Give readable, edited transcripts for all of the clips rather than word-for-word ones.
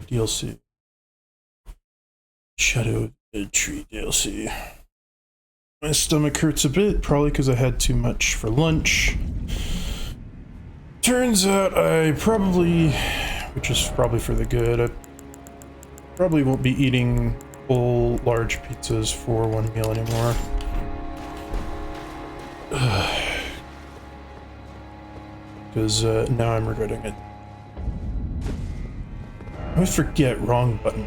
DLC. Shadow of Erdtree DLC. My stomach hurts a bit, probably because I had too much for lunch. Turns out I probably, which is probably for the good, I probably won't be eating full large pizzas for one meal anymore. Because now I'm regretting it. I always forget, wrong button.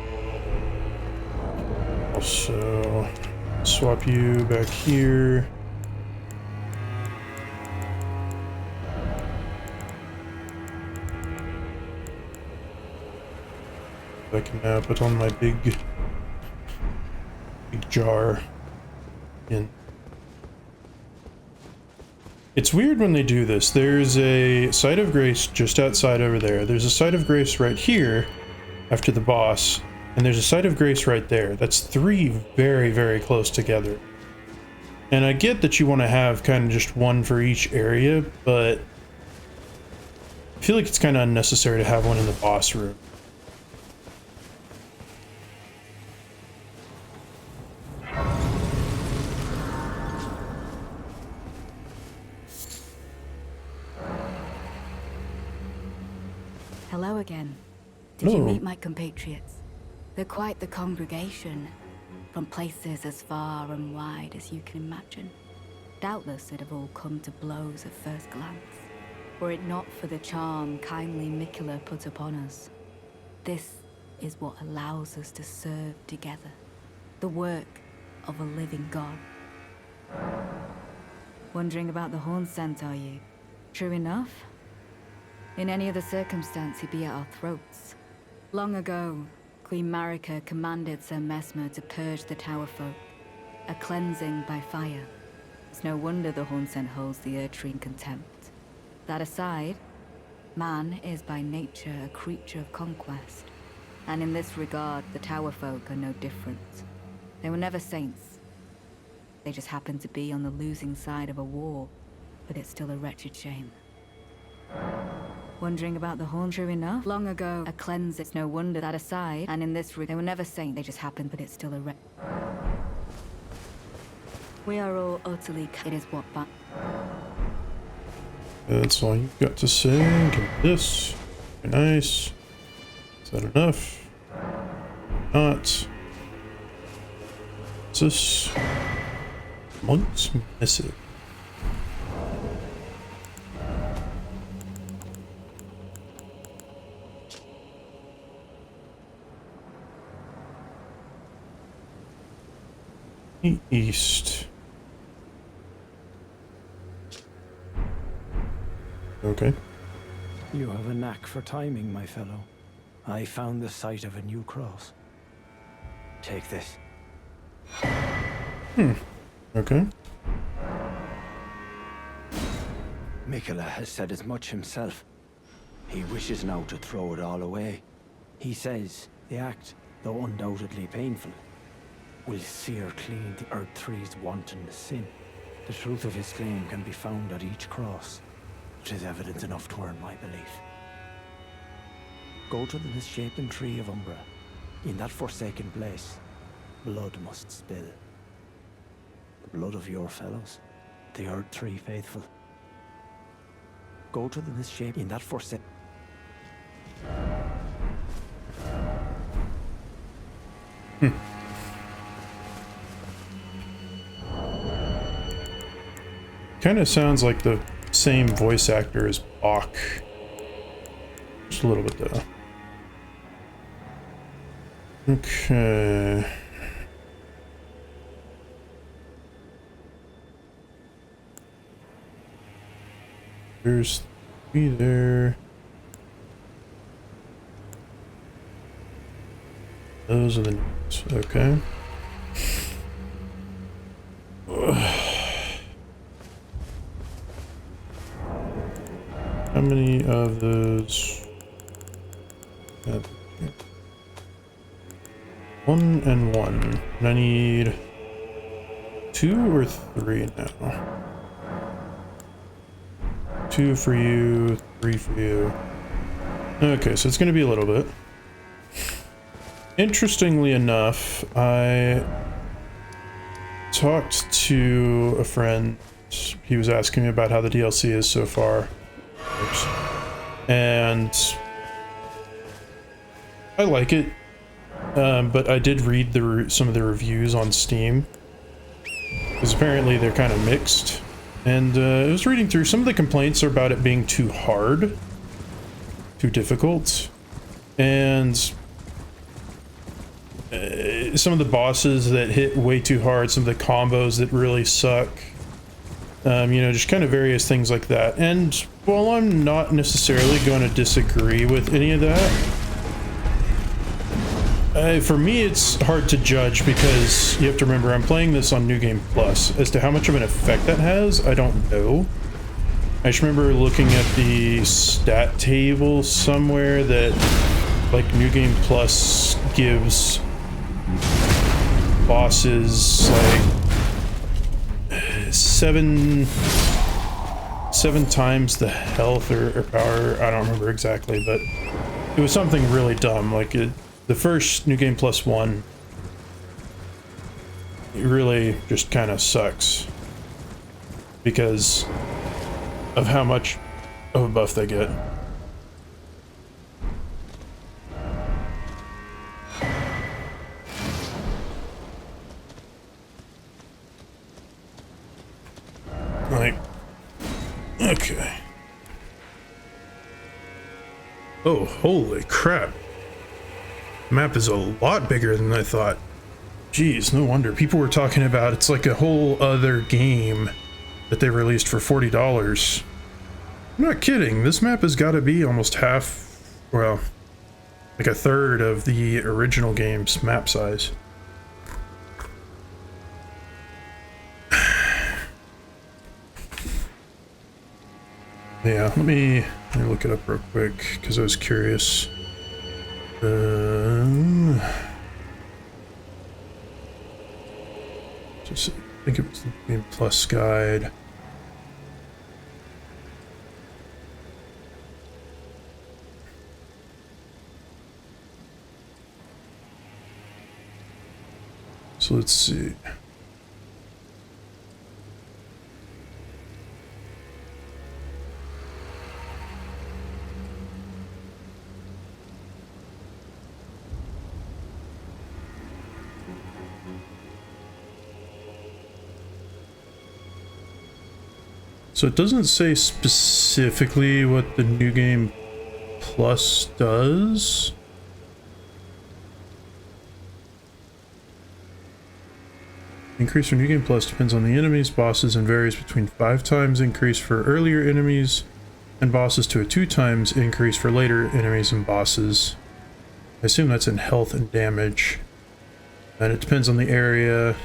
Also, swap you back here. I can now put on my big jar in. It's weird when they do this. There's a site of grace just outside over there. There's a site of grace right here after the boss, and there's a site of grace right there. That's three very, very close together. And I get that you want to have kind of just one for each area, but I feel like it's kind of unnecessary to have one in the boss room. Hello again. Did you Hello. meet my compatriots? They're quite the congregation, from places as far and wide as you can imagine. Doubtless it'd have all come to blows at first glance, were it not for the charm kindly Mikula put upon us. This is what allows us to serve together, the work of a living god. Wondering about the horn scent, are you? True enough. In any other circumstance, he'd be at our throats. Long ago, Queen Marika commanded Sir Mesmer to purge the Tower folk, a cleansing by fire. It's no wonder the horn scent holds the Erdtree in contempt. That aside, man is by nature a creature of conquest, and in this regard, the Tower folk are no different. They were never saints. They just happened to be on the losing side of a war, but it's still a wretched shame. Wondering about the horn, true enough? Long ago, a cleanse, it's no wonder that aside, and in this they were never saints, they just happened, but it's still a We are all utterly, it is what That's all you've got to say. Give me this. Very nice. Is that enough? Not. What's this? Monk's Missive. East. Okay. You have a knack for timing, my fellow. I found the site of a new cross. Take this. Okay. Mikula has said as much himself. He wishes now to throw it all away. He says the act, though undoubtedly painful, will sear clean the Erdtree's wanton sin. The truth of his claim can be found at each cross. It is evident enough to earn my belief. Go to the misshapen tree of Umbra. In that forsaken place, blood must spill. The blood of your fellows, the Erdtree faithful. Go to the misshapen in that forsaken... Kind of sounds like the same voice actor as Bach. Just a little bit though. Okay. There's 3 there. Those are the notes. Okay. How many of those? 1 and 1. And I need 2 or 3 now. 2 for you, 3 for you. Okay, so it's gonna be a little bit. interestingly enough, I talked to a friend. He was asking me about how the DLC is so far. Oops. And I like it, but I did read some of the reviews on Steam, because apparently they're kind of mixed. And I was reading through, some of the complaints are about it being too hard, too difficult, and some of the bosses that hit way too hard, some of the combos that really suck, you know, just kind of various things like that. And while I'm not necessarily going to disagree with any of that, for me it's hard to judge, because you have to remember I'm playing this on New Game Plus. As to how much of an effect that has, I don't know. I just remember looking at the stat table somewhere that, like, New Game Plus gives bosses like seven times the health or power. I don't remember exactly, but it was something really dumb. Like, the first New Game Plus one, it really just kind of sucks because of how much of a buff they get. Like, okay. Oh, holy crap. The map is a lot bigger than I thought. Jeez, no wonder. People were talking about it's like a whole other game that they released for $40. I'm not kidding. This map has got to be almost half, well, like a third of the original game's map size. Yeah, let me look it up real quick because I was curious. Just, I think it was the Game Plus guide. So let's see. So it doesn't say specifically what the New Game Plus does. Increase for New Game Plus depends on the enemies, bosses, and varies between 5 times increase for earlier enemies and bosses to a 2 times increase for later enemies and bosses. I assume that's in health and damage. And it depends on the area.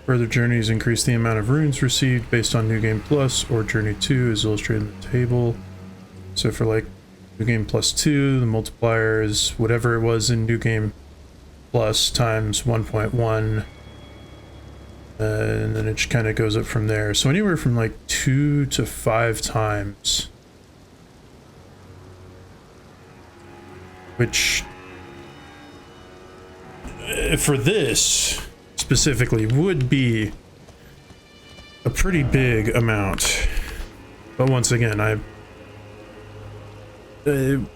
Further journeys increase the amount of runes received based on New Game Plus, or Journey 2 is illustrated in the table. So for like New Game Plus 2, the multiplier is whatever it was in New Game Plus times 1.1. And then it just kind of goes up from there. So anywhere from like 2 to 5 times. Which, for this specifically, would be a pretty big amount. But once again,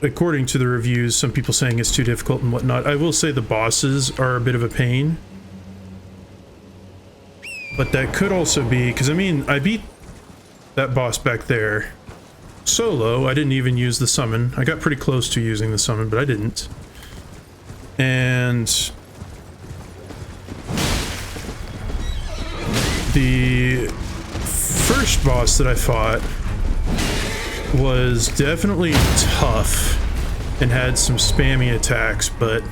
according to the reviews, some people saying it's too difficult and whatnot. I will say the bosses are a bit of a pain. But that could also be, because I mean, I beat that boss back there solo. I didn't even use the summon. I got pretty close to using the summon, but I didn't. And the first boss that I fought was definitely tough and had some spammy attacks, but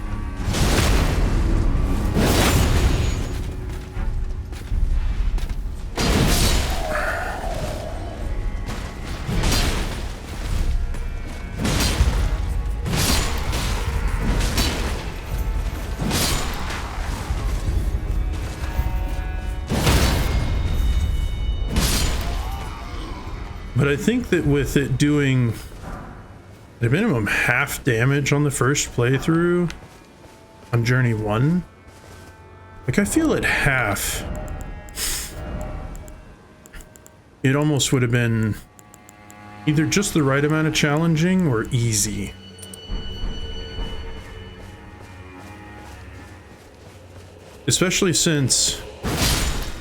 But I think that with it doing the minimum half damage on the first playthrough on Journey 1, like I feel at half, it almost would have been either just the right amount of challenging or easy. Especially since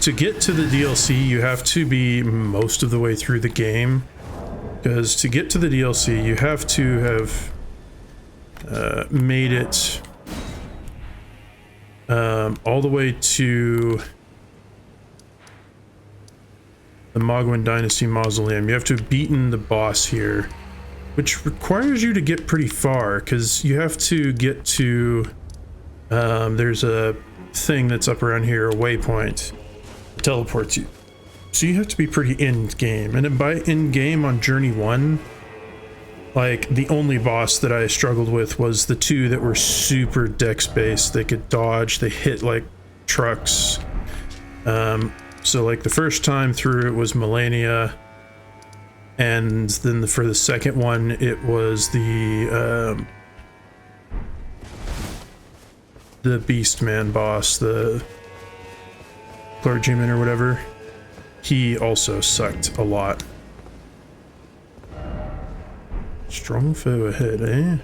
to get to the DLC, you have to be most of the way through the game. Because to get to the DLC, you have to have made it all the way to the Mogwin Dynasty Mausoleum. You have to have beaten the boss here, which requires you to get pretty far, because you have to get to... there's a thing that's up around here, a waypoint. Teleports you, so you have to be pretty in-game, and then by in-game on Journey 1, like the only boss that I struggled with was the two that were super dex-based. They could dodge, they hit like trucks. So like the first time through it was Melania, and then for the second one it was the Beastman boss, the clergyman or whatever. He also sucked a lot. Strong foe ahead, eh?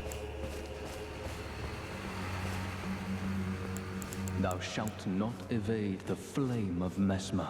Thou shalt not evade the flame of Mesmer.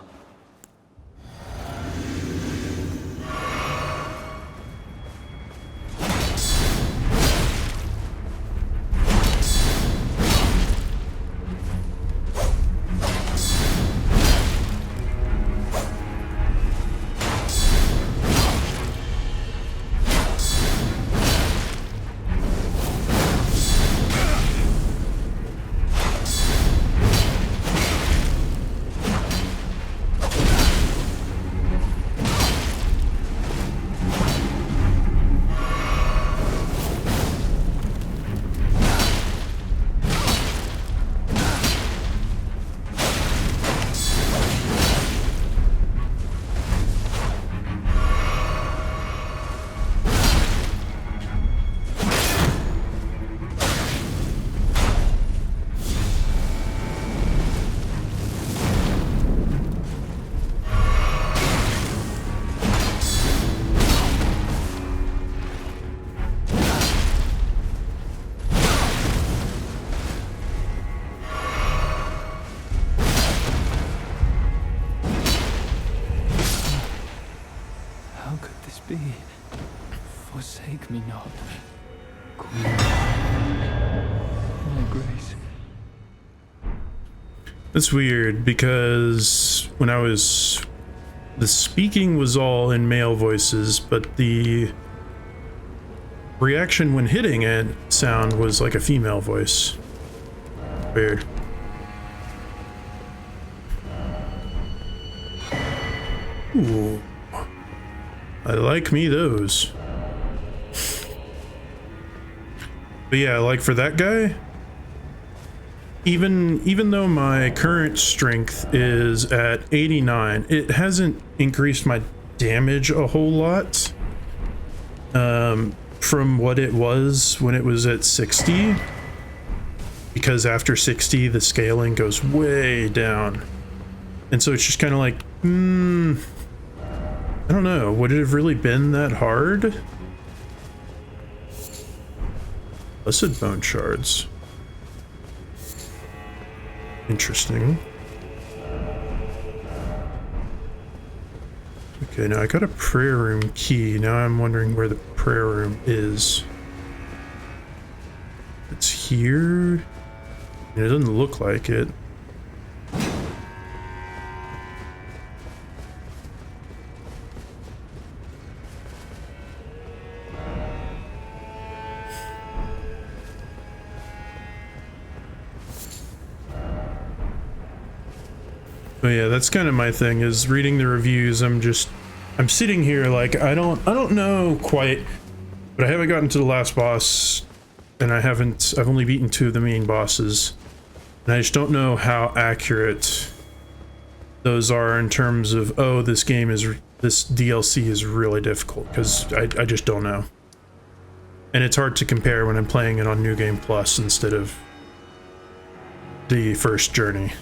Forsake me not, Queen. My grace. That's weird, because when I was... the speaking was all in male voices, but the reaction when hitting it sound was like a female voice. Weird. Ooh. I like me those. But yeah, like for that guy, even though my current strength is at 89, it hasn't increased my damage a whole lot from what it was when it was at 60, because after 60 the scaling goes way down, and so it's just kind of like, I don't know, would it have really been that hard? Blessed bone shards. Interesting. Okay, now I got a prayer room key. Now I'm wondering where the prayer room is. It's here. It doesn't look like it. But yeah, that's kind of my thing, is reading the reviews. I'm sitting here like, I don't know quite, but I haven't gotten to the last boss, and I've only beaten 2 of the main bosses, and I just don't know how accurate those are in terms of, oh, this game is this DLC is really difficult, because I just don't know. And it's hard to compare when I'm playing it on New Game Plus instead of the first journey.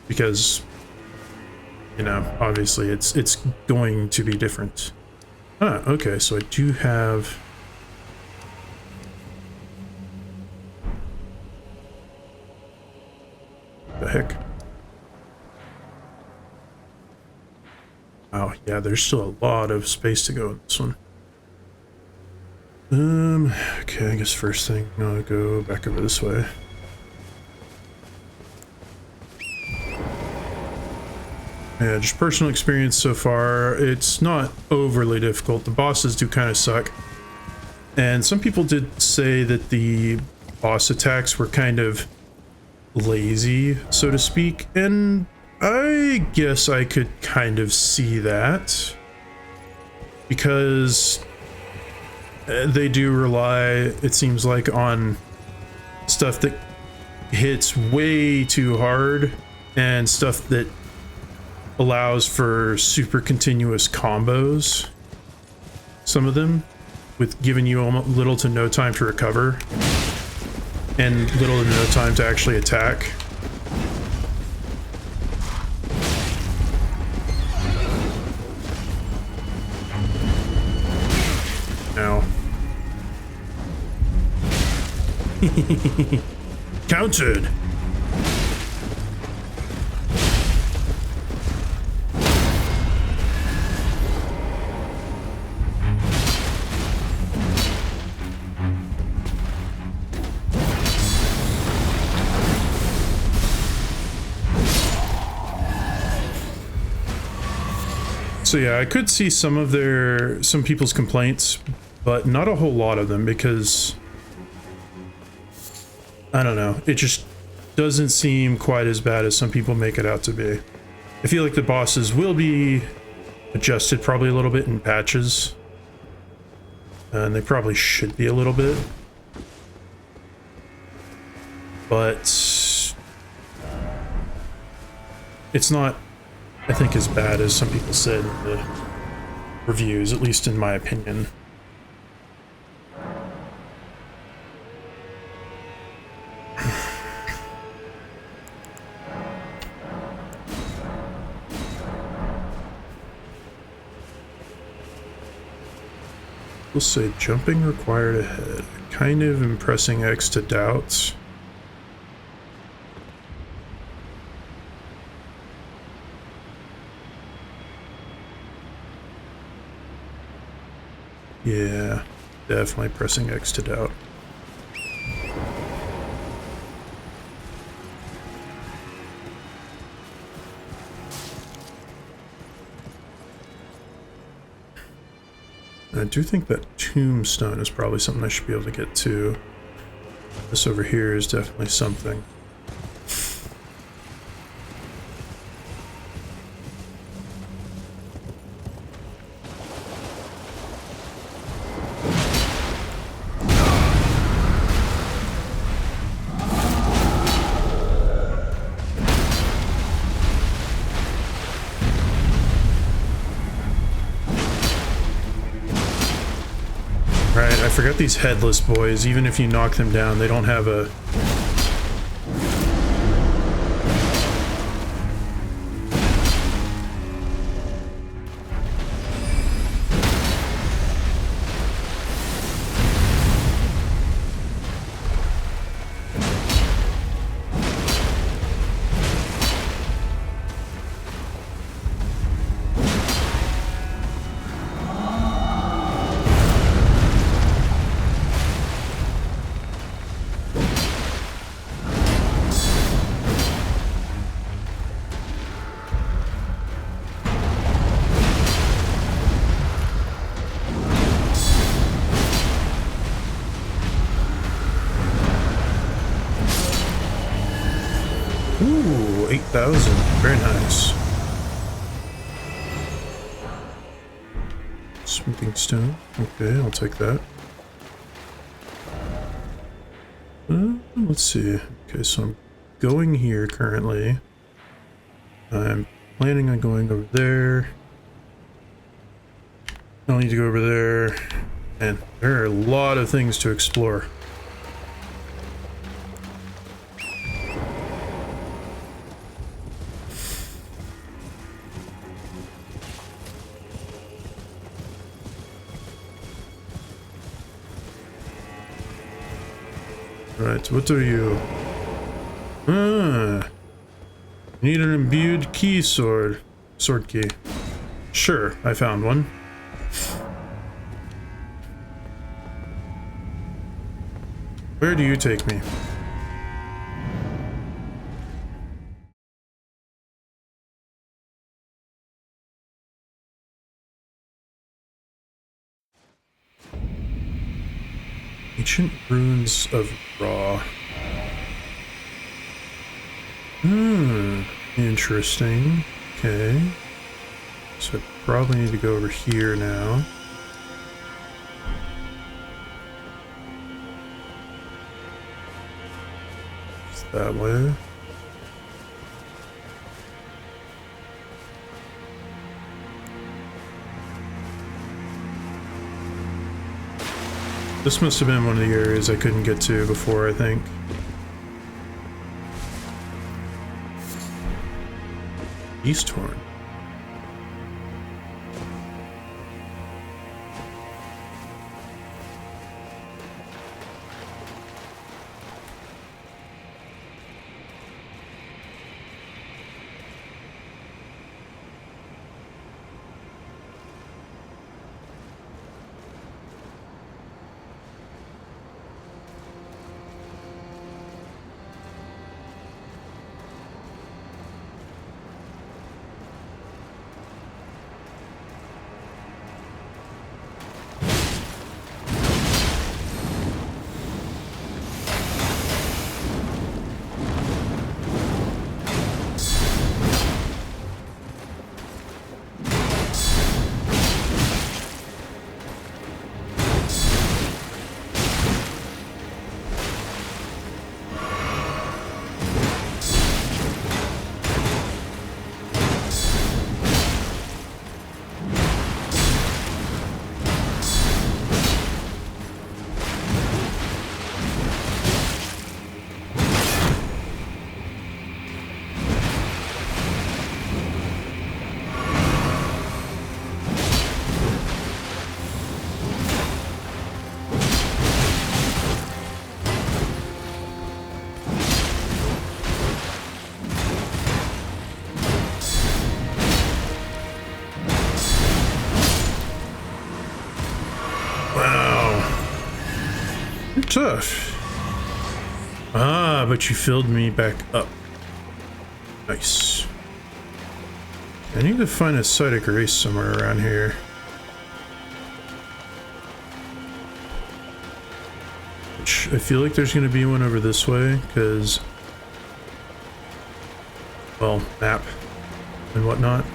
Because, you know, obviously it's going to be different. Ah, okay, so I do have... The heck? Oh, yeah, there's still a lot of space to go in this one. Okay, I guess first thing, I'll go back over this way. Yeah, just personal experience so far, it's not overly difficult. The bosses do kind of suck. And some people did say that the boss attacks were kind of lazy, so to speak, and I guess I could kind of see that. Because they do rely, it seems like, on stuff that hits way too hard and stuff that allows for super continuous combos, some of them, with giving you almost little to no time to recover and little to no time to actually attack. Ow. Countered! So yeah, I could see some people's complaints, but not a whole lot of them, because I don't know, it just doesn't seem quite as bad as some people make it out to be. I feel like the bosses will be adjusted probably a little bit in patches, and they probably should be a little bit, but it's not, I think, as bad as some people said in the reviews, at least in my opinion. We'll say jumping required ahead, kind of impressing X to doubts. Yeah, definitely pressing X to doubt. I do think that tombstone is probably something I should be able to get to. This over here is definitely something. I forgot these headless boys, even if you knock them down, they don't have a... Ooh, 8,000. Very nice. Smithing stone. Okay, I'll take that. Let's see. Okay, so I'm going here currently. I'm planning on going over there. I'll need to go over there. And there are a lot of things to explore. Right, what are you? Ah, need an imbued key sword. Sword key. Sure, I found one. Where do you take me? Ancient ruins of Ra. Interesting. Okay. So I probably need to go over here now. It's that way. This must have been one of the areas I couldn't get to before, I think. Easthorn. Tough. Ah, but you filled me back up. Nice. I need to find a site of grace somewhere around here. Which I feel like there's going to be one over this way, because, well, map and whatnot.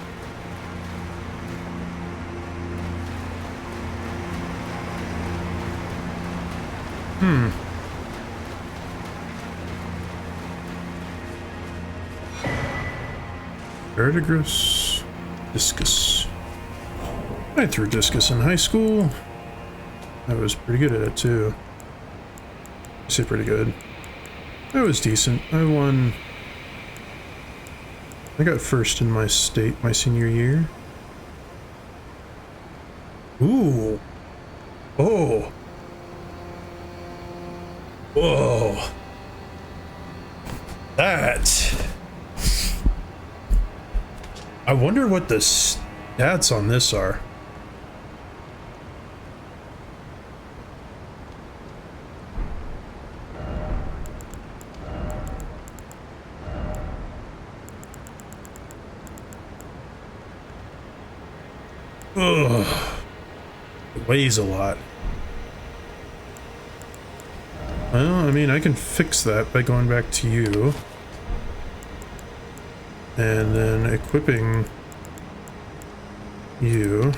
Verdigris. Discus. I threw discus in high school. I was pretty good at it too. I say pretty good. I was decent. I won. I got first in my state my senior year. Ooh. Oh. Whoa. That. I wonder what the stats on this are. Ugh. It weighs a lot. Well, I mean, I can fix that by going back to you. And then equipping you.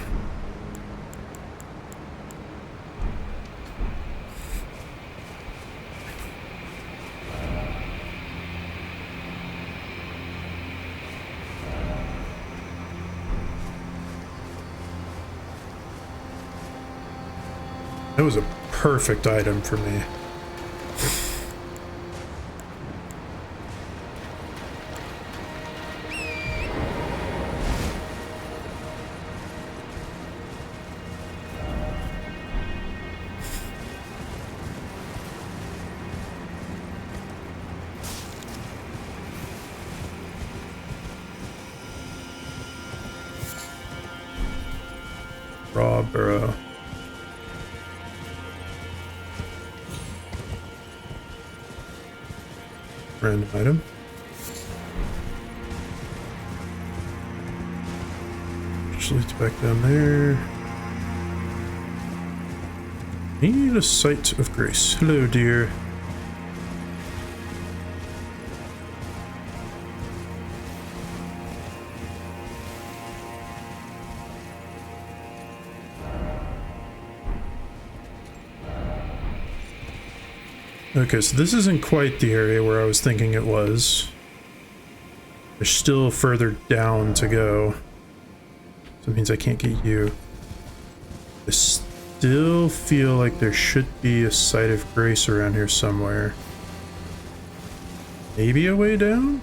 That was a perfect item for me. Raw burrow. Random item. Just leads back down there. Need a sight of grace. Hello, dear. Okay, so this isn't quite the area where I was thinking it was. There's still further down to go. So it means I can't get you. I still feel like there should be a site of grace around here somewhere. Maybe a way down?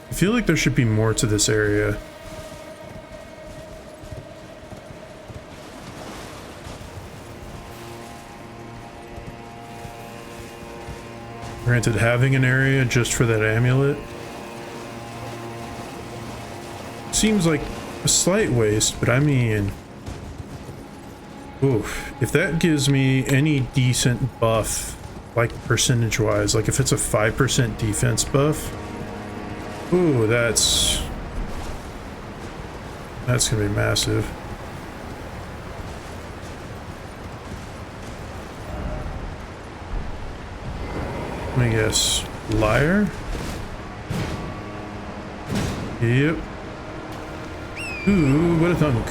I feel like there should be more to this area. Granted, having an area just for that amulet seems like a slight waste, but I mean, oof, if that gives me any decent buff, like percentage-wise, like if it's a 5% defense buff, ooh, that's gonna be massive. Let me guess. Liar? Yep. Ooh, what a thunk.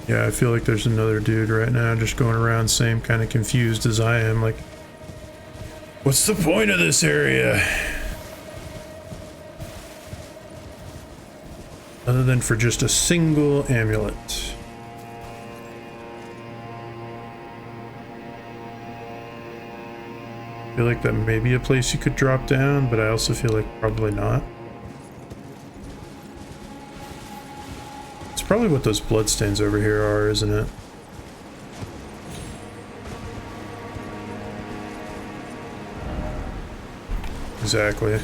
Yeah, I feel like there's another dude right now just going around same kind of confused as I am, like, what's the point of this area? Other than for just a single amulet. I feel like that may be a place you could drop down, but I also feel like probably not. It's probably what those bloodstains over here are, isn't it? Exactly.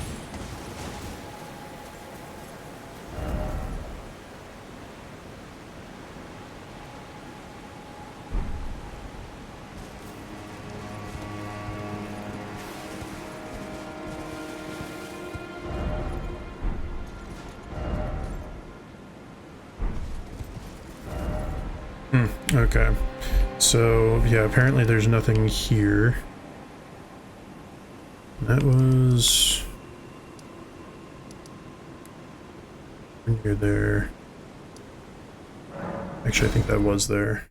Okay. So, yeah, apparently there's nothing here. That was... near there. Actually, I think that was there.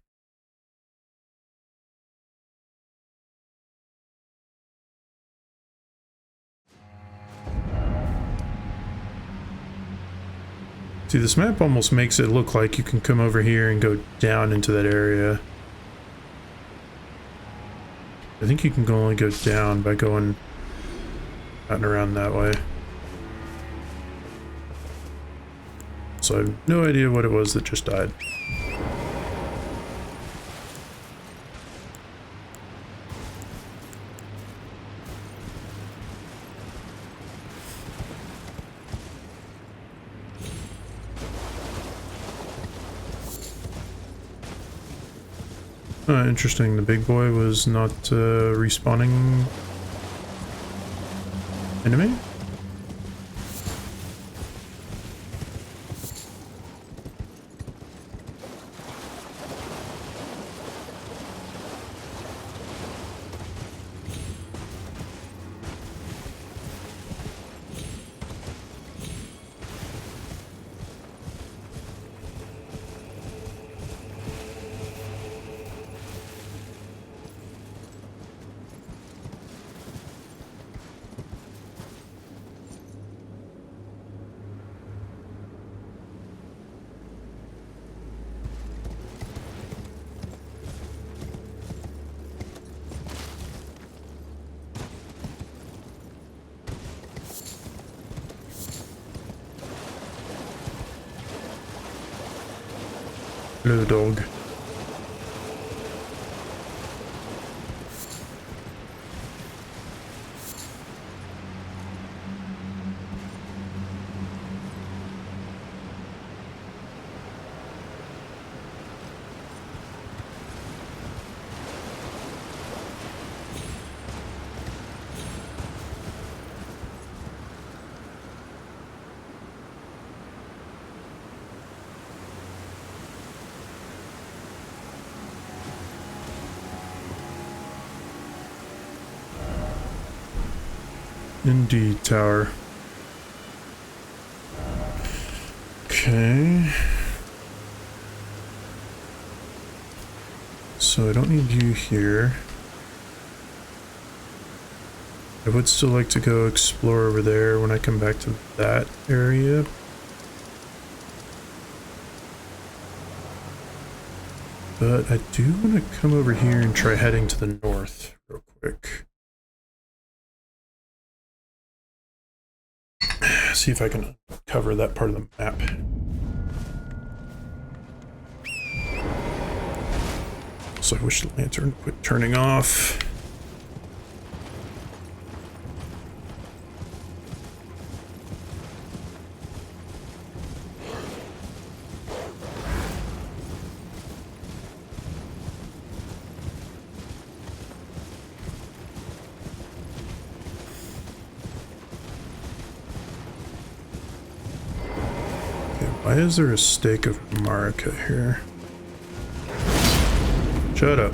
See, this map almost makes it look like you can come over here and go down into that area. I think you can only go down by going out and around that way. So I have no idea what it was that just died. Interesting. The big boy was not respawning enemy? Hello, dog. Indeed, tower. Okay. So I don't need you here. I would still like to go explore over there when I come back to that area. But I do want to come over here and try heading to the north real quick. See if I can cover that part of the map. So I wish the lantern would quit turning off. Why is there a stake of Marika here? Shut up.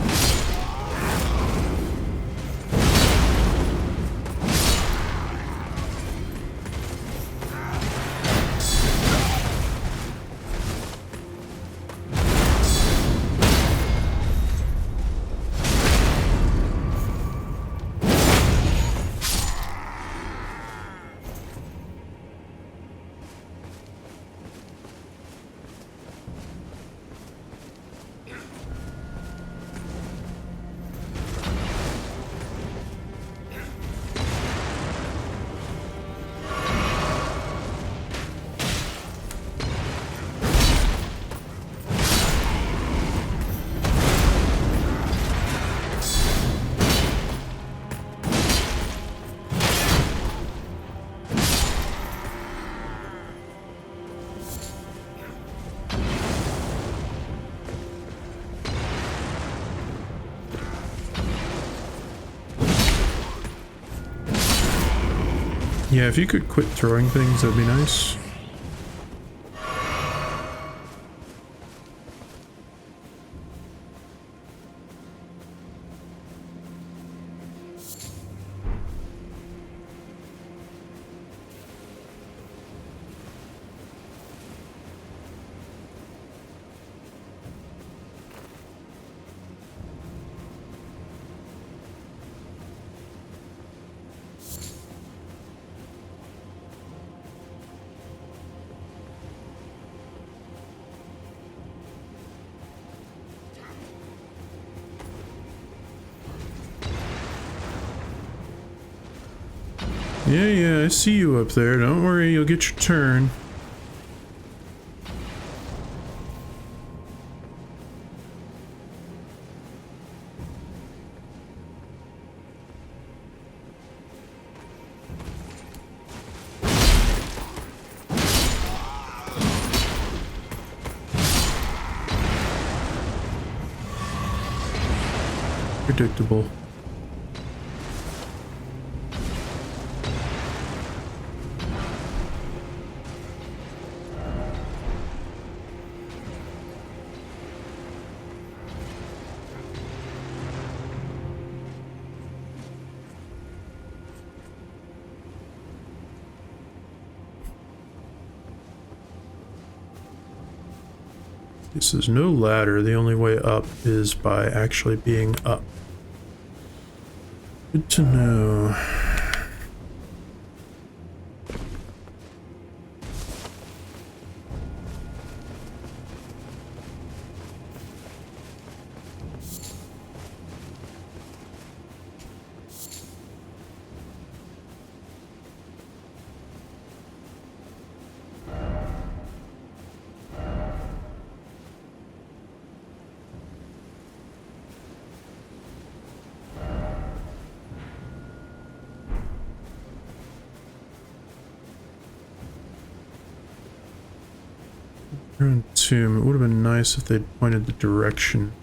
Yeah, if you could quit throwing things, that'd be nice. Yeah, I see you up there. Don't worry, you'll get your turn. Predictable. This is no ladder. The only way up is by actually being up. Good to know. Tomb. It would have been nice if they'd pointed the direction.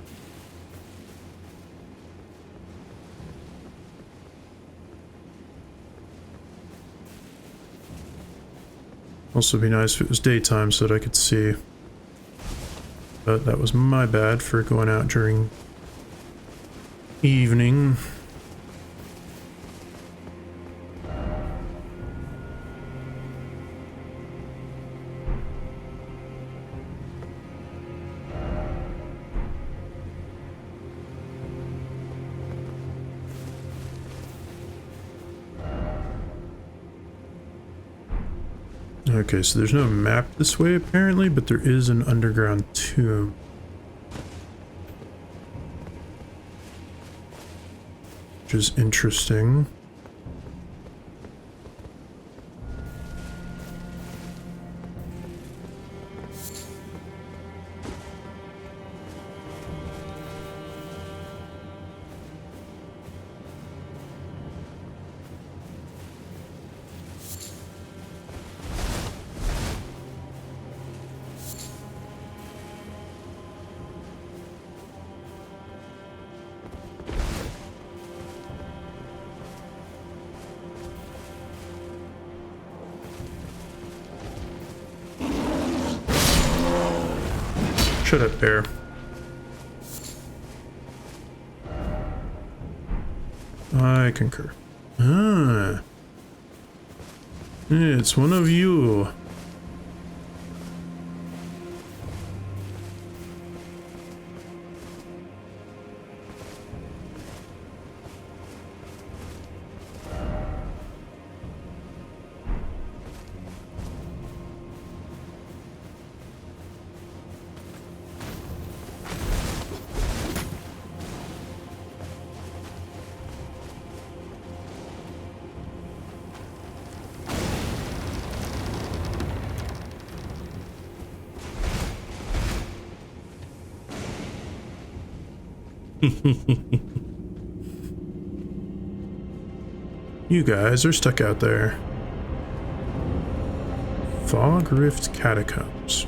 Also be nice if it was daytime so that I could see. But that was my bad for going out during evening. Okay, so there's no map this way apparently, but there is an underground tomb. Which is interesting. Shut up, bear. I concur. Ah. It's one of you. You guys are stuck out there. Fog Rift Catacombs.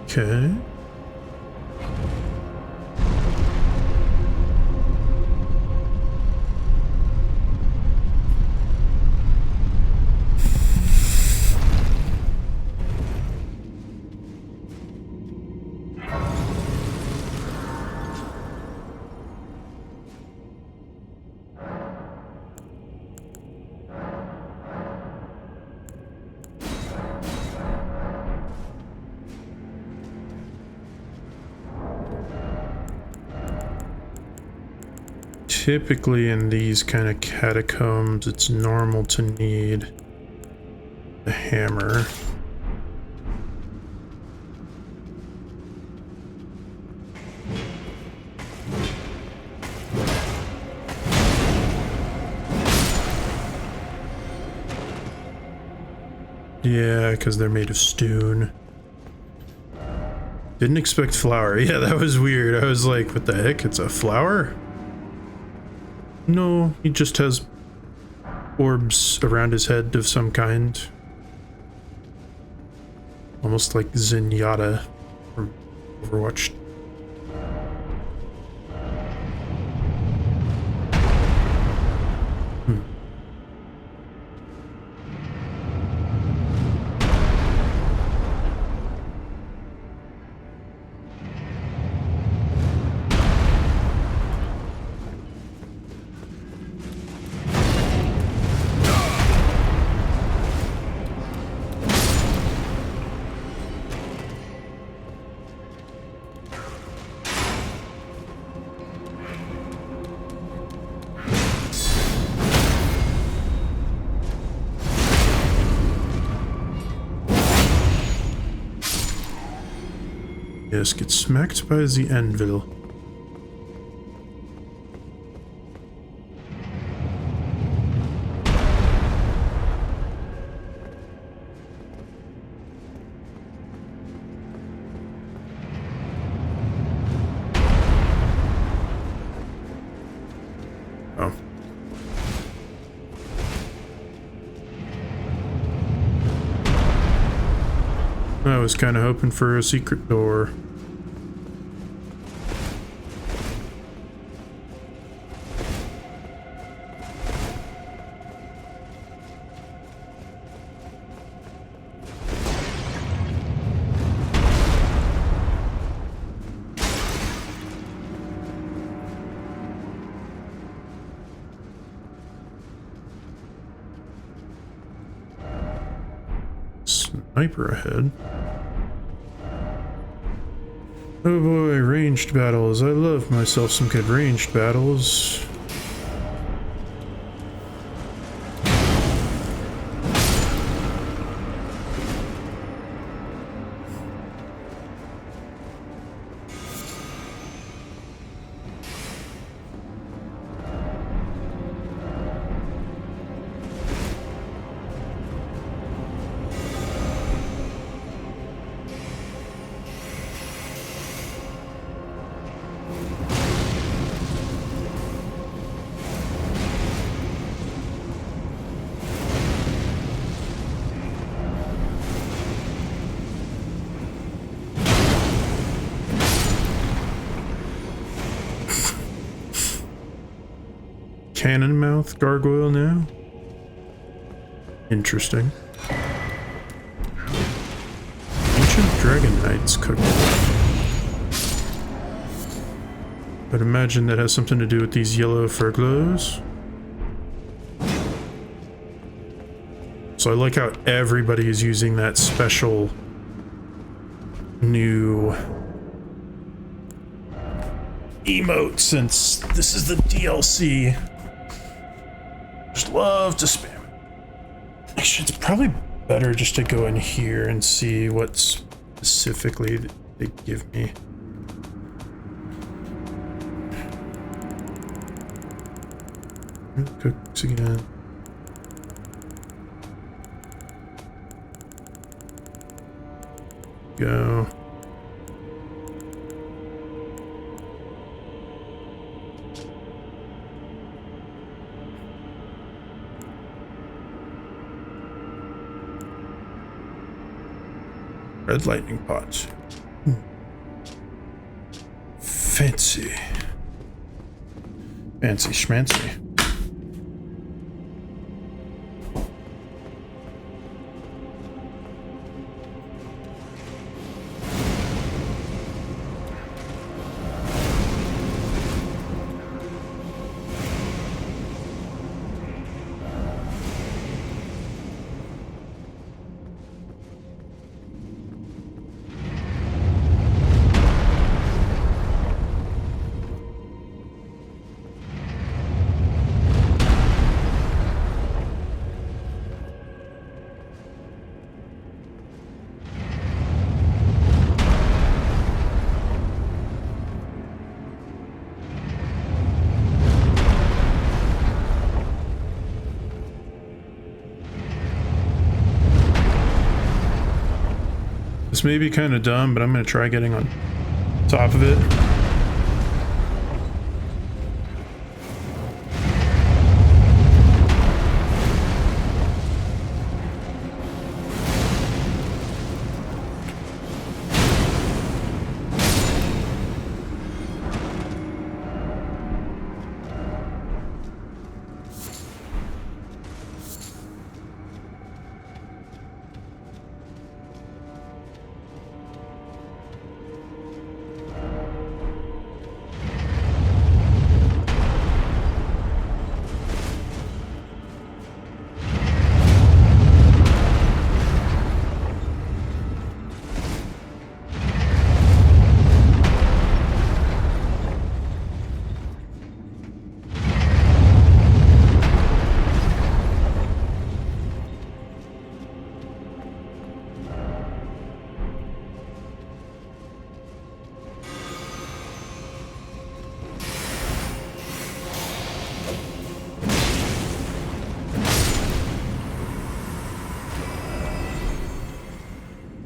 Okay. Typically in these kind of catacombs, it's normal to need a hammer. Yeah, because they're made of stone. Didn't expect flour. Yeah, that was weird. I was like, what the heck? It's a flower? No, he just has orbs around his head of some kind. Almost like Zenyatta from Overwatch. Yes, get smacked by the anvil. Oh. I was kind of hoping for a secret door. Sniper ahead. Oh boy, ranged battles. I love myself some good ranged battles. Cannon mouth gargoyle now? Interesting. Ancient Dragon Knights cooked. I'd imagine that has something to do with these yellow furglows. So I like how everybody is using that special new emote since this is the DLC. Just love to spam it. Actually, it's probably better just to go in here and see what specifically they give me. Cooks again. Go. Red lightning pot. Fancy. Fancy schmancy. This may be kind of dumb, but I'm going to try getting on top of it.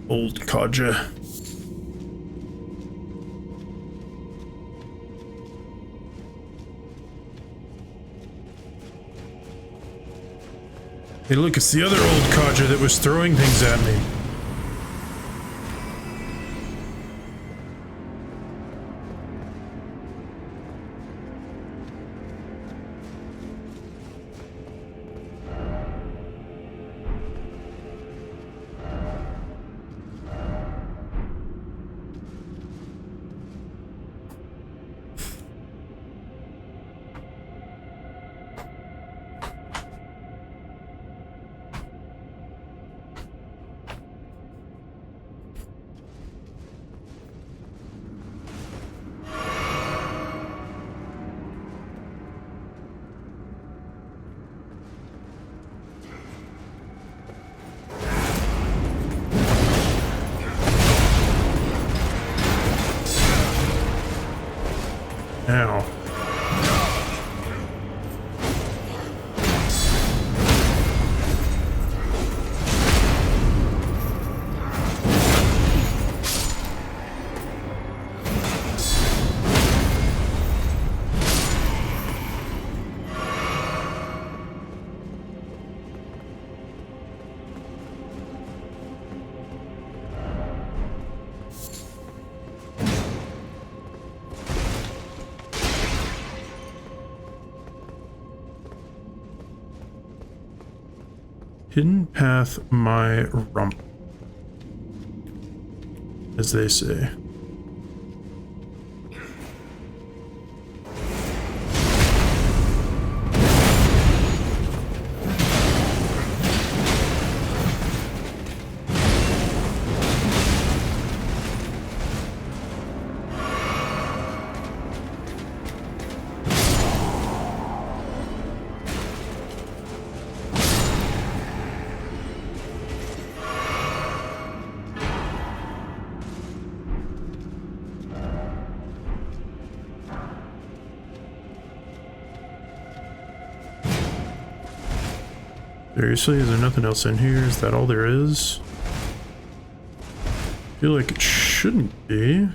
Old codger. Hey look, it's the other old codger that was throwing things at me. Ow. Hidden path my rump, as they say. Seriously, is there nothing else in here? Is that all there is? I feel like it shouldn't be.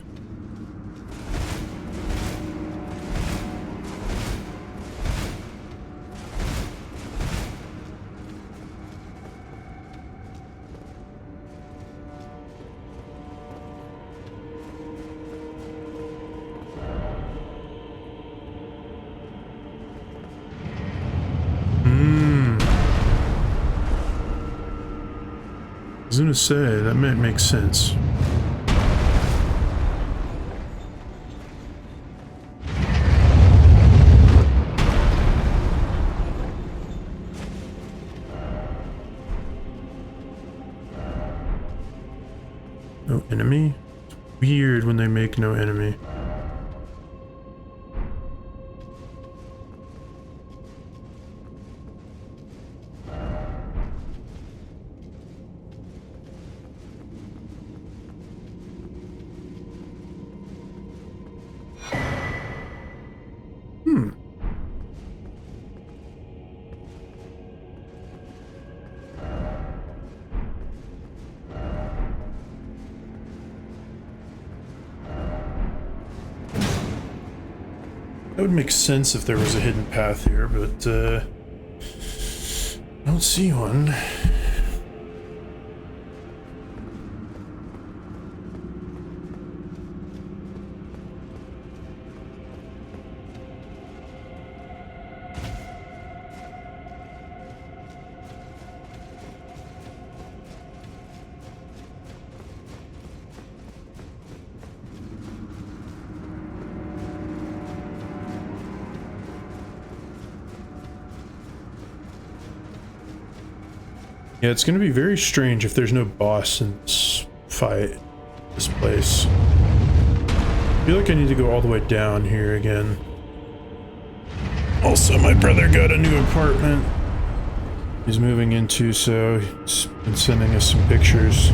I was gonna say, that might make sense. No enemy? It's weird when they make no enemy. That would make sense if there was a hidden path here, but I don't see one. Yeah, it's going to be very strange if there's no boss in this fight, this place. I feel like I need to go all the way down here again. Also, my brother got a new apartment he's moving into, so he's been sending us some pictures.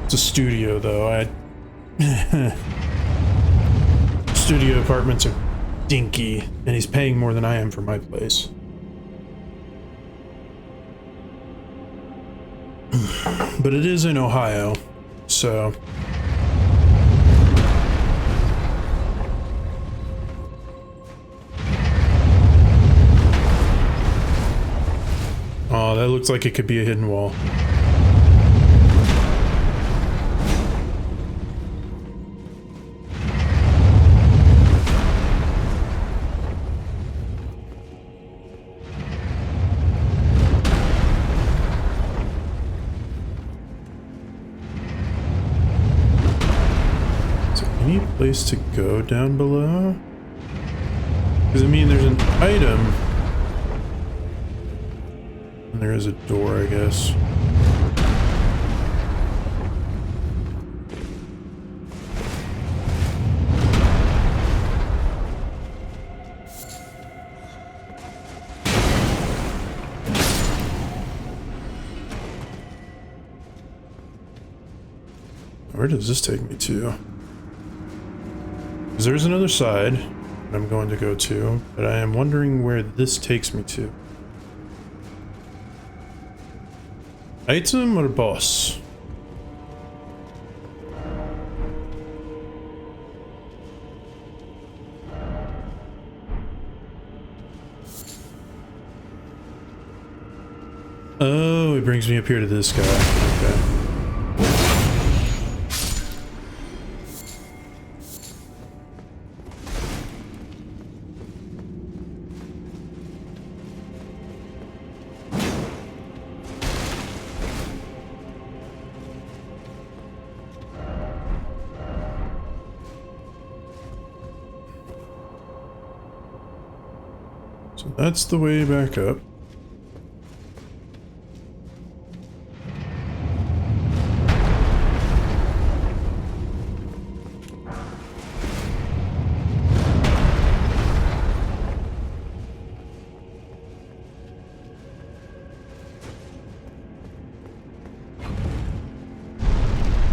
It's a studio, though. Studio apartments are dinky, and he's paying more than I am for my place. But it is in Ohio, so... Oh, that looks like it could be a hidden wall. Any place to go down below? Because I mean, there's an item. And there is a door, I guess. Where does this take me to? Because there's another side that I'm going to go to, but I am wondering where this takes me to. Item or boss? Oh, it brings me up here to this guy. Okay. So that's the way back up.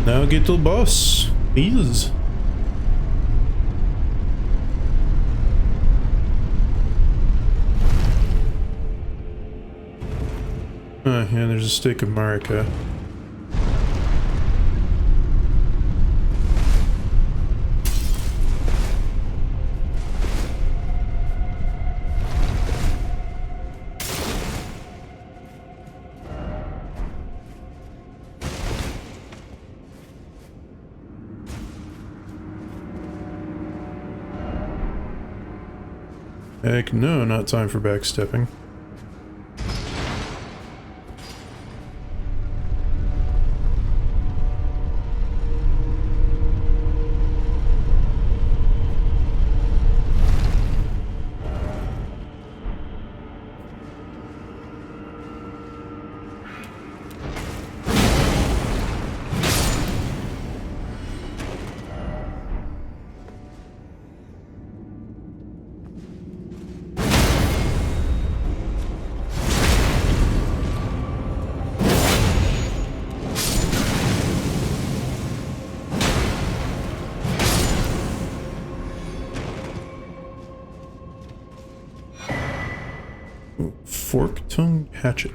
Now get to the boss, please. Yeah, there's a stick of Marika. Heck no, not time for backstepping. Fork-tongued hatchet.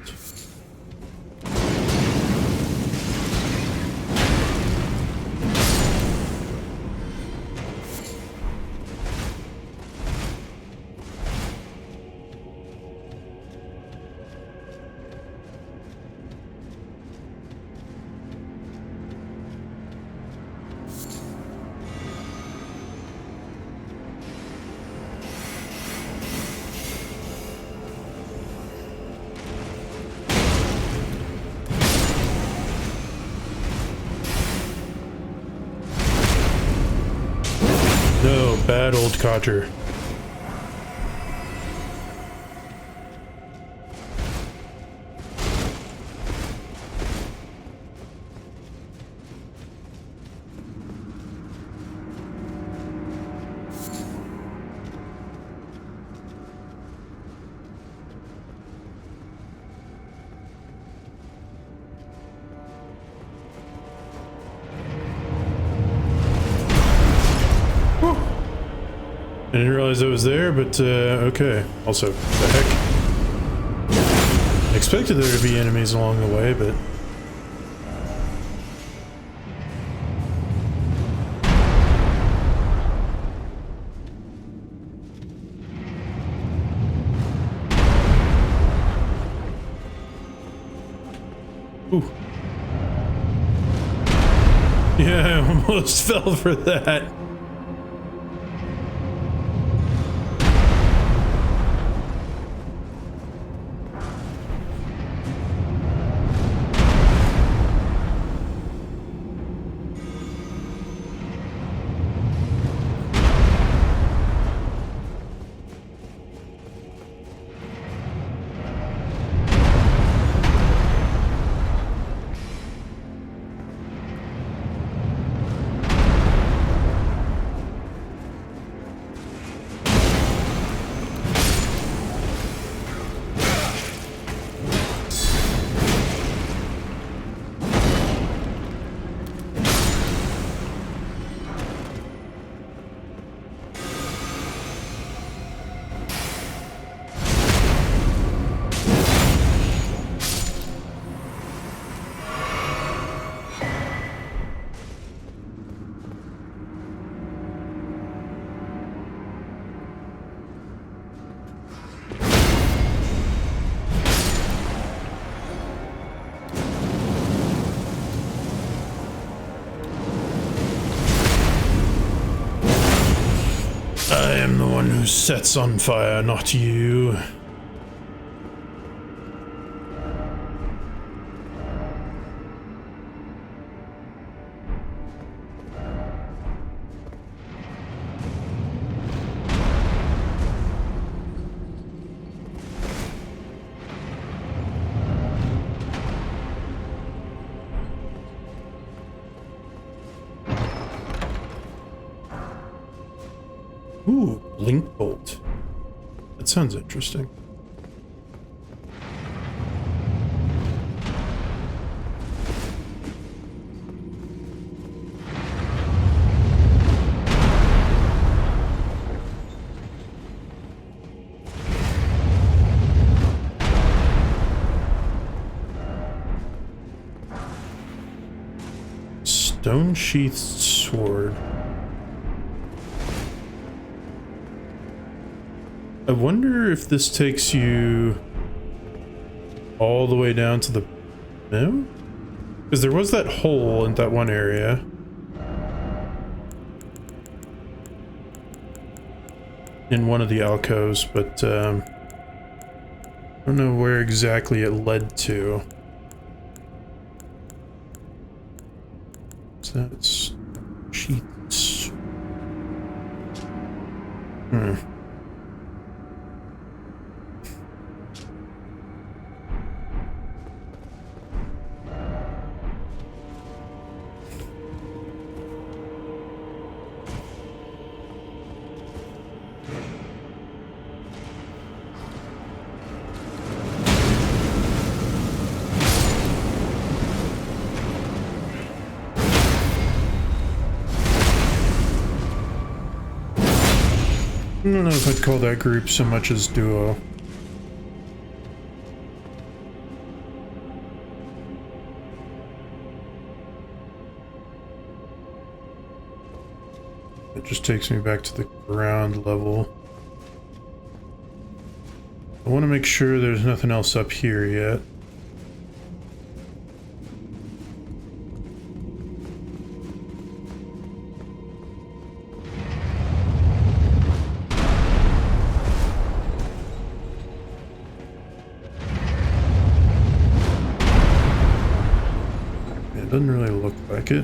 No, bad old codger. I didn't realize it was there, but okay. Also, the heck? I expected there to be enemies along the way, but... Ooh. Yeah, I almost fell for that. I am the one who sets on fire, not you. Ooh, blink bolt. That sounds interesting. Stone sheathed sword. I wonder if this takes you all the way down to the... No? Because there was that hole in that one area. In one of the alcoves, but I don't know where exactly it led to. So that's sheets. I don't know if I'd call that group so much as duo. It just takes me back to the ground level. I want to make sure there's nothing else up here yet. Doesn't really look like it.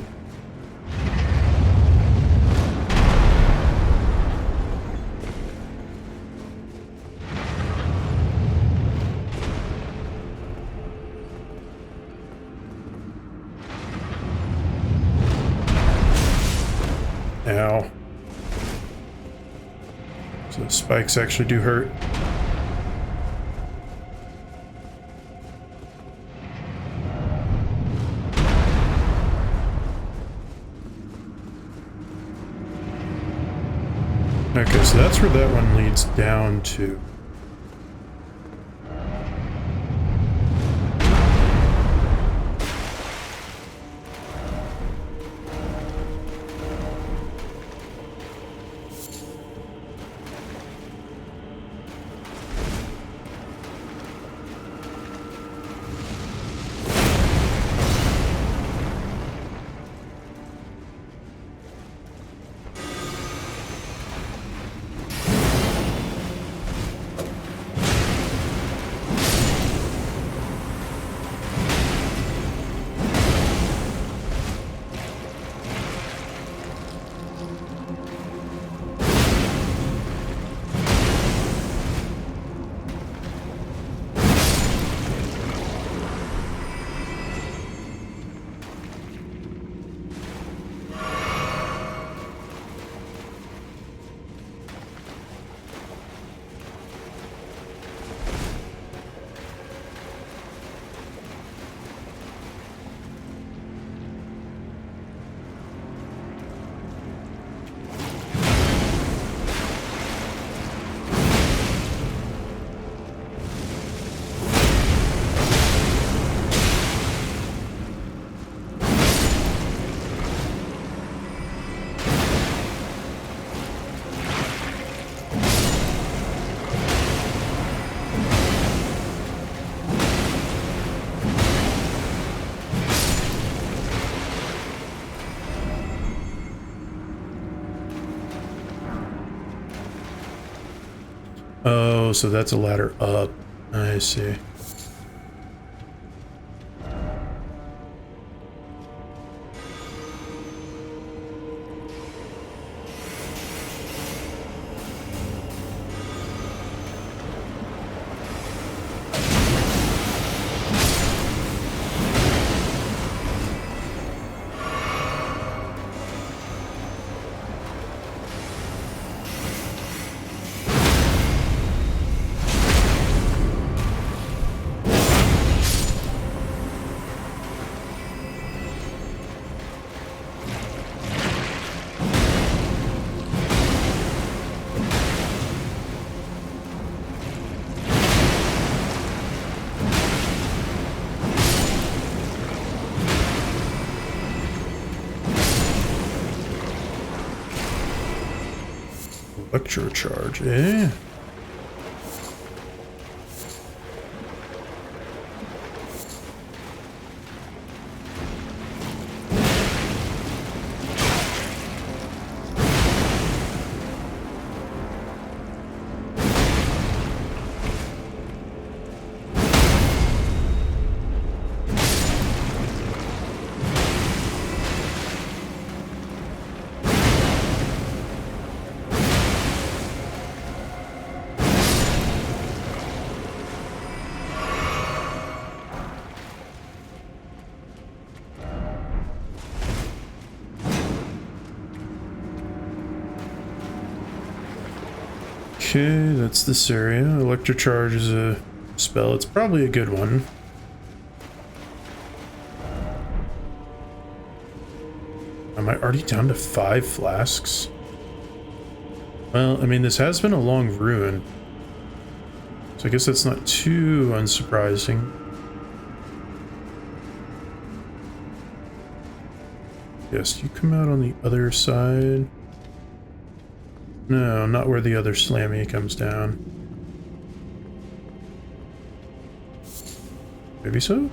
So spikes actually do hurt. Okay, so that's where that one leads down to. Oh, so that's a ladder up. I see. Electrocharge, eh? Okay, that's this area. Electrocharge is a spell. It's probably a good one. Am I already down to 5 flasks? Well, I mean, this has been a long ruin, so I guess that's not too unsurprising. Yes, you come out on the other side. No, not where the other slammy comes down. Maybe so?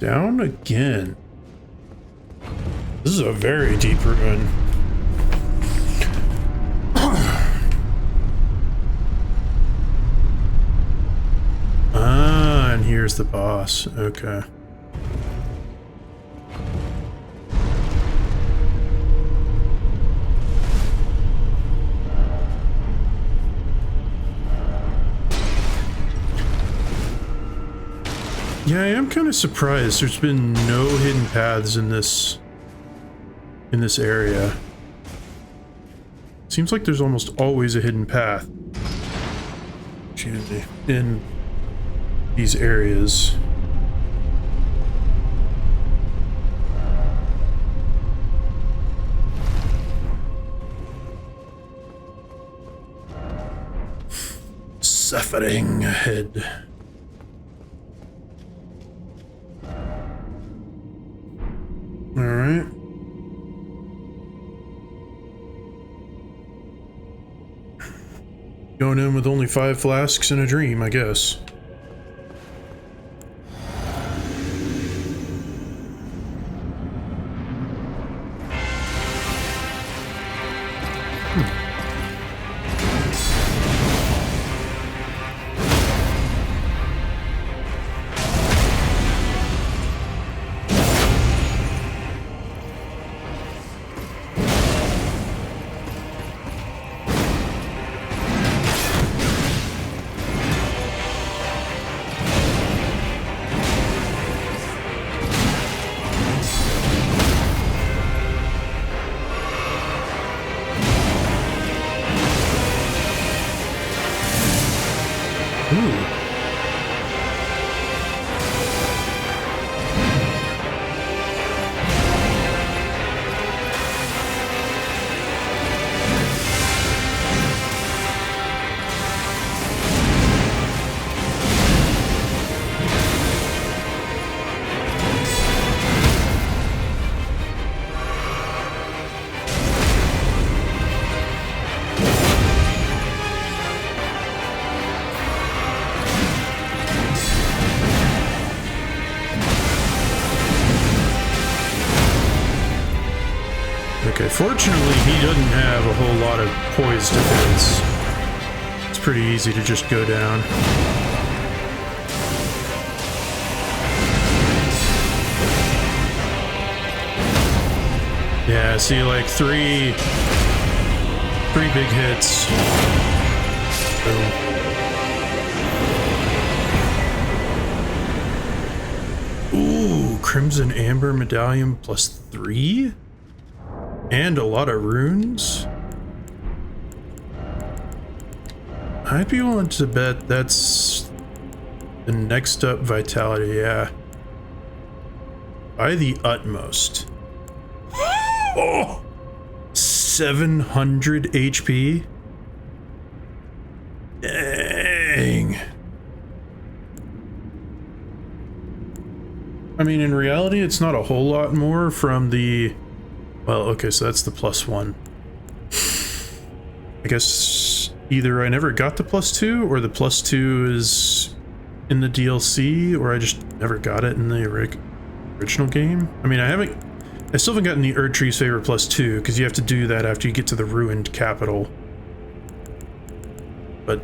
Down again. This is a very deep ruin. Ah, and here's the boss. Okay. Yeah, I am kind of surprised there's been no hidden paths in this area. Seems like there's almost always a hidden path. Excuse me. In these areas. Suffering ahead. All right. Going in with only 5 flasks and a dream, I guess. Okay, fortunately he doesn't have a whole lot of poise defense. It's pretty easy to just go down. Yeah, see, like three big hits. Boom. Ooh, Crimson Amber Medallion +3? And a lot of runes? I'd be willing to bet that's the next up vitality, yeah. By the utmost. Oh! 700 HP? Dang. I mean, in reality, it's not a whole lot more from the... Well, okay, so that's the +1. I guess either I never got the +2, or the +2 is in the DLC, or I just never got it in the original game. I mean, I still haven't gotten the Erdtree's Favor +2, because you have to do that after you get to the ruined capital. But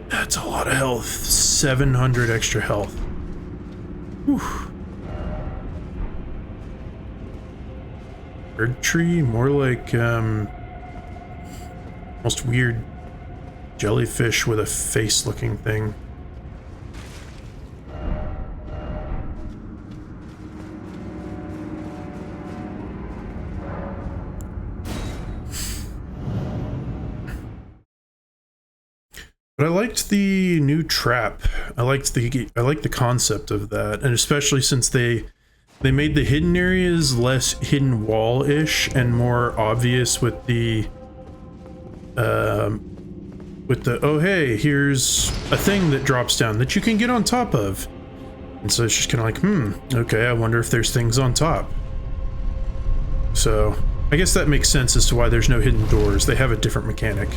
that's a lot of health. 700 extra health. Whew. Erdtree, more like most weird jellyfish with a face looking thing. But I liked the new trap. I liked the concept of that, and especially since they made the hidden areas less hidden wall-ish and more obvious with the oh hey, here's a thing that drops down that you can get on top of. And so it's just kind of like, okay, I wonder if there's things on top. So I guess that makes sense as to why there's no hidden doors. They have a different mechanic.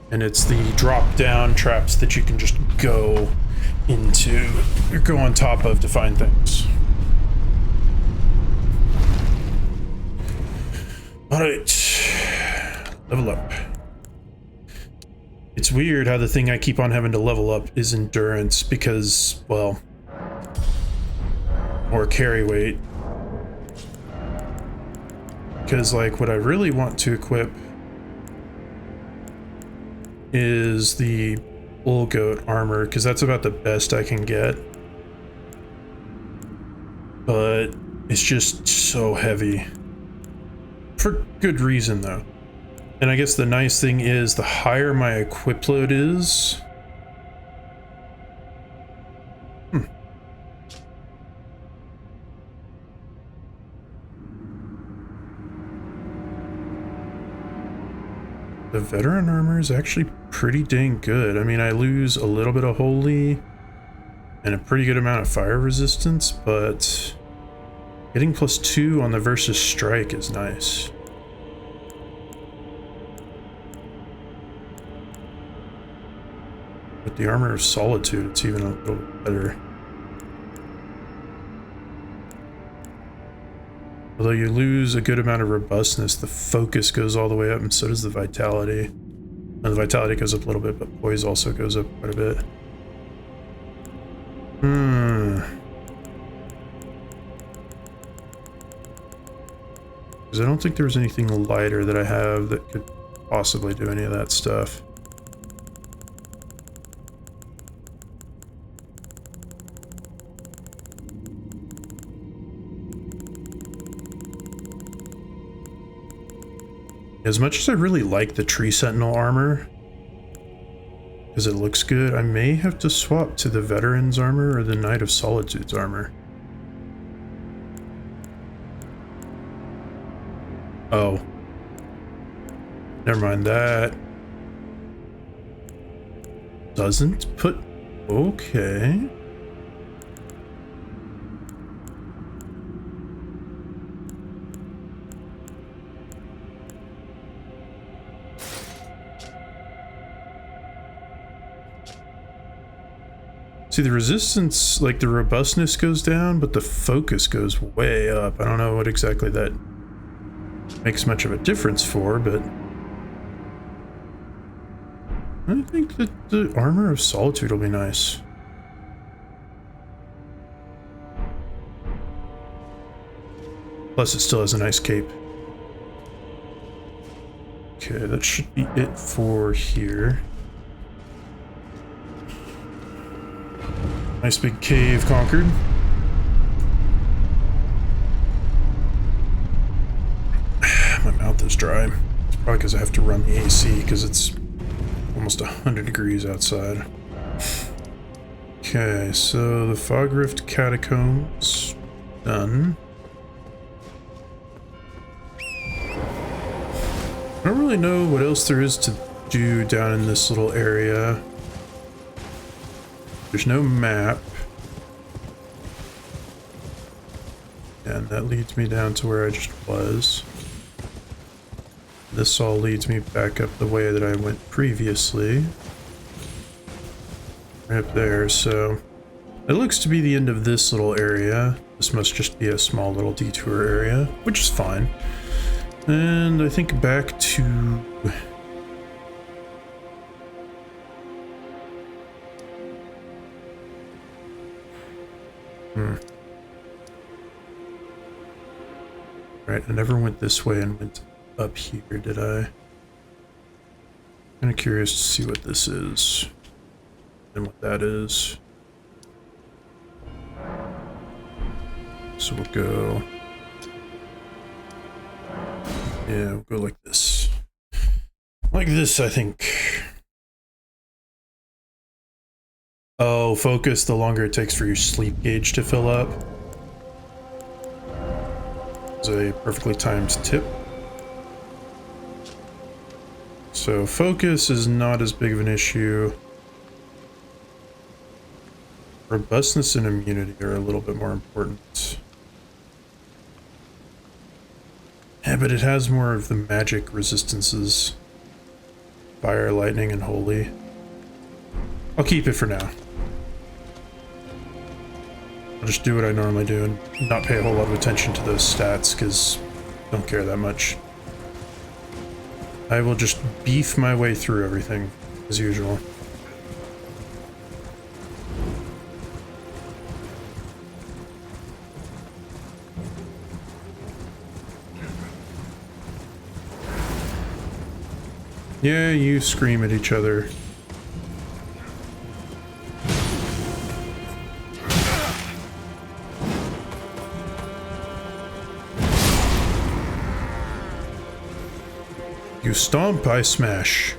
And it's the drop-down traps that you can just go into, or go on top of to find things. Alright, level up. It's weird how the thing I keep on having to level up is endurance because, well, or carry weight. Because, like, what I really want to equip is the bull goat armor, because that's about the best I can get. But it's just so heavy. For good reason, though. And I guess the nice thing is the higher my equip load is... The veteran armor is actually pretty dang good. I mean, I lose a little bit of holy and a pretty good amount of fire resistance, but getting +2 on the versus strike is nice. With the armor of solitude, it's even a little better. Although you lose a good amount of robustness, the focus goes all the way up, and so does the vitality. And the vitality goes up a little bit, but poise also goes up quite a bit. Because I don't think there was anything lighter that I have that could possibly do any of that stuff. As much as I really like the Tree Sentinel armor, because it looks good, I may have to swap to the Veteran's armor or the Knight of Solitude's armor. Oh. Never mind, that doesn't put... Okay. See, the resistance, like the robustness goes down, but the focus goes way up. I don't know what exactly that makes much of a difference for, but I think that the Armor of Solitude will be nice. Plus, it still has a nice cape. Okay, that should be it for here. Nice big cave conquered. My mouth is dry. It's probably because I have to run the AC because it's almost 100 degrees outside. Okay, so the Fog Rift Catacombs done. I don't really know what else there is to do down in this little area. There's no map. And that leads me down to where I just was. This all leads me back up the way that I went previously. Right up there, so... It looks to be the end of this little area. This must just be a small little detour area, which is fine. And I think back to... Right, I never went this way and went up here, did I? Kind of curious to see what this is and what that is. So we'll go... Yeah, we'll go like this. Like this, I think. Oh, focus, the longer it takes for your sleep gauge to fill up. It's a perfectly timed tip. So focus is not as big of an issue. Robustness and immunity are a little bit more important. Yeah, but it has more of the magic resistances. Fire, lightning, and holy. I'll keep it for now. I'll just do what I normally do and not pay a whole lot of attention to those stats, because I don't care that much. I will just beef my way through everything, as usual. Yeah, you scream at each other. You stomp, I smash.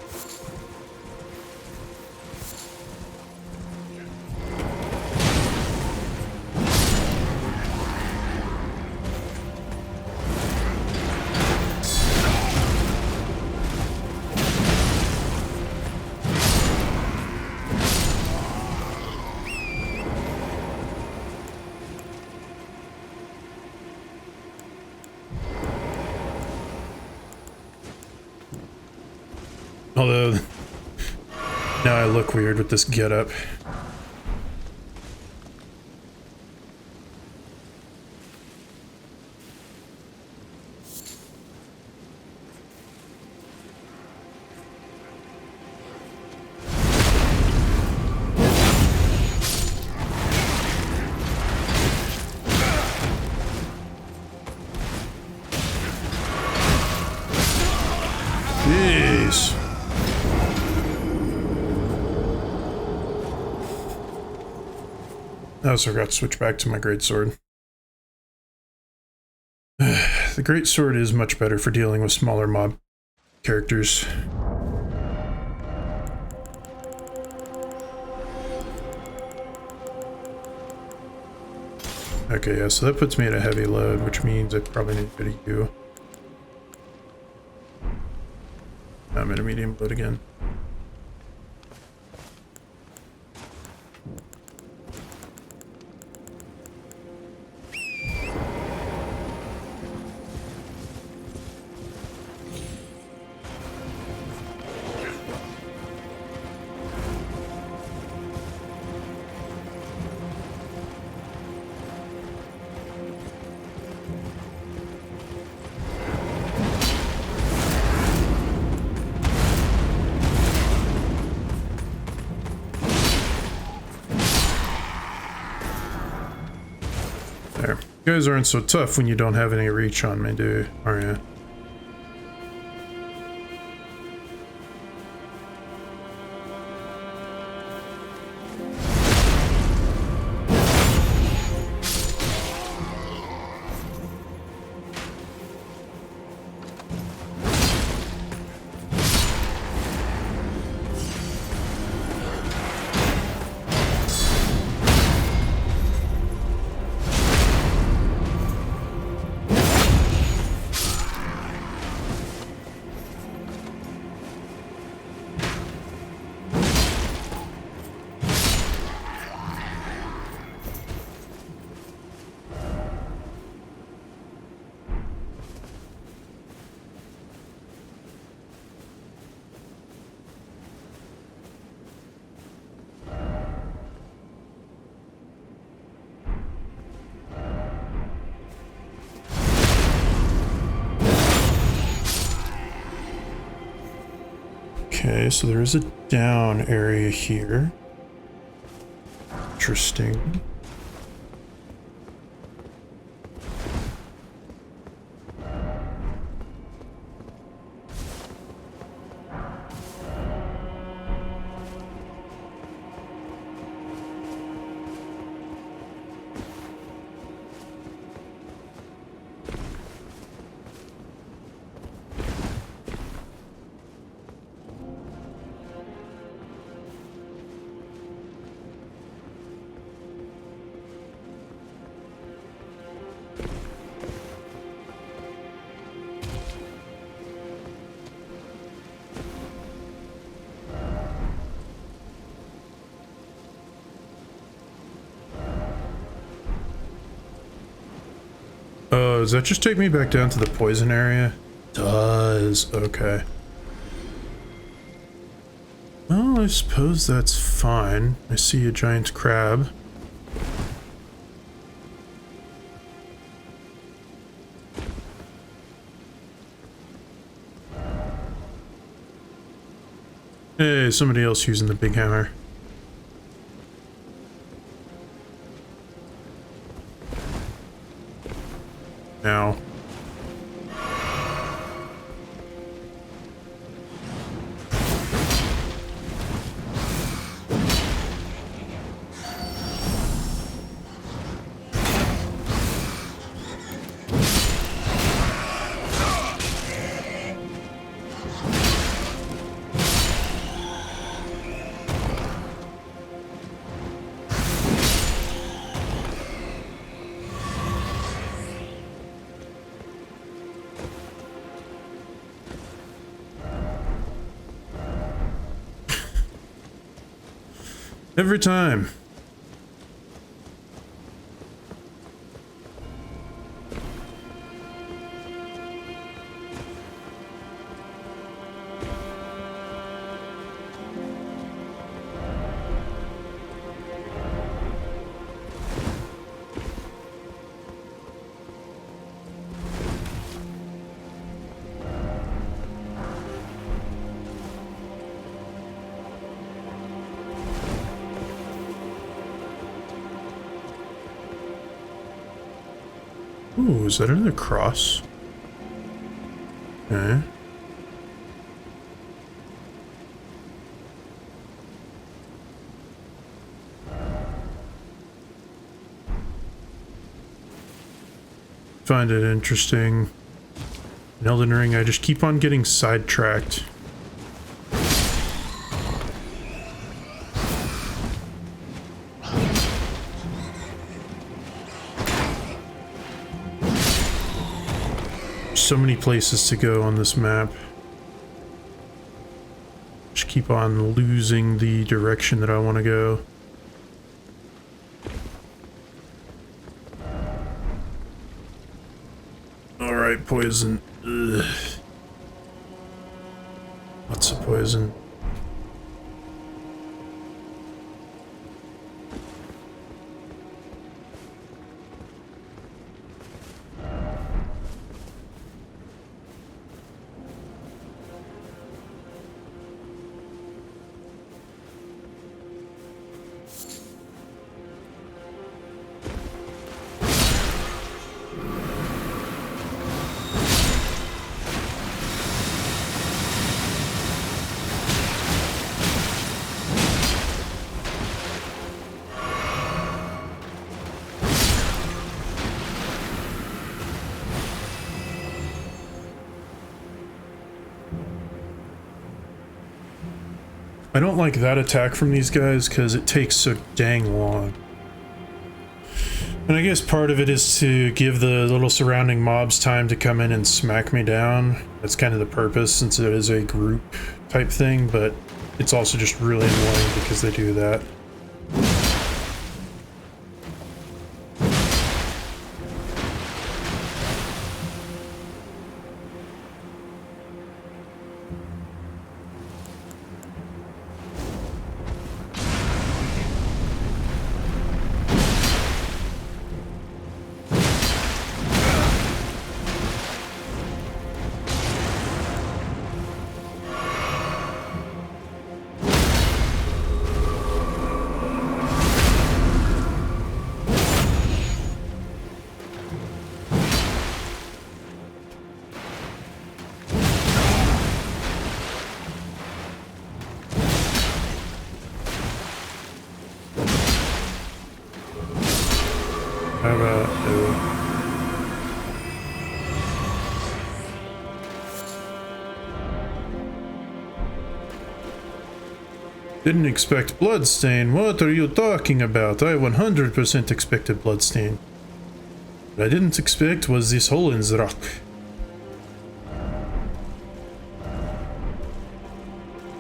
Although, now I look weird with this getup. Jeez. I also forgot to switch back to my greatsword. The greatsword is much better for dealing with smaller mob characters. Okay, yeah, so that puts me at a heavy load, which means I probably need to go to you. I'm at a medium load again. There. You guys aren't so tough when you don't have any reach on me, are you? Okay, so there is a down area here. Interesting. Does that just take me back down to the poison area? Does. Okay. Well, I suppose that's fine. I see a giant crab. Hey, somebody else using the big hammer. Now. Every time. Ooh, is that another cross? Okay. Find it interesting. In Elden Ring, I just keep on getting sidetracked. So many places to go on this map. Just keep on losing the direction that I want to go. Alright, poison. Ugh. Lots of poison. I don't like that attack from these guys because it takes so dang long. And I guess part of it is to give the little surrounding mobs time to come in and smack me down. That's kind of the purpose since it is a group type thing, but it's also just really annoying because they do that. How about Didn't expect bloodstain. What are you talking about? I 100% expected bloodstain. What I didn't expect was this hole in the rock.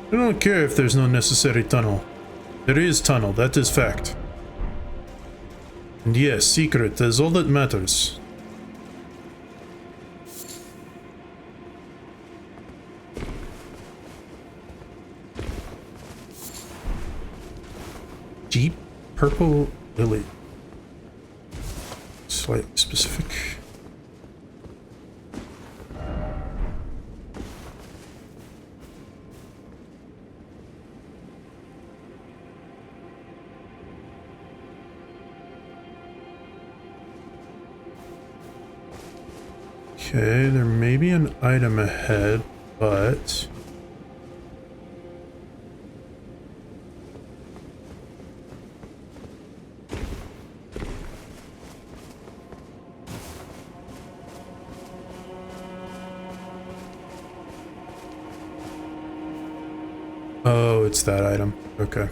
I don't care if there's no necessary tunnel. There is tunnel, that is fact. And yes, secret is all that matters. Deep purple lily. Slightly specific. Okay, there may be an item ahead, but... Oh, it's that item. Okay.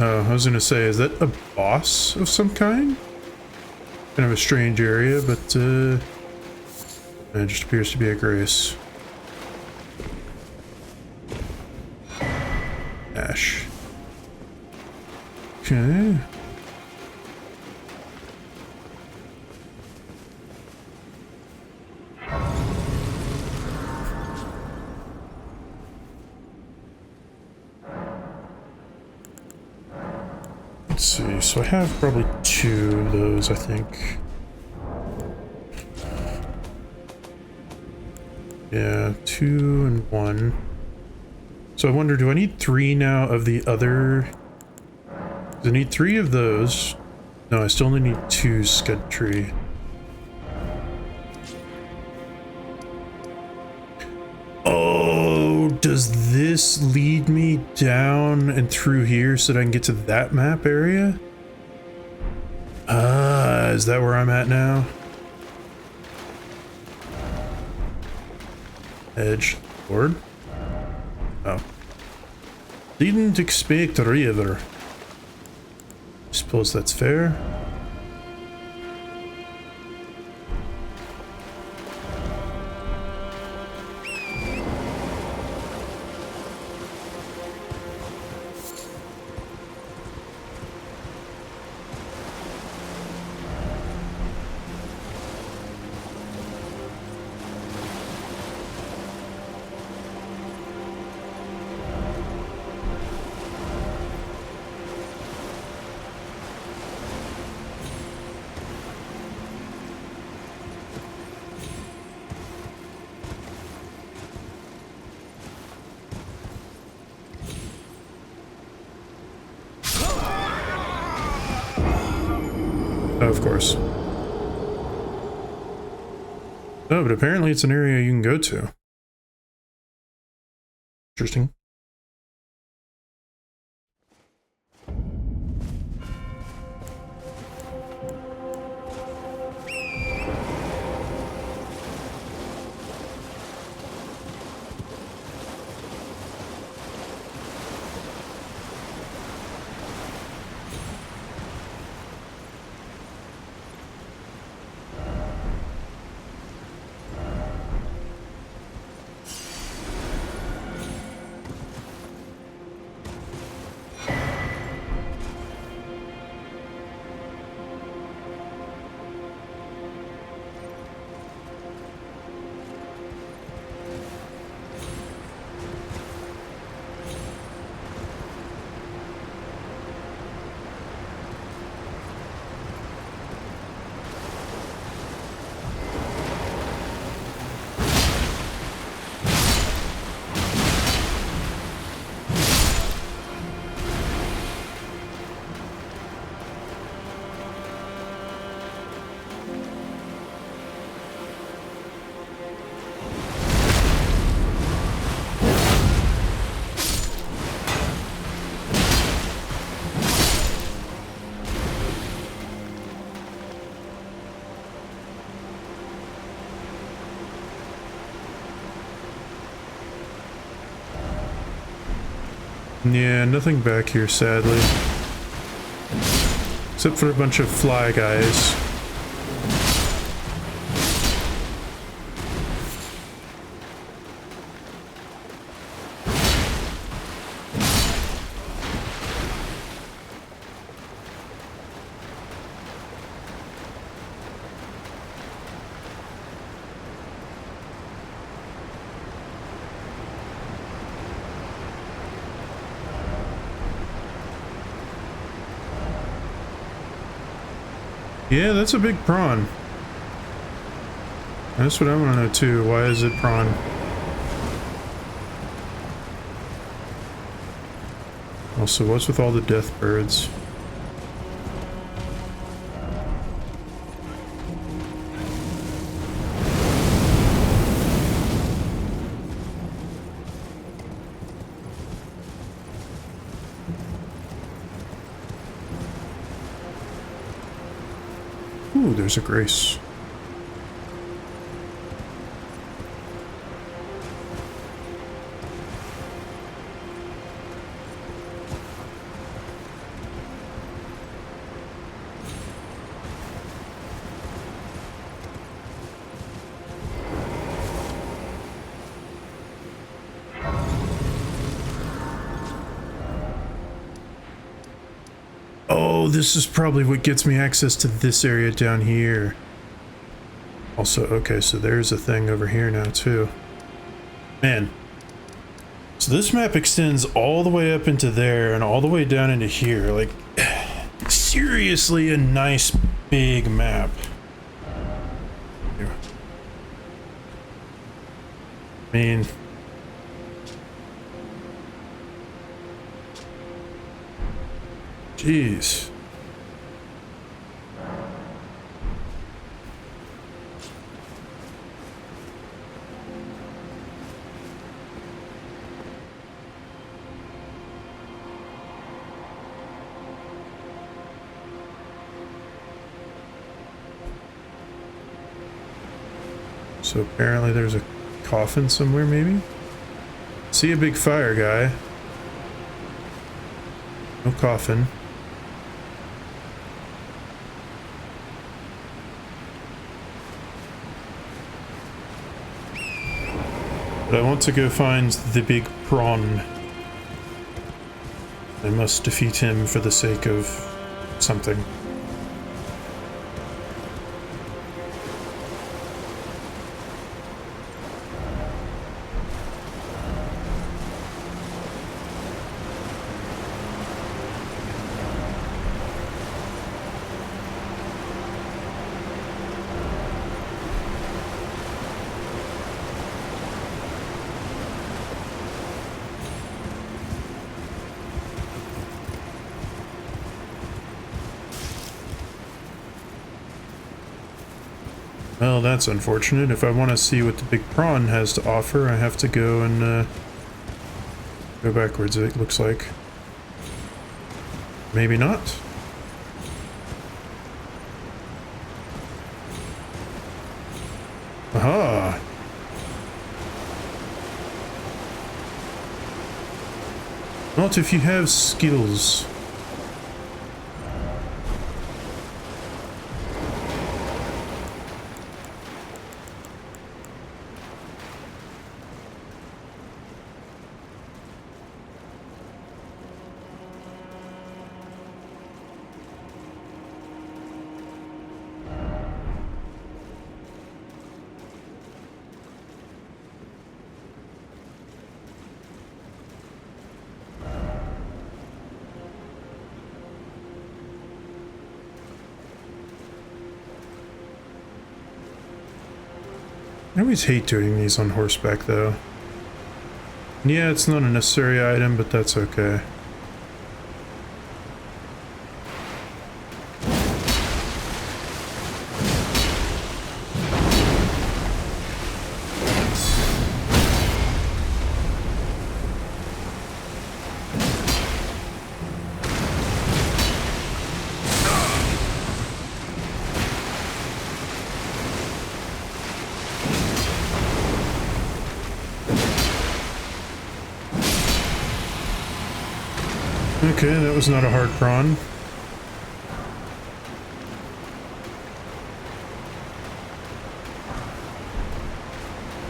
I was gonna say, is that a boss of some kind? Kind of a strange area, but it just appears to be a grace. Ash. Okay. Let's see, so I have probably 2 of those, I think. Yeah, 2 and 1. So I wonder, do I need 3 now of the other? I need 3 of those. No, I still only need 2 Erdtree. Oh, does this lead me down and through here so that I can get to that map area? Ah, is that where I'm at now? Edge Lord? Oh. Didn't expect river. Suppose that's fair. Of course. Oh, but apparently it's an area you can go to. Interesting. Yeah, nothing back here, sadly. Except for a bunch of fly guys. Yeah, that's a big prawn. That's what I want to know too. Why is it prawn? Also, what's with all the death birds? Ooh, there's a grace. Oh, this is probably what gets me access to this area down here. Also, okay, so there's a thing over here now, too. Man. So this map extends all the way up into there and all the way down into here. Like, seriously a nice big map. I mean... Jeez. So apparently there's a coffin somewhere, maybe? See a big fire guy. No coffin. But I want to go find the big prawn. I must defeat him for the sake of something. Well, that's unfortunate. If I want to see what the big prawn has to offer, I have to go and go backwards, it looks like. Maybe not. Aha! Not if you have skills. I always hate doing these on horseback, though. Yeah, it's not a necessary item, but that's okay. Okay, that was not a hard prawn.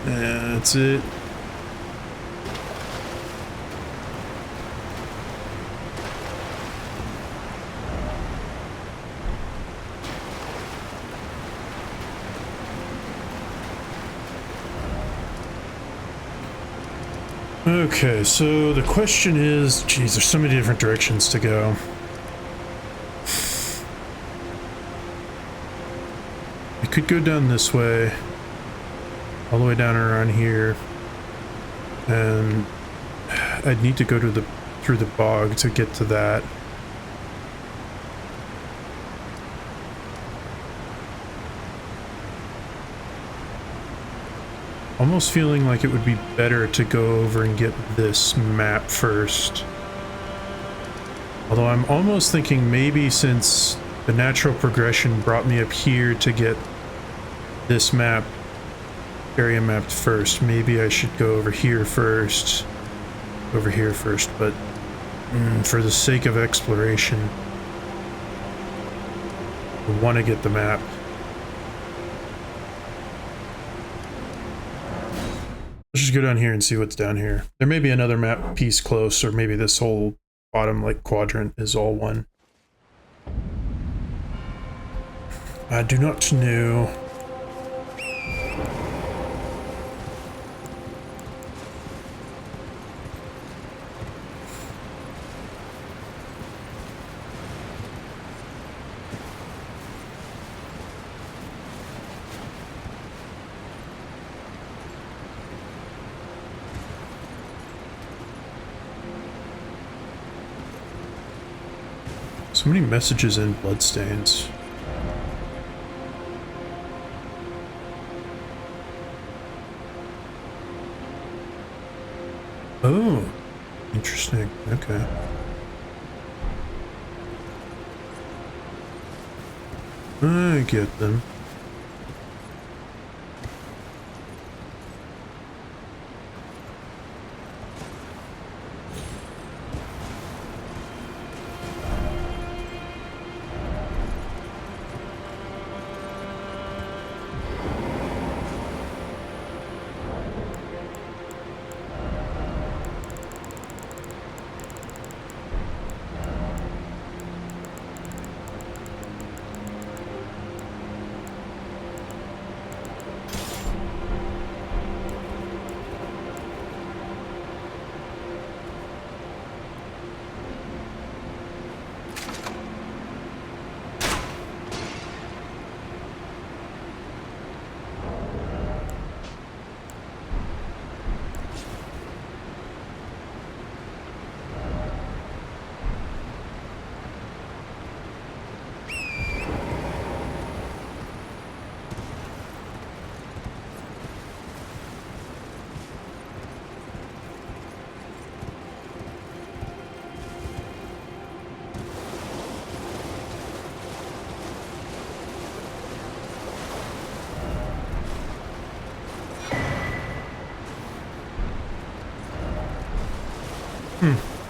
That's it. Okay, so the question is, geez, there's so many different directions to go. You could go down this way, all the way down around here, and I'd need to go to through the bog to get to that. Almost feeling like it would be better to go over and get this map first. Although I'm almost thinking maybe since the natural progression brought me up here to get this map, area mapped first, maybe I should go over here first, but for the sake of exploration, I want to get the map. Let's just go down here and see what's down here. There may be another map piece close, or maybe this whole bottom like quadrant is all one. I do not know. So many messages in bloodstains. Oh, interesting. Okay. I get them.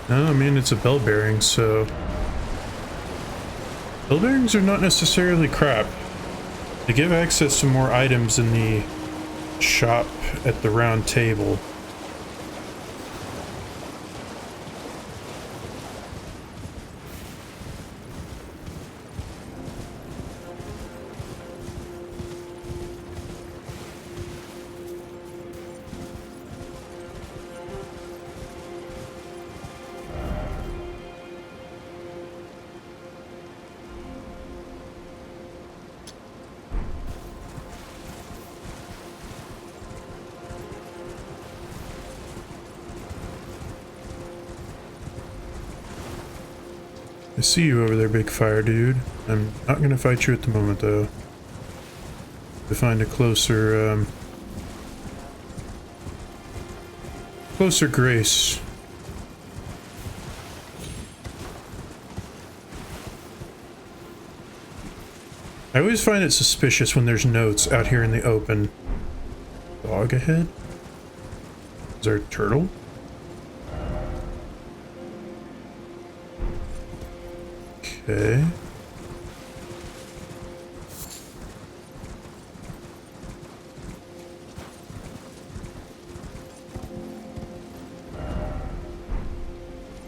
No, I mean, it's a bell bearing, so... Bell bearings are not necessarily crap. They give access to more items in the shop at the round table. I see you over there, big fire dude. I'm not gonna fight you at the moment, though. To find a closer grace. I always find it suspicious when there's notes out here in the open. Dog ahead? Is there a turtle? Okay.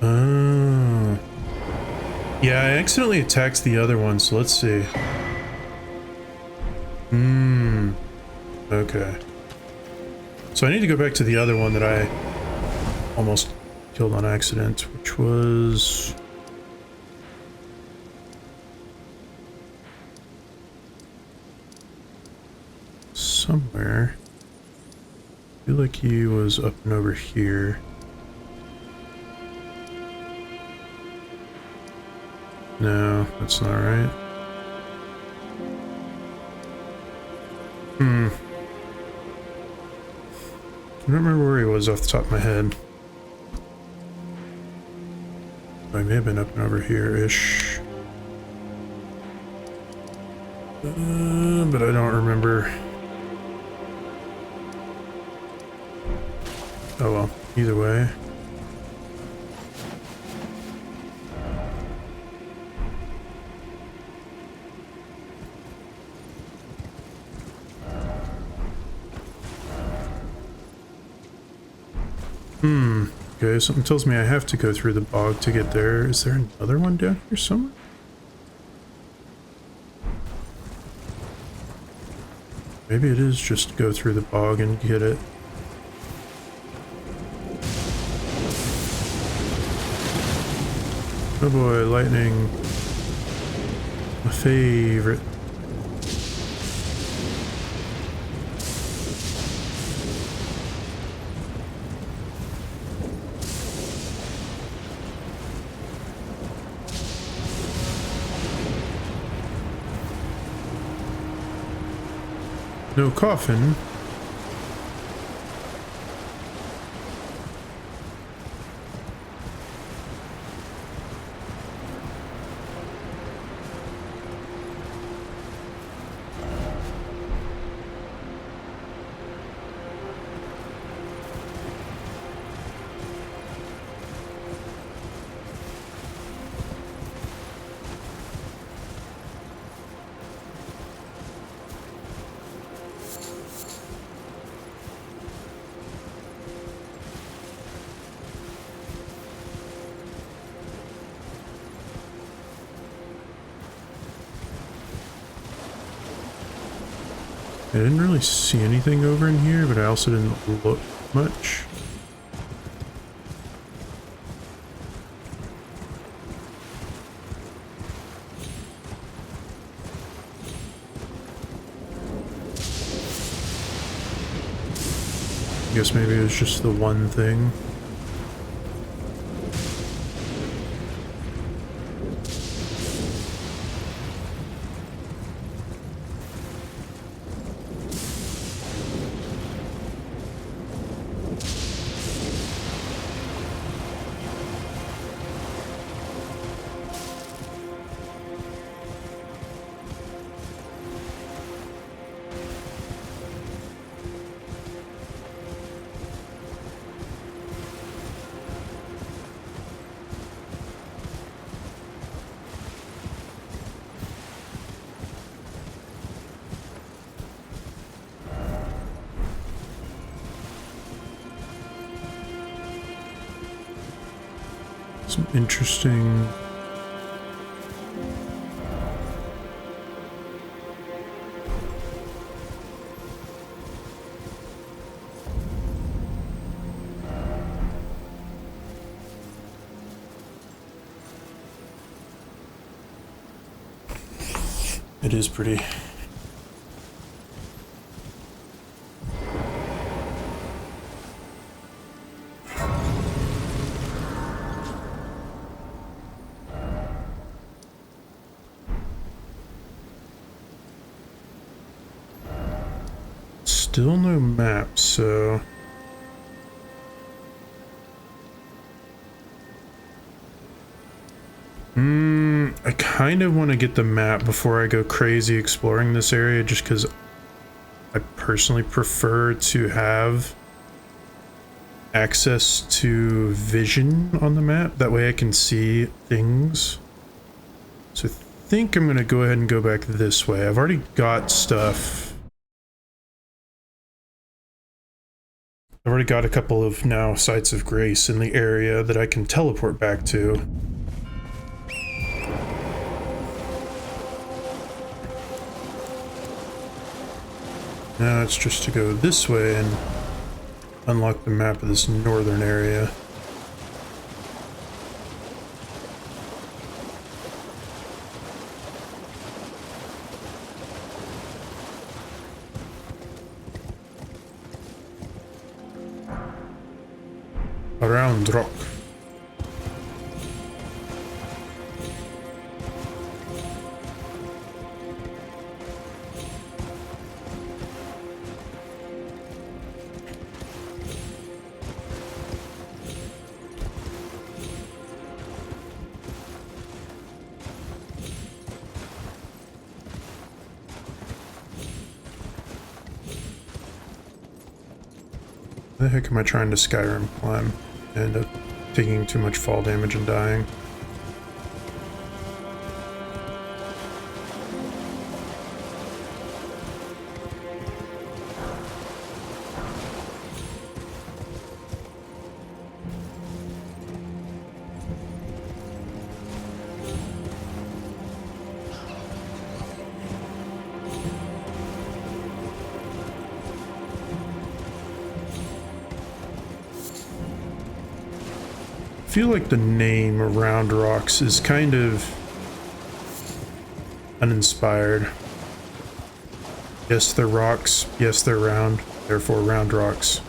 Oh. Yeah, I accidentally attacked the other one, so let's see. Okay. So I need to go back to the other one that I almost killed on accident, which was... somewhere. I feel like he was up and over here. No, that's not right. I don't remember where he was off the top of my head. I may have been up and over here-ish. But I don't remember. Oh well, either way. Okay, something tells me I have to go through the bog to get there. Is there another one down here somewhere? Maybe it is just go through the bog and get it. Oh boy, lightning. My favorite. No coffin. I didn't really see anything over in here, but I also didn't look much. I guess maybe it was just the one thing. Some interesting... It is pretty. Still no map, so... I kind of want to get the map before I go crazy exploring this area, just because I personally prefer to have access to vision on the map. That way I can see things. So I think I'm going to go ahead and go back this way. I've already got stuff. I've already got a couple of now sites of grace in the area that I can teleport back to. Now it's just to go this way and unlock the map of this northern area. round rock. The heck am I trying to Skyrim climb? I end up taking too much fall damage and dying. I feel like the name Round Rocks is kind of uninspired. Yes, they're rocks. Yes, they're round. Therefore, round rocks.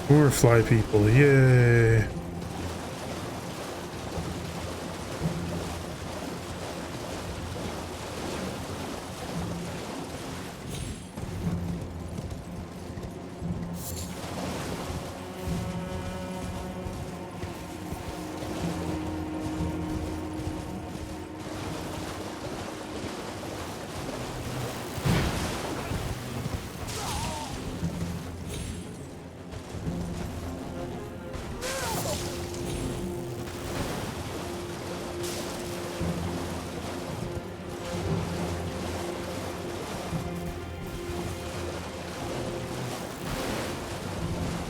More fly people, yay!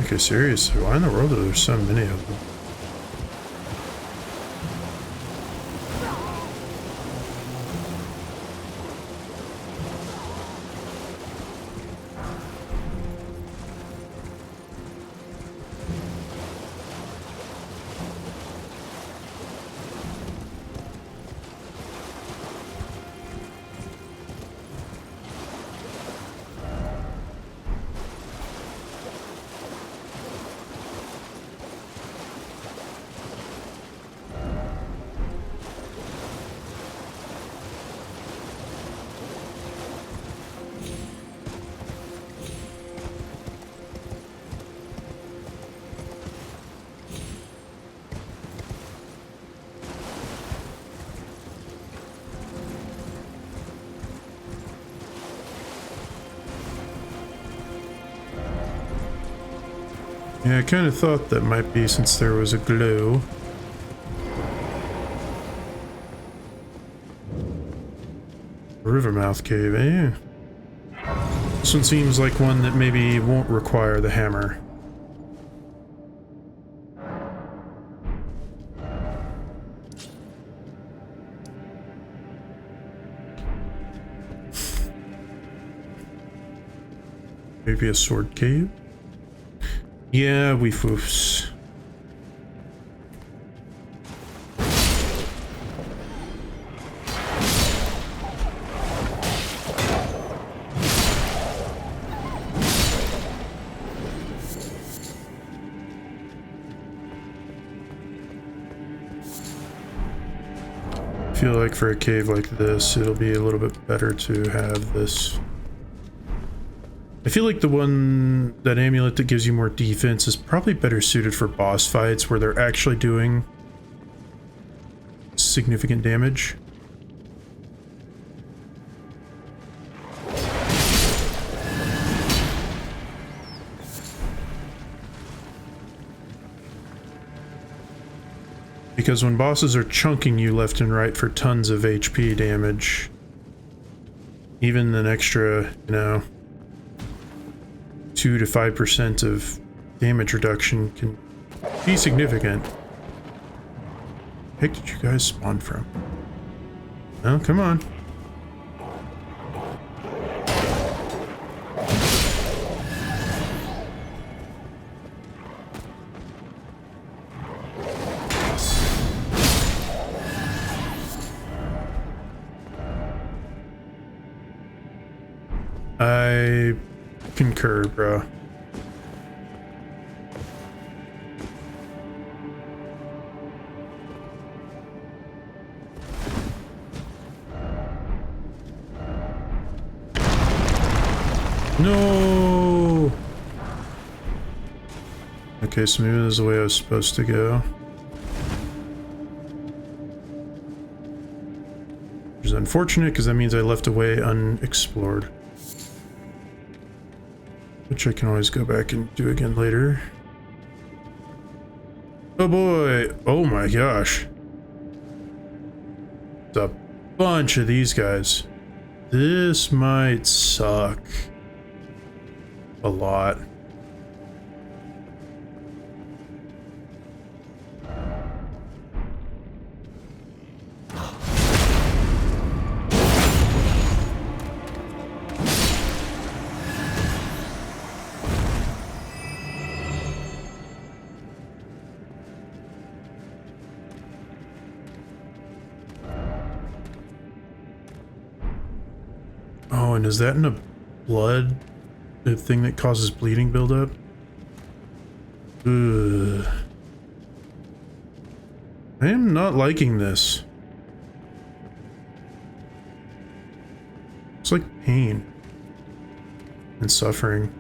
Okay, seriously, why in the world are there so many of them? Yeah, I kind of thought that might be since there was a glow. Rivermouth Cave, eh? This one seems like one that maybe won't require the hammer. Maybe a sword cave? Yeah, we foofs. I feel like for a cave like this, it'll be a little bit better to have this. I feel like that amulet that gives you more defense is probably better suited for boss fights where they're actually doing significant damage. Because when bosses are chunking you left and right for tons of HP damage, even an extra, 2 to 5% of damage reduction can be significant. Where the heck did you guys spawn from? Oh, come on. concur, bro. No! Okay, so maybe this is the way I was supposed to go. Which is unfortunate, because that means I left a way unexplored. Which I can always go back and do again later. Oh boy! Oh my gosh. It's a bunch of these guys. This might suck. A lot. Oh, and is that in a blood? The thing that causes bleeding buildup? Ugh. I am not liking this. It's like pain and suffering.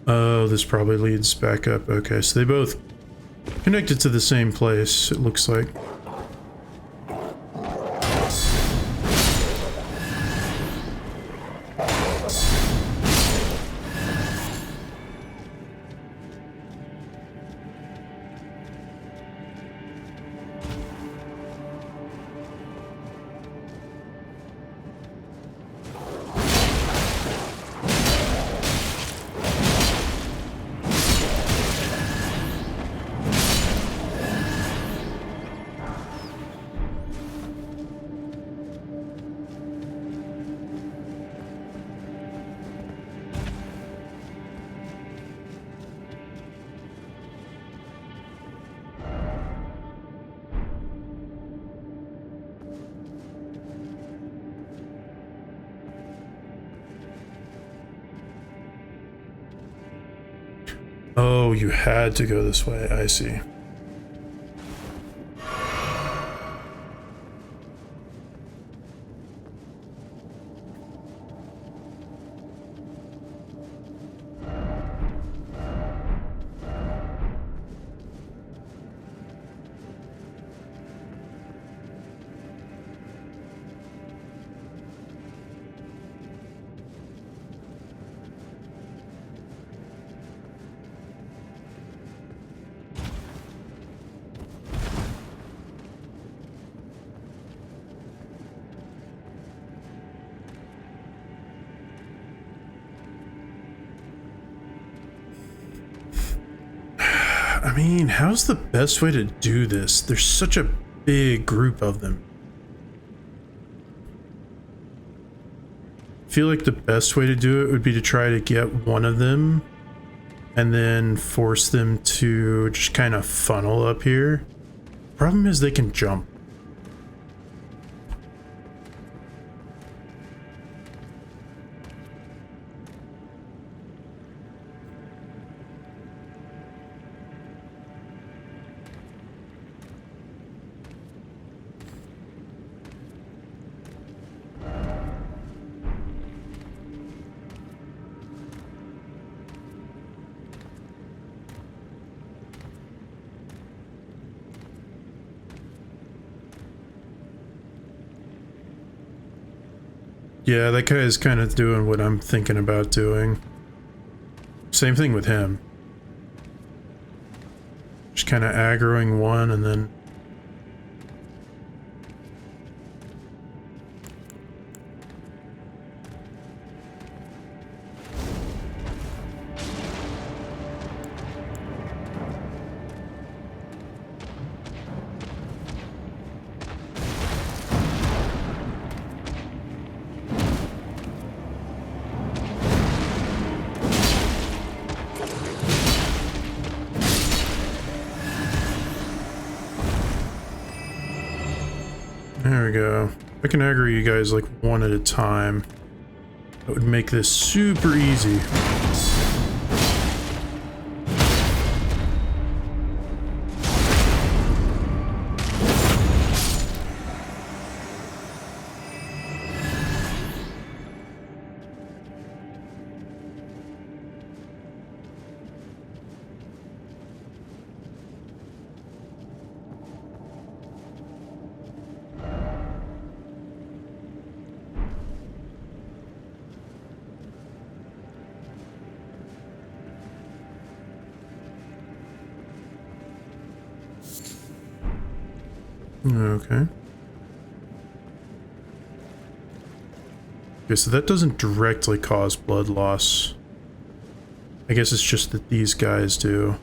Oh, this probably leads back up. Okay, so they both connected to the same place, it looks like. Oh, you had to go this way. I see. I mean, how's the best way to do this? There's such a big group of them. I feel like the best way to do it would be to try to get one of them and then force them to just kind of funnel up here. Problem is they can jump. Yeah, that guy is kind of doing what I'm thinking about doing. Same thing with him. Just kind of aggroing one and then... There we go. I can aggro you guys like one at a time. That would make this super easy. Okay. Okay, so that doesn't directly cause blood loss. I guess it's just that these guys do.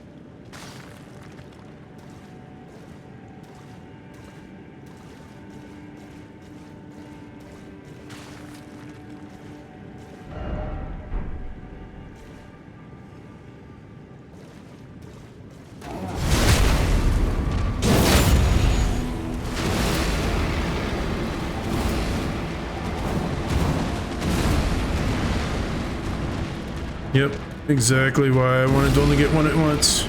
Yep, exactly why I wanted to only get one at once.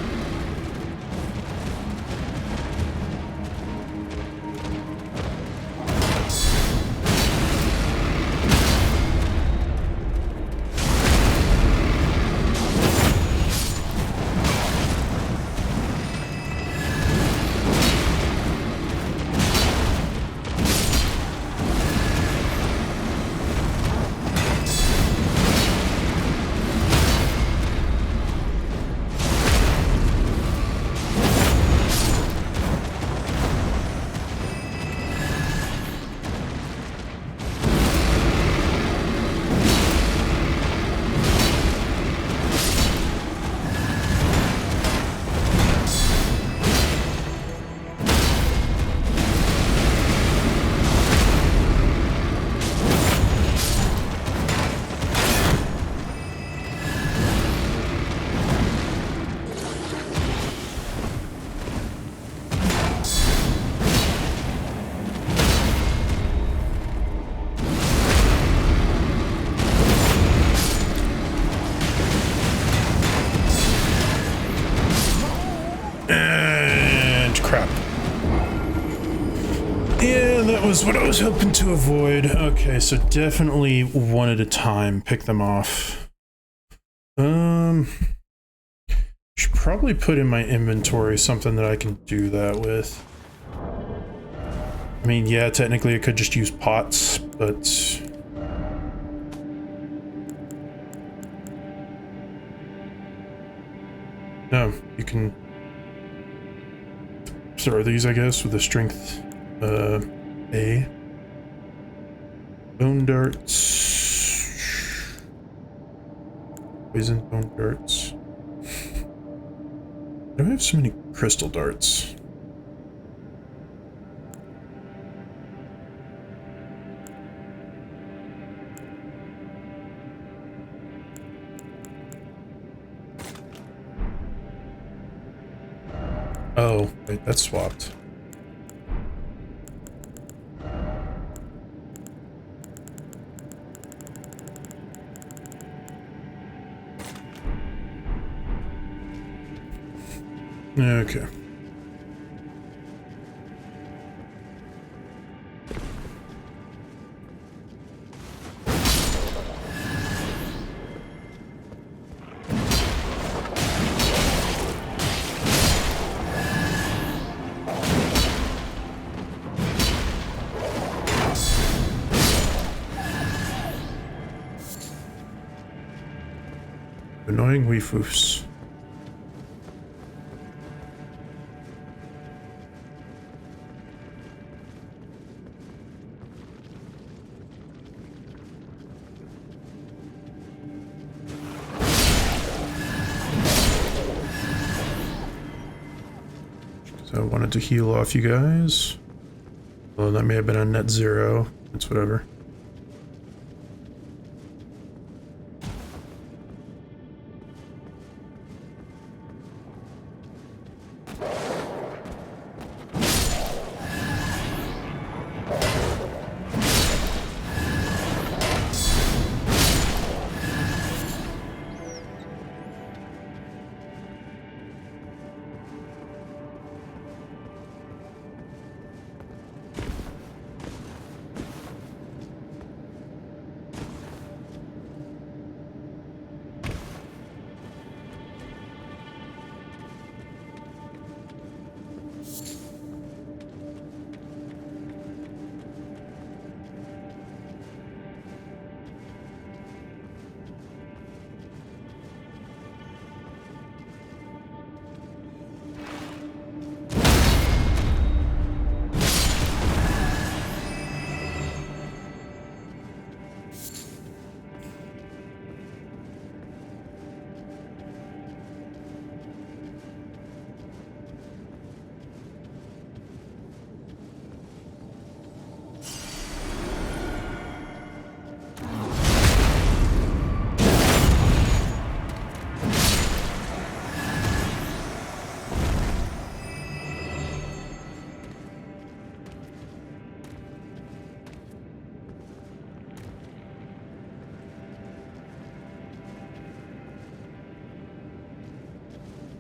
Was what I was hoping to avoid. Okay, so definitely one at a time, pick them off. Should probably put in my inventory something that I can do that with. I mean, yeah, technically I could just use pots, but... No, you can throw these, I guess, with the strength, A. Bone darts. Poison bone darts. Why do I have so many crystal darts? Oh, wait, that's swapped. Okay. annoying weefoofs. So I wanted to heal off you guys. Well, that may have been on net zero. It's whatever.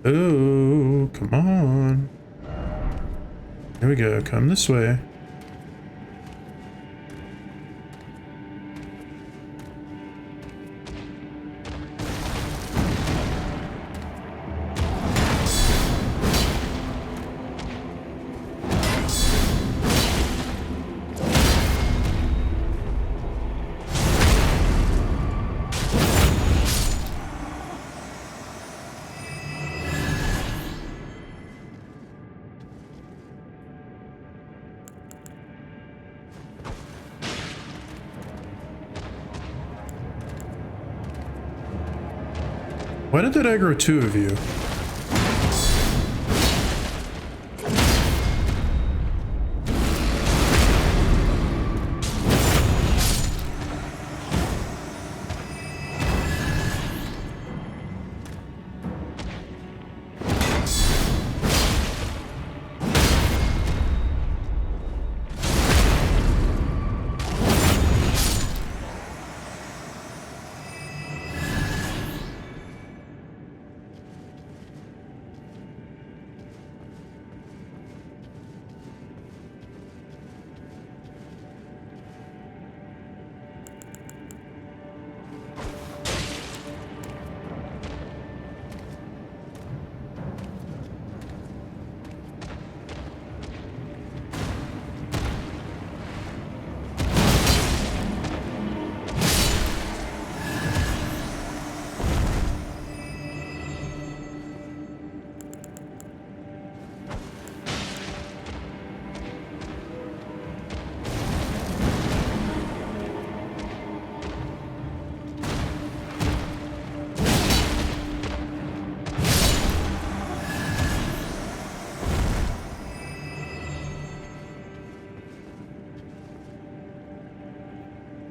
Oh, come on. Here we go. Come this way. Why did that aggro two of you?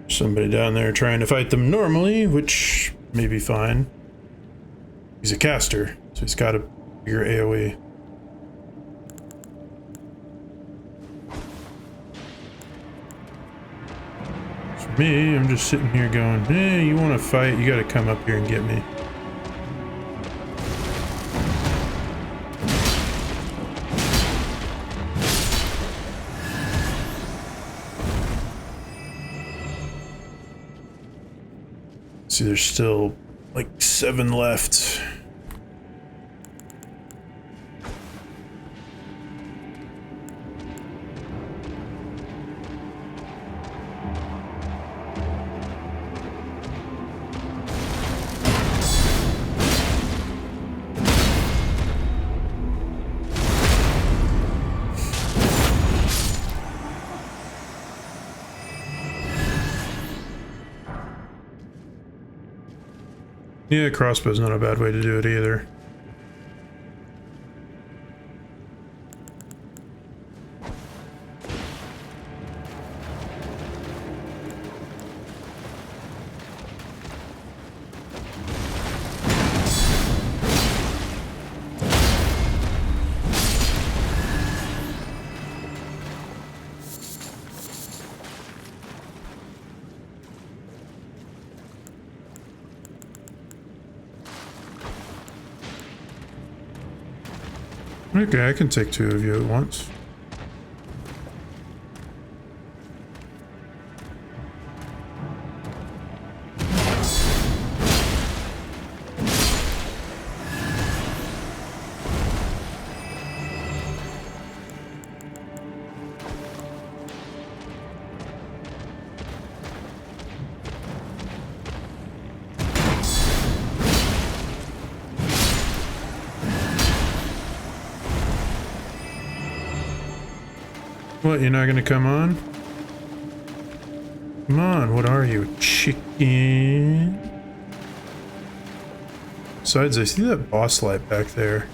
Somebody down there trying to fight them normally, which may be fine. He's a caster, so he's got a bigger AoE. For me, I'm just sitting here going, hey, you want to fight, you gotta come up here and get me. See, there's still like 7 left. Yeah, crossbow's not a bad way to do it either. Okay, I can take two of you at once. What, you're not gonna come on? Come on, what are you, a chicken? Besides, I see that boss light back there.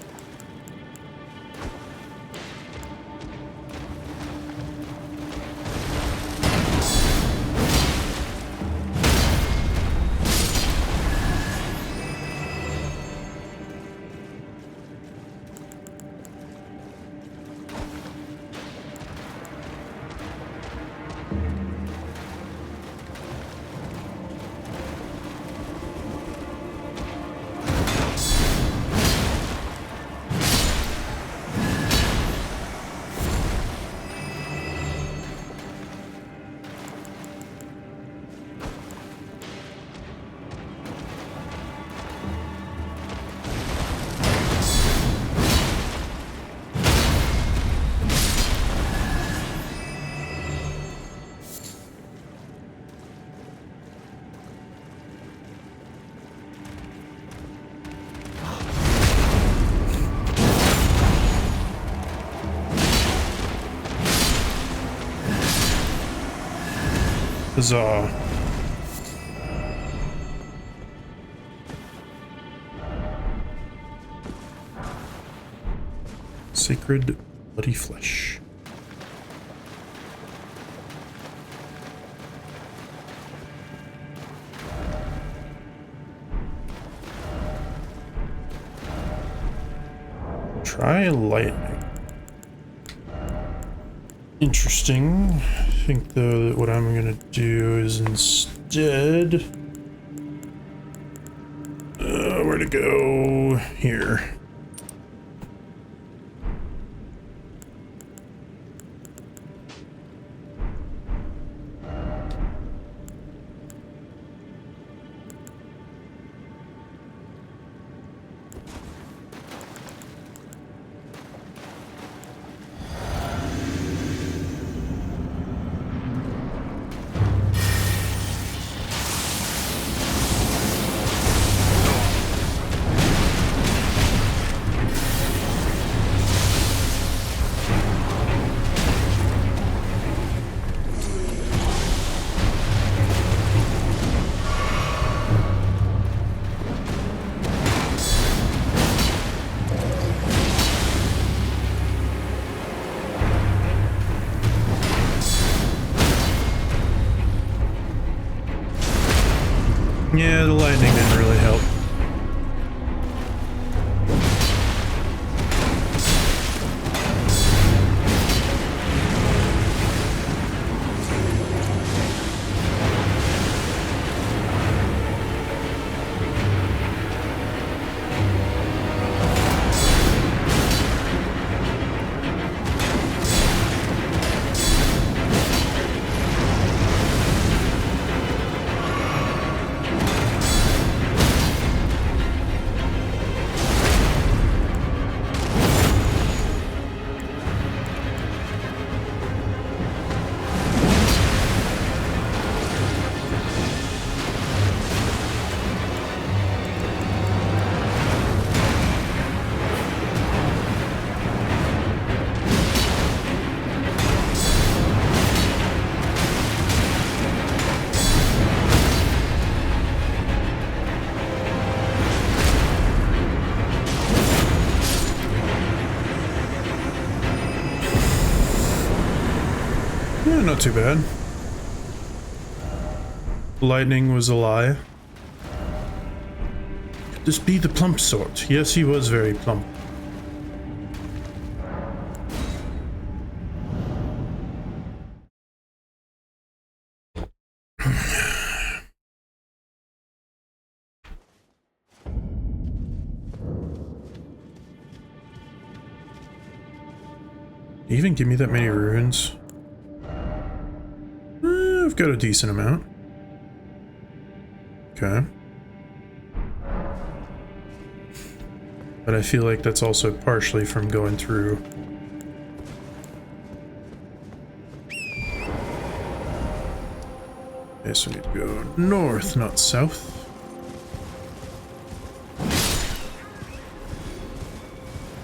Huzzah. Sacred bloody flesh. Try lightning. Interesting. I think though that what I'm gonna do is instead where to go here. Yeah, the lightning didn't really help. Not too bad. Lightning was a lie. Could this be the plump sort? Yes, he was very plump. Even give me that many runes? I've got a decent amount. Okay. But I feel like that's also partially from going through. Okay, so we need to go north, not south.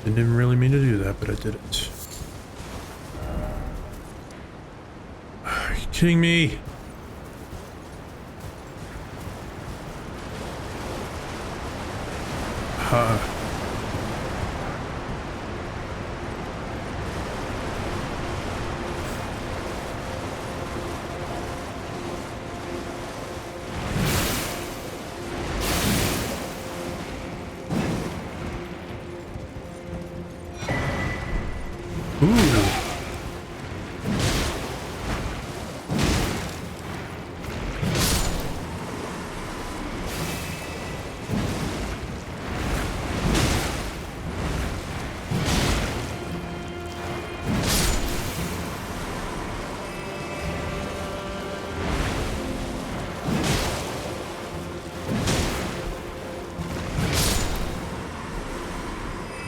Didn't really mean to do that, but I did it. Are you kidding me? Ooh.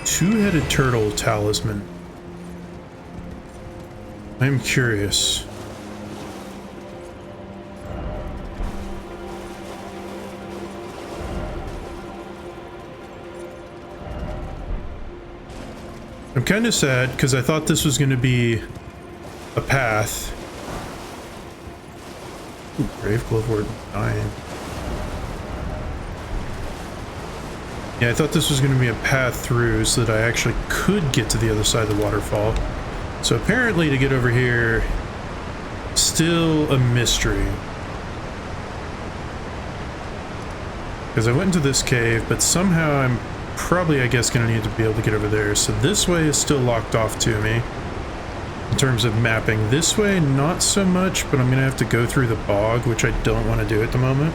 Two-headed turtle talisman. I'm curious. I'm kind of sad because I thought this was going to be a path. Ooh, Grave Glove Ward 9. Yeah, I thought this was going to be a path through so that I actually could get to the other side of the waterfall. So apparently to get over here, still a mystery. Because I went into this cave, but somehow I'm probably, I guess, going to need to be able to get over there. So this way is still locked off to me in terms of mapping. This way, not so much, but I'm going to have to go through the bog, which I don't want to do at the moment.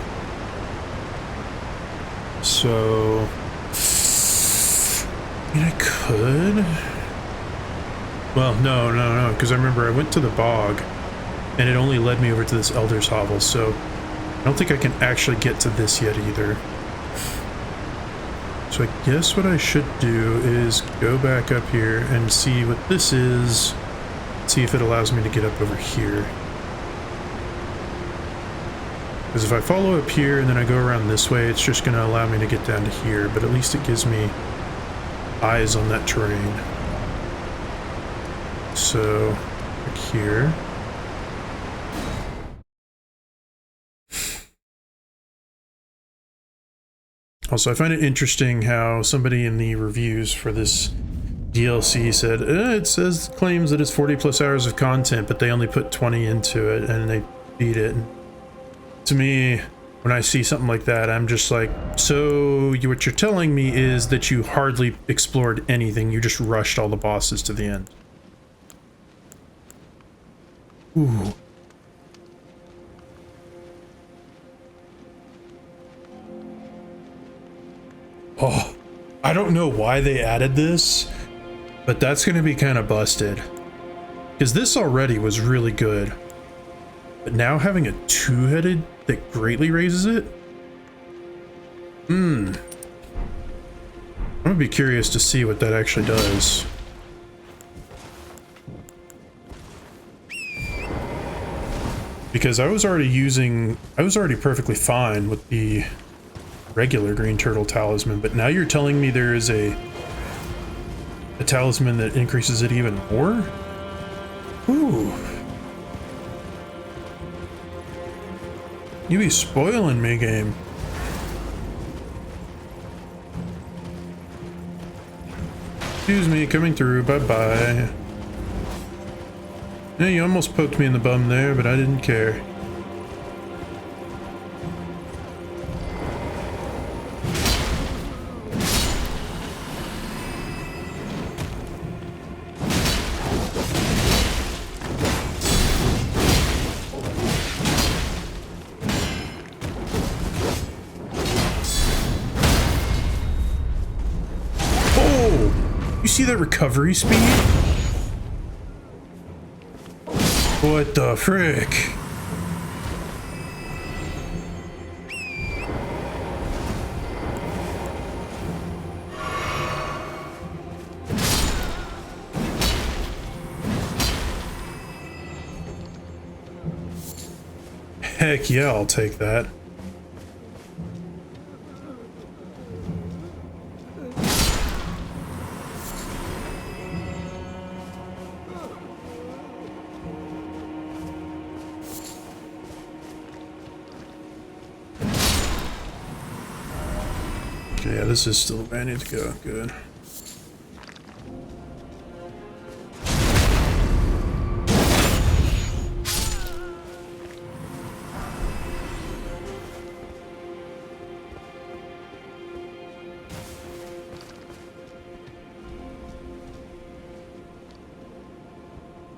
So, I mean, I could. Well, no, because I remember I went to the bog, and it only led me over to this Elder's Hovel, so I don't think I can actually get to this yet either. So I guess what I should do is go back up here and see what this is, see if it allows me to get up over here. Because if I follow up here and then I go around this way, it's just going to allow me to get down to here, but at least it gives me eyes on that terrain. So, back here. Also, I find it interesting how somebody in the reviews for this DLC said, it says, claims that it's 40 plus hours of content, but they only put 20 into it and they beat it. To me, when I see something like that, I'm just like, so what you're telling me is that you hardly explored anything, you just rushed all the bosses to the end. Ooh. Oh, I don't know why they added this, but that's going to be kind of busted. Because this already was really good. But now having a two-headed that greatly raises it? I'm going to be curious to see what that actually does. Because I was already perfectly fine with the regular green turtle talisman, but now you're telling me there is a talisman that increases it even more? Ooh. You be spoiling me, game. Excuse me, coming through, bye-bye. Yeah, you almost poked me in the bum there, but I didn't care. Oh! You see that recovery speed? What the frick? Heck yeah, I'll take that. Okay, yeah, this is still where I need to go. Good.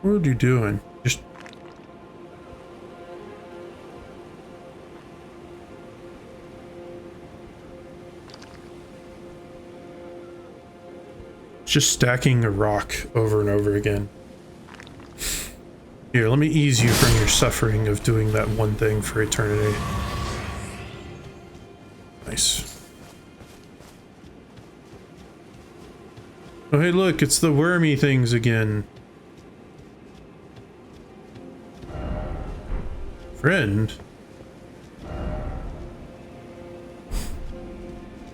What are you doing? Just stacking a rock over and over again. Here, let me ease you from your suffering of doing that one thing for eternity. Nice. Oh, hey, look, it's the wormy things again. Friend?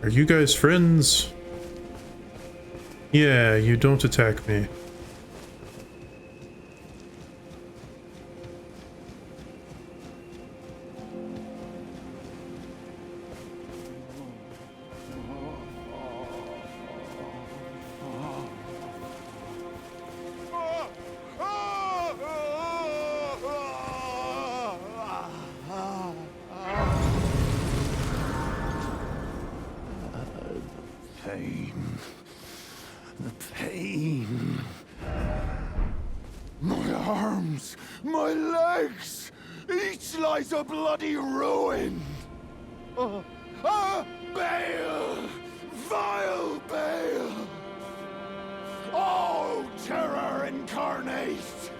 Are you guys friends? Yeah, you don't attack me. The pain. My arms, my legs, each lies a bloody ruin. Bayle! Vile Bayle! Oh, terror incarnate!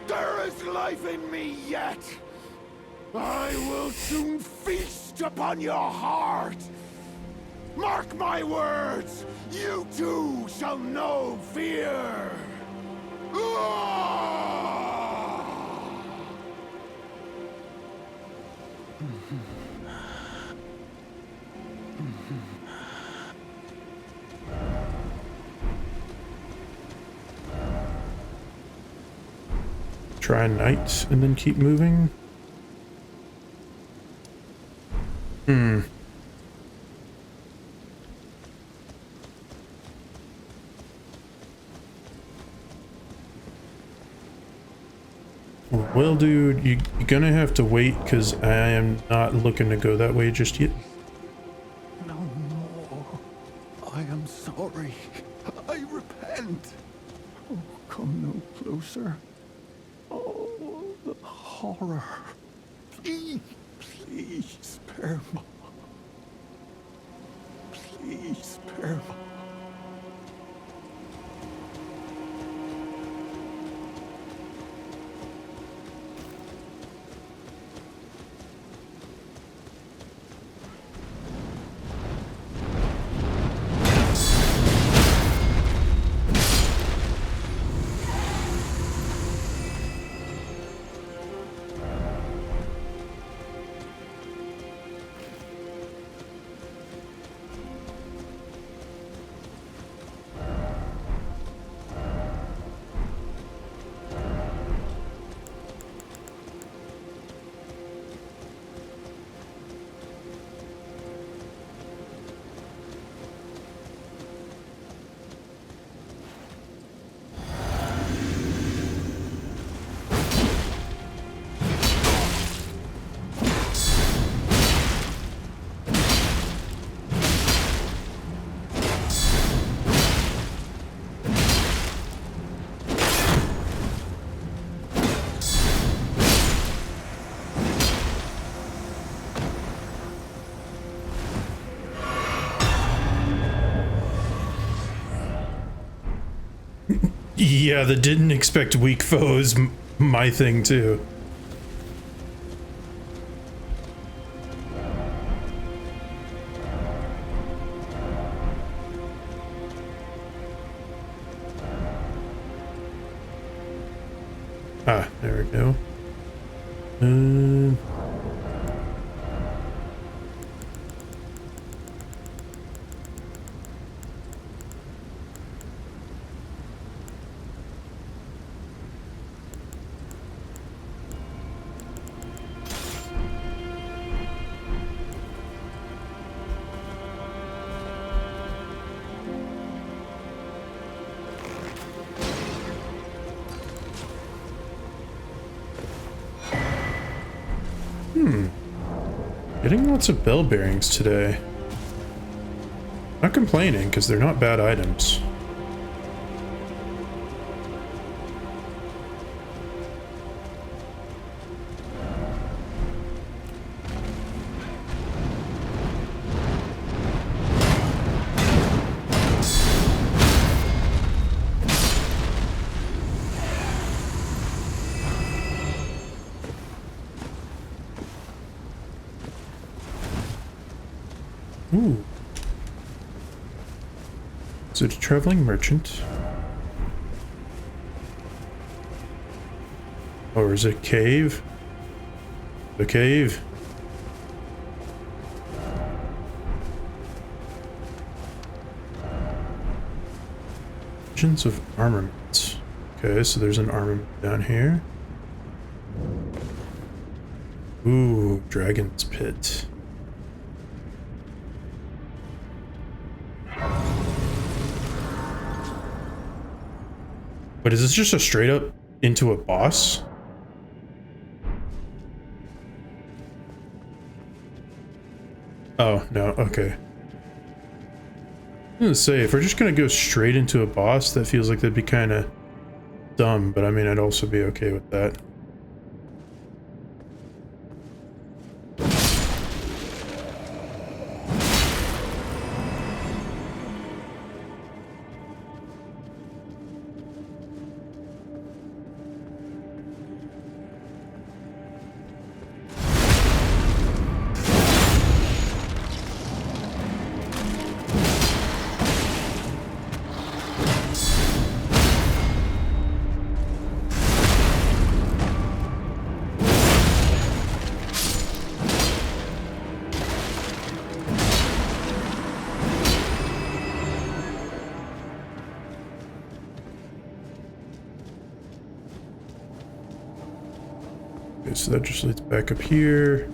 There is life in me yet! I will soon feast upon your heart! Mark my words! You too shall know fear! Try night and then keep moving. Well, dude, you're gonna have to wait because I am not looking to go that way just yet. No more. I am sorry. I repent. Oh, come no closer. Oh, the horror. Please, please spare me. Please spare me. Yeah, the didn't expect weak foes, my thing too. Ah, there we go. Getting lots of bell bearings today. Not complaining, because they're not bad items. Ooh. Is it a traveling merchant? Or is it a cave? The cave? Visions of armaments. Okay, so there's an armament down here. Ooh, Dragon's Pit. But is this just a straight up into a boss? Oh, no, okay. I'm gonna say, if we're just gonna go straight into a boss, that feels like that'd be kind of dumb, but I mean, I'd also be okay with that. Okay, so that just leads back up here.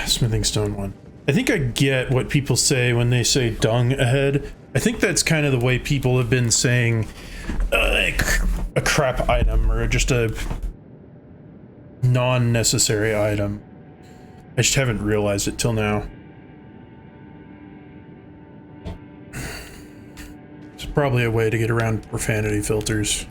Smithing stone one. I think I get what people say when they say dung ahead. I think that's kind of the way people have been saying a crap item or just a non-necessary item. I just haven't realized it till now. It's probably a way to get around profanity filters.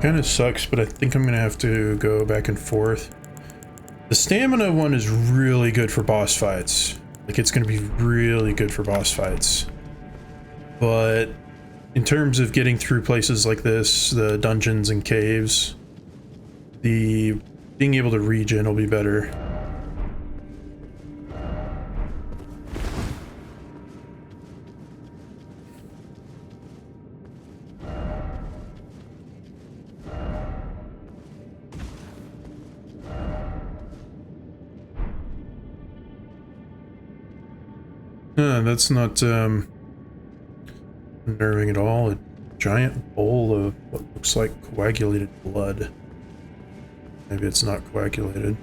Kind of sucks, but I think I'm gonna have to go back and forth. The stamina one is really good for boss fights. Like, it's gonna be really good for boss fights. But in terms of getting through places like this, the dungeons and caves, the being able to regen will be better. That's not unnerving at all. A giant bowl of what looks like coagulated blood. Maybe it's not coagulated.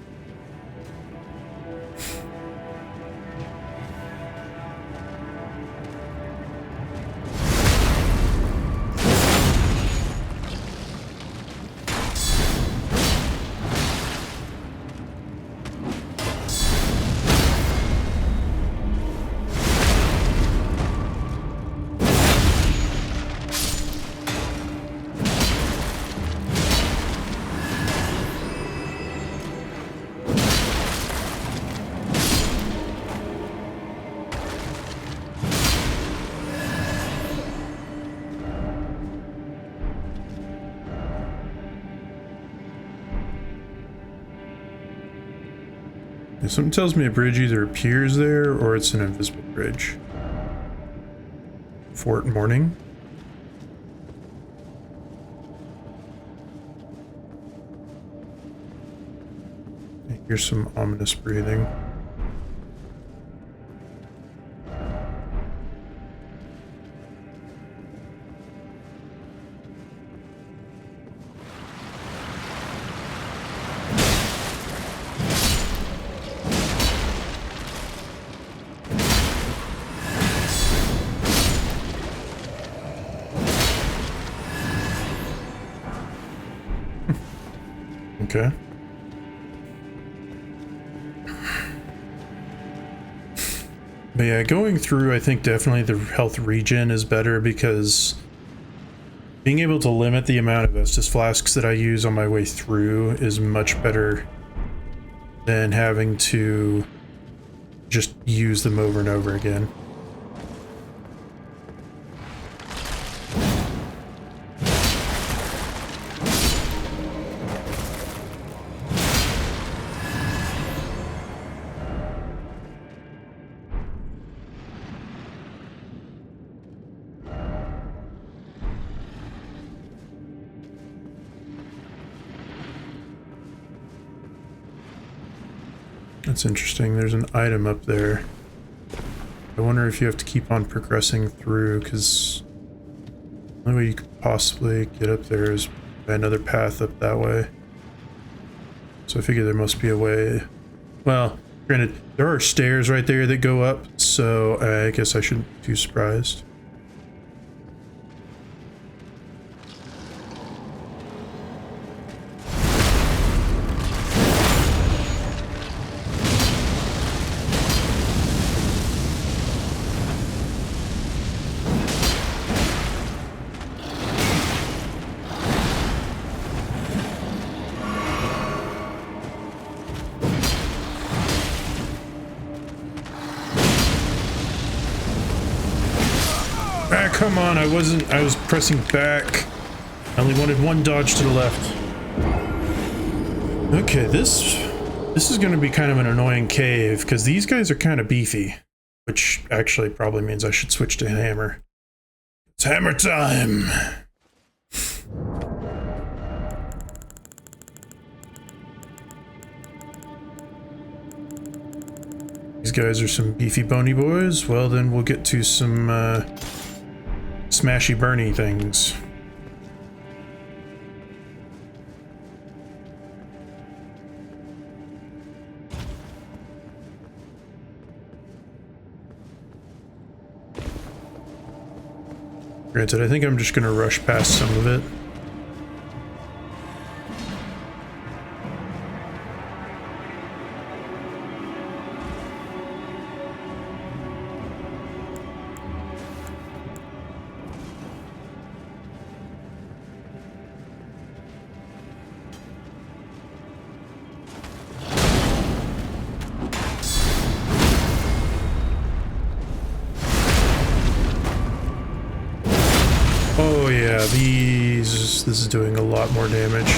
Something tells me a bridge either appears there or it's an invisible bridge. Fort Morning. Here's some ominous breathing. Okay. But yeah, going through, I think definitely the health regen is better because being able to limit the amount of Estus flasks that I use on my way through is much better than having to just use them over and over again. That's interesting. There's an item up there. I wonder if you have to keep on progressing through, because the only way you could possibly get up there is by another path up that way. So I figure there must be a way. Well, granted, there are stairs right there that go up, so I guess I shouldn't be too surprised. Come on, I was pressing back. I only wanted one dodge to the left. Okay, this is going to be kind of an annoying cave, because these guys are kind of beefy. Which actually probably means I should switch to hammer. It's hammer time! These guys are some beefy bony boys. Well, then we'll get to some, smashy burny things. Granted, I think I'm just gonna rush past some of it. Oh yeah, this is doing a lot more damage.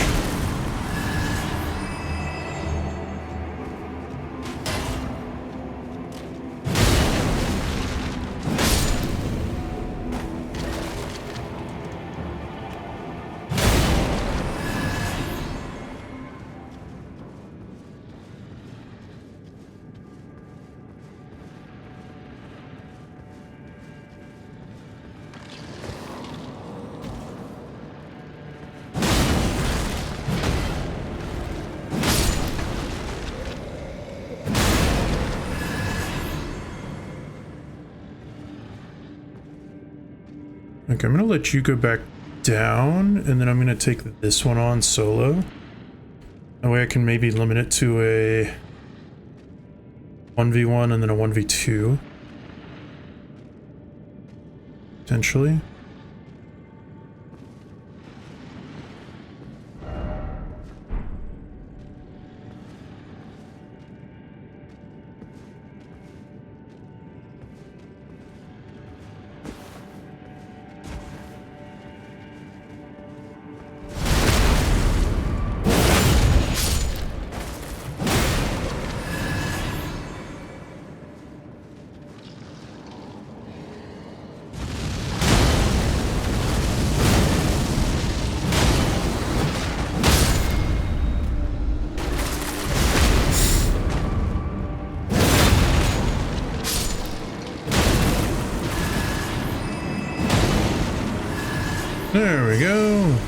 Okay, I'm gonna let you go back down, and then I'm gonna take this one on solo. That way I can maybe limit it to a 1v1 and then a 1v2. Potentially. There we go.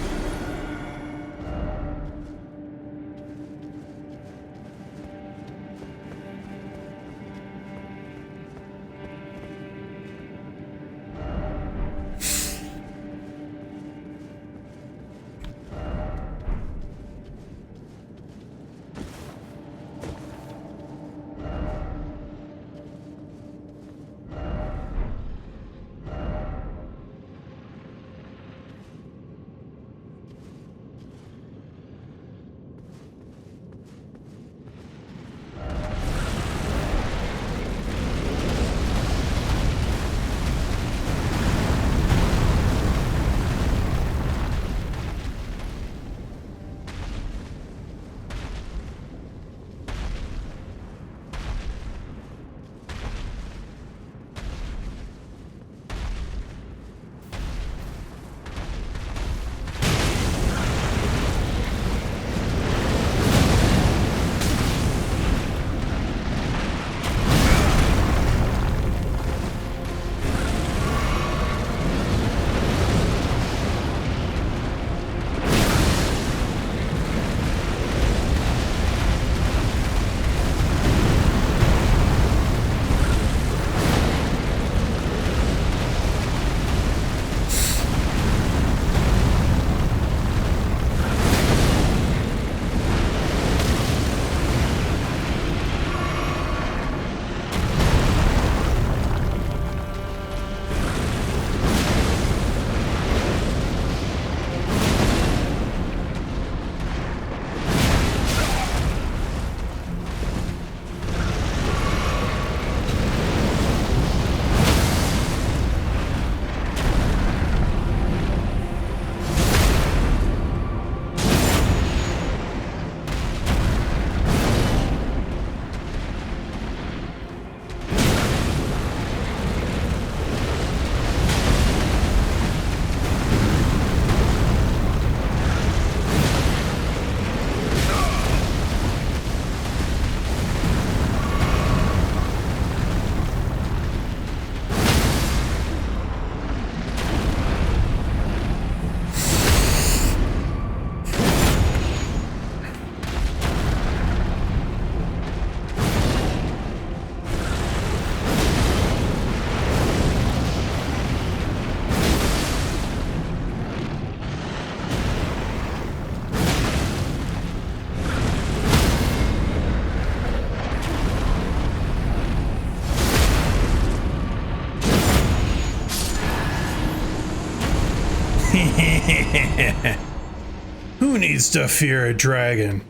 Who needs to fear a dragon?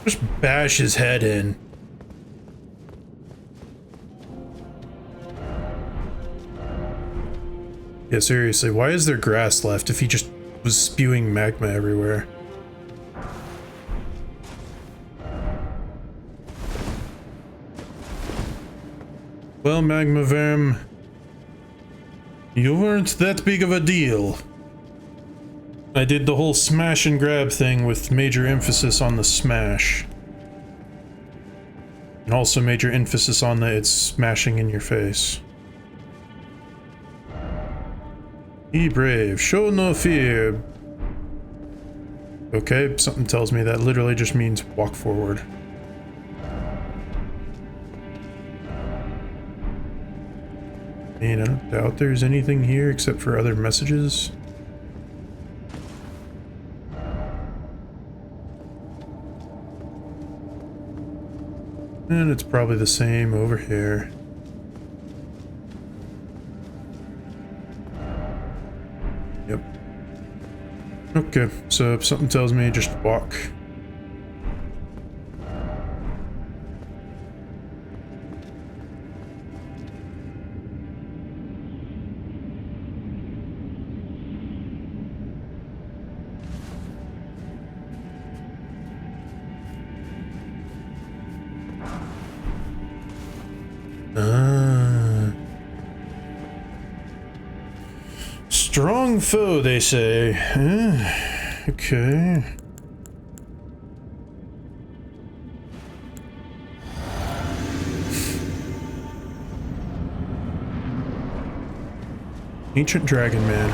Just bash his head in. Yeah, seriously, why is there grass left if he just was spewing magma everywhere? Well, Magma Verm, you weren't that big of a deal. I did the whole smash and grab thing with major emphasis on the smash. And also major emphasis on the it's smashing in your face. Be brave, show no fear. Okay, something tells me that literally just means walk forward. Man, I don't doubt there's anything here except for other messages. And it's probably the same over here. Yep. Okay, so if something tells me just walk. Strong foe, they say. Okay. Ancient Dragon Man.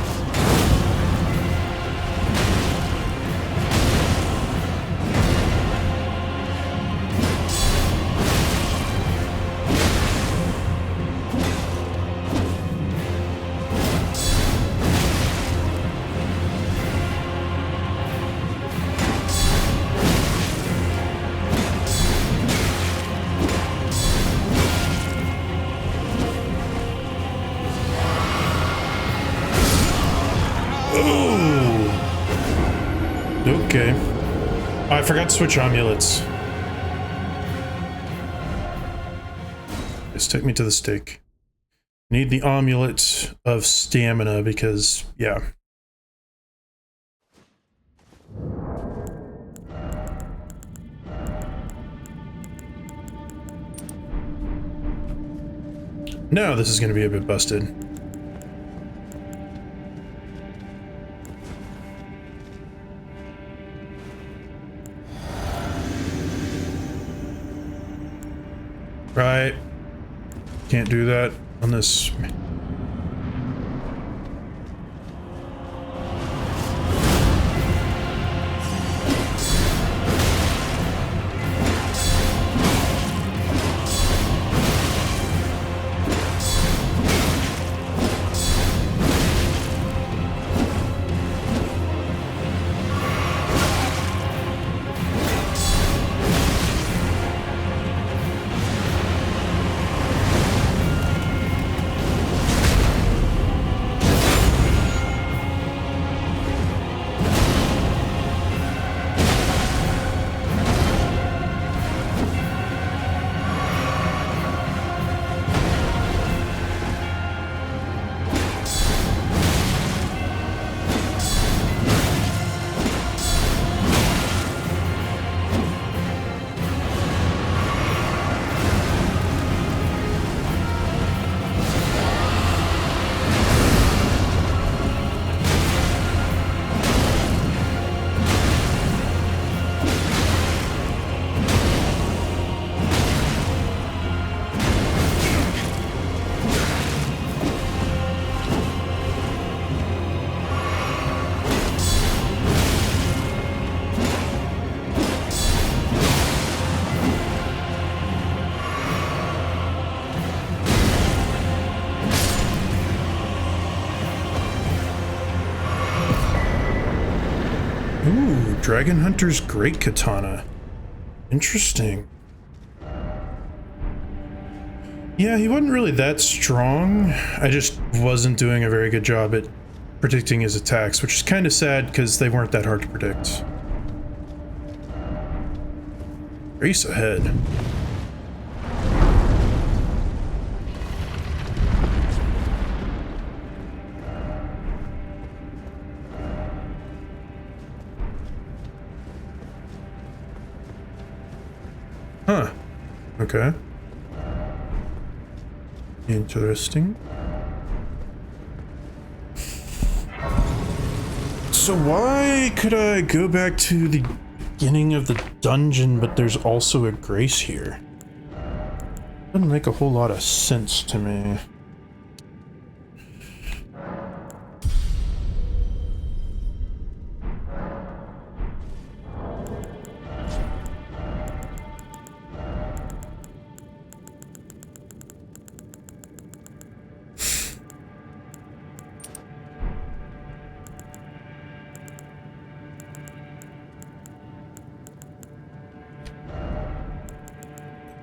Okay. I forgot to switch amulets. Just take me to the stake. Need the amulet of stamina because, yeah. Now this is going to be a bit busted. Right. Can't do that on this. Ooh, Dragon Hunter's Great Katana. Interesting. Yeah, he wasn't really that strong. I just wasn't doing a very good job at predicting his attacks, which is kind of sad because they weren't that hard to predict. Race ahead. Huh. Okay. Interesting. So why could I go back to the beginning of the dungeon, but there's also a grace here? Doesn't make a whole lot of sense to me.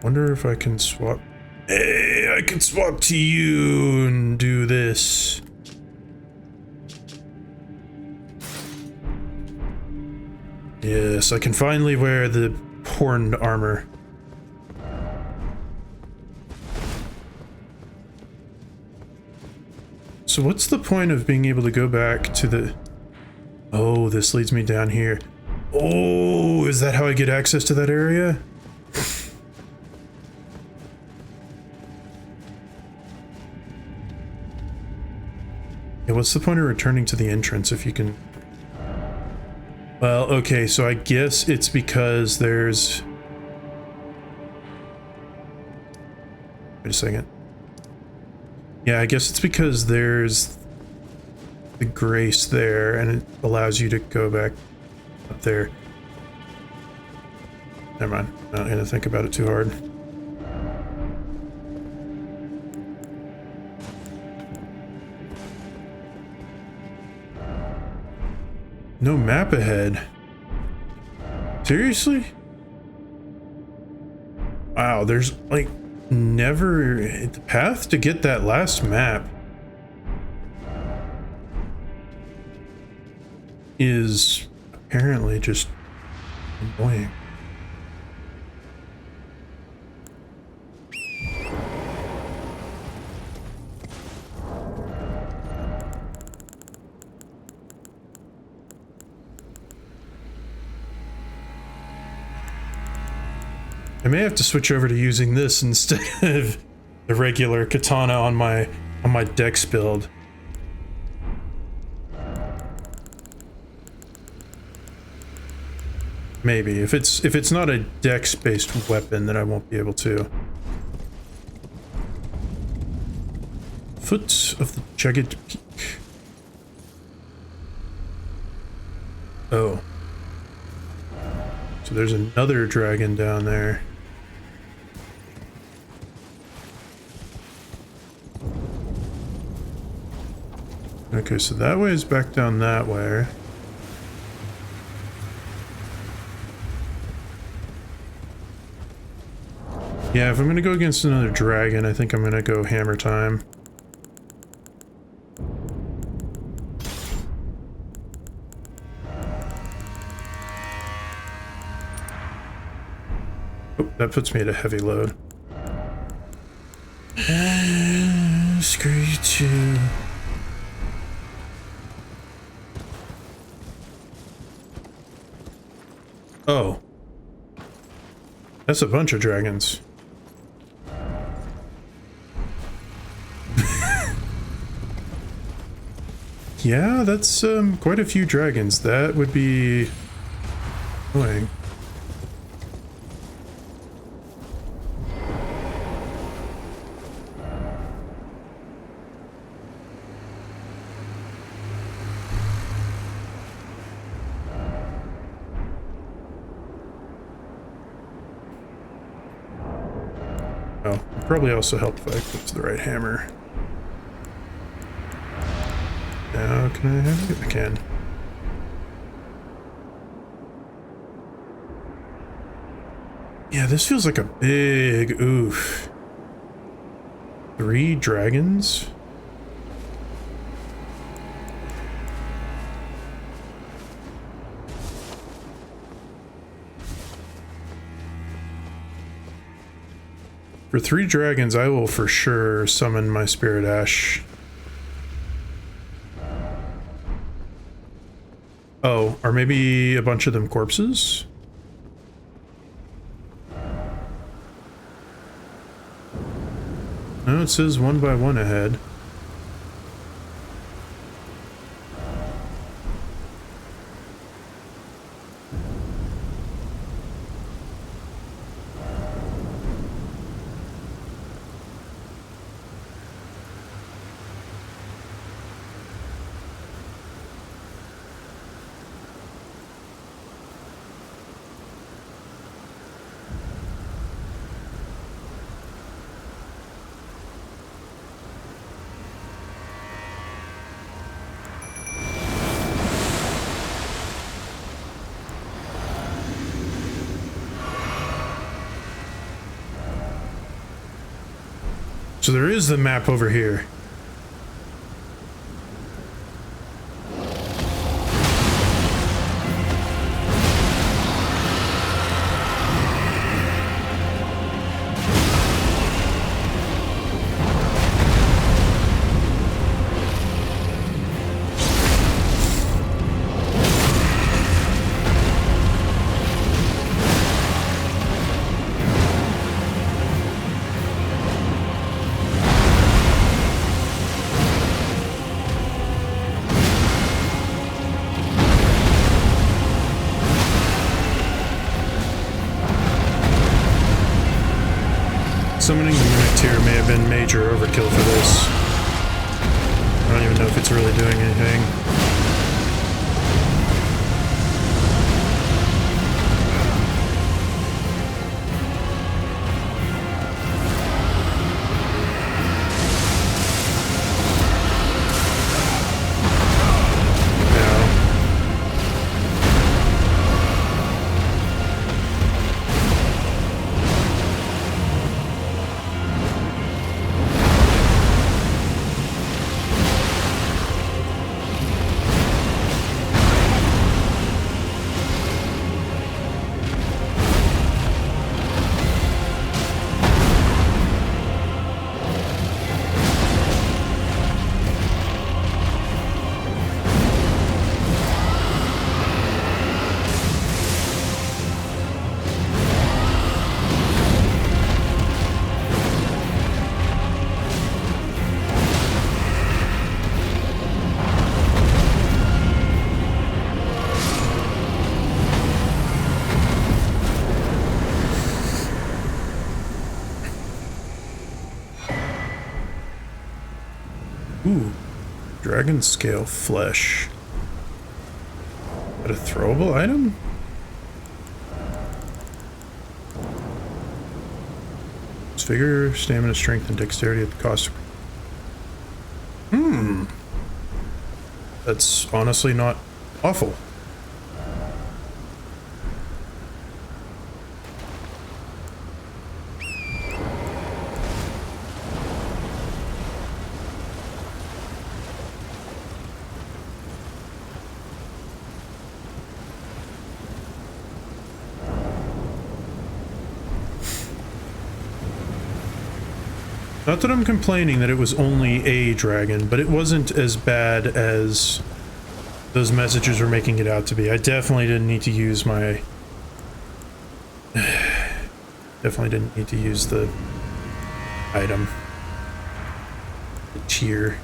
Wonder if I can swap. Hey, I can swap to you and do this. Yes, I can finally wear the horned armor. So what's the point of being able to go back to the... Oh, this leads me down here. Oh, is that how I get access to that area? Yeah, what's the point of returning to the entrance if you can... Well, okay, so I guess it's because there's... Wait a second. Yeah, I guess it's because there's the grace there, and it allows you to go back up there. Never mind. I'm not gonna think about it too hard. No map ahead. Seriously? Wow, there's like never the path to get that last map is apparently just annoying. I may have to switch over to using this instead of the regular katana on my dex build. Maybe if it's not a dex-based weapon, then I won't be able to. Foot of the Jagged Peak. Oh. So there's another dragon down there. Okay, so that way is back down that way. Yeah, if I'm gonna go against another dragon, I think I'm gonna go hammer time. Oh, that puts me at a heavy load. Screw you too. Oh. That's a bunch of dragons. Yeah, that's quite a few dragons. That would be annoying. Oh, it'd probably also help if I equipped the right hammer. Now, can I have it? I can. Yeah, this feels like a big oof. 3 dragons? For 3 dragons, I will for sure summon my Spirit Ash. Oh, or maybe a bunch of them corpses? No, it says 1 by 1 ahead. So there is the map over here. Summoning the Mimic Tier may have been major overkill for this. I don't even know if it's really doing anything. Ooh, dragon scale flesh. Is that a throwable item? Vigor, stamina, strength, and dexterity at the cost of... That's honestly not awful. Not that I'm complaining that it was only a dragon, but it wasn't as bad as those messages were making it out to be. I definitely didn't need to use my... definitely didn't need to use the item. The tier.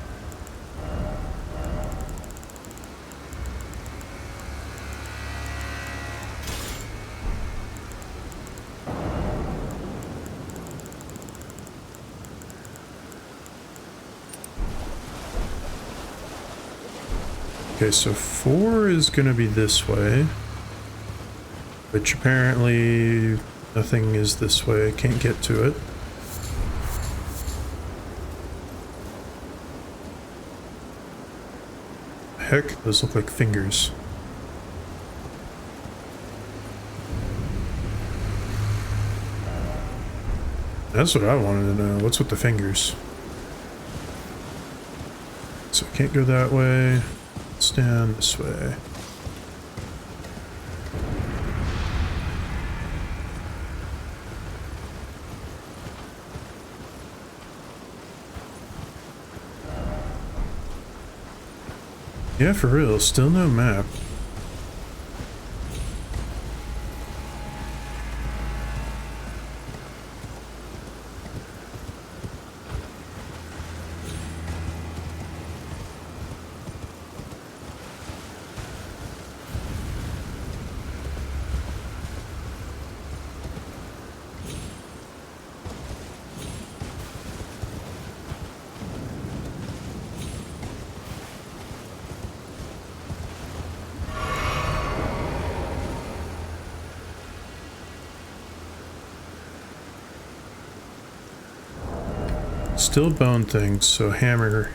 Okay, so 4 is gonna be this way, which apparently nothing is this way. I can't get to it. Heck, those look like fingers. That's what I wanted to know. What's with the fingers? So I can't go that way. Stand this way. Yeah, for real, still no map. Still bone things, so hammer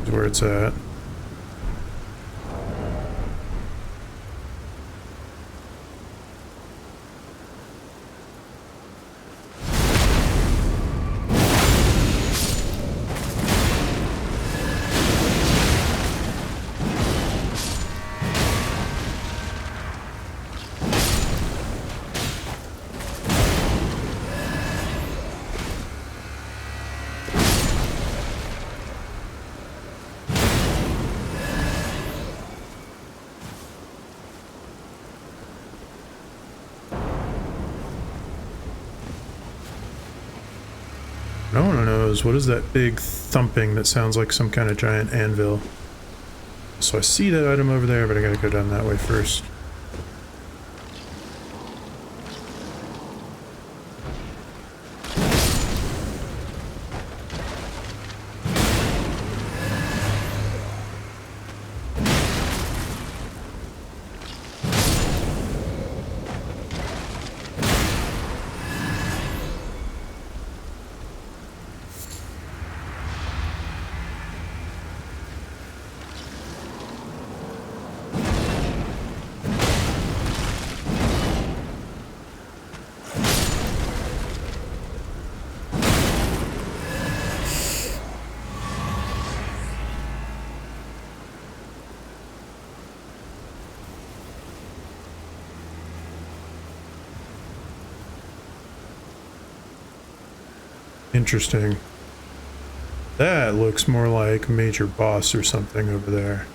is where it's at. No one knows. What is that big thumping that sounds like some kind of giant anvil? So I see that item over there, but I gotta go down that way first. Interesting. That looks more like major boss or something over there.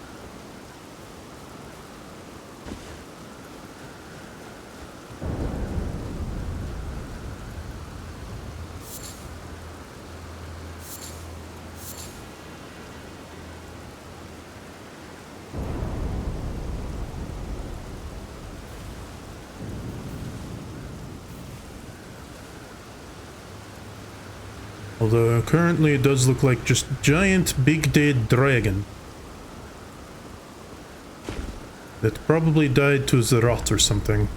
Although currently it does look like just giant big dead dragon. That probably died to the rot or something.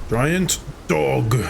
Giant dog.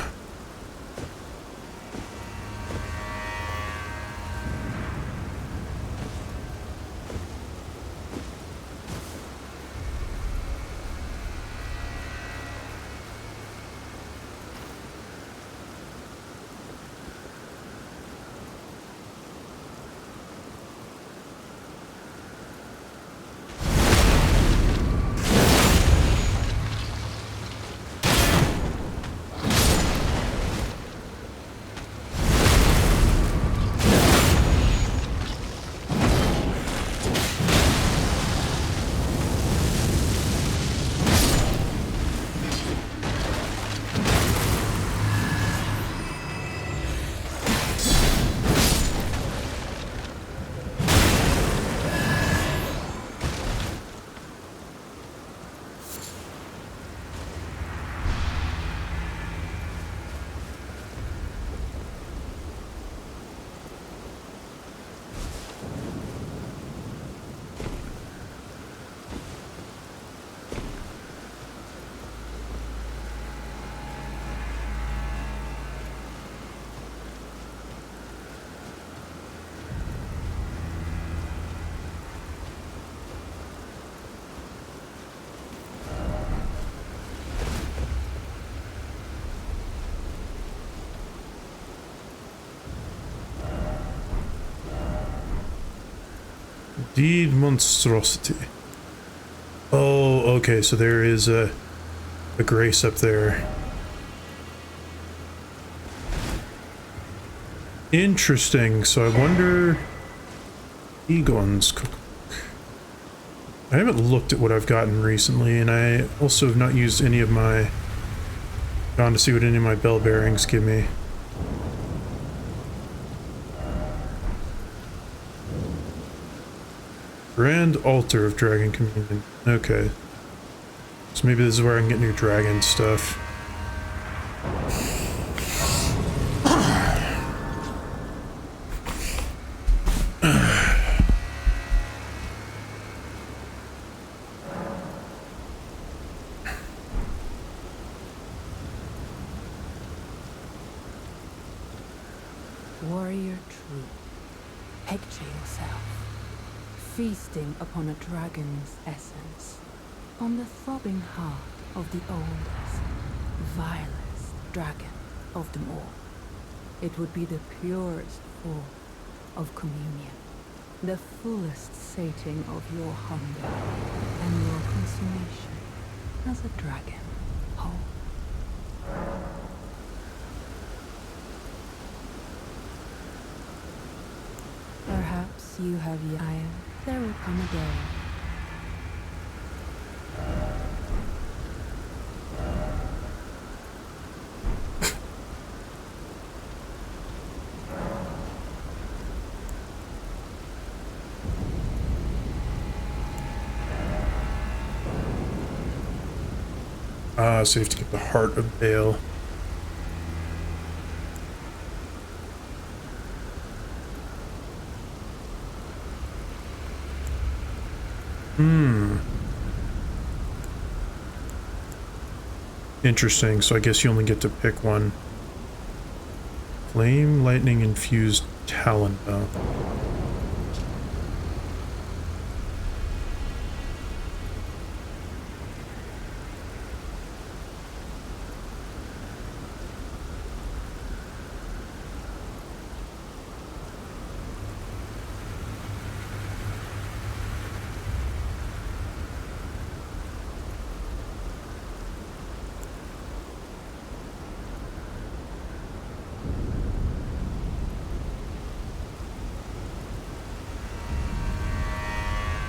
Deed monstrosity. Oh, okay, so there is a grace up there. Interesting, so I wonder... Egon's cookbook. I haven't looked at what I've gotten recently, and I also have not used any of my... gone to see what any of my bell bearings give me. Grand Altar of Dragon Communion. Okay. So maybe this is where I can get new dragon stuff. Warrior true, picture yourself feasting upon a dragon's essence, on the throbbing heart of the oldest, vilest dragon of them all. It would be the purest form of communion, the fullest sating of your hunger and your consummation as a dragon whole. Perhaps you have iron. There will come a day. So you have to get the heart of Bayle. Interesting, so I guess you only get to pick one. Flame, lightning infused talon bow.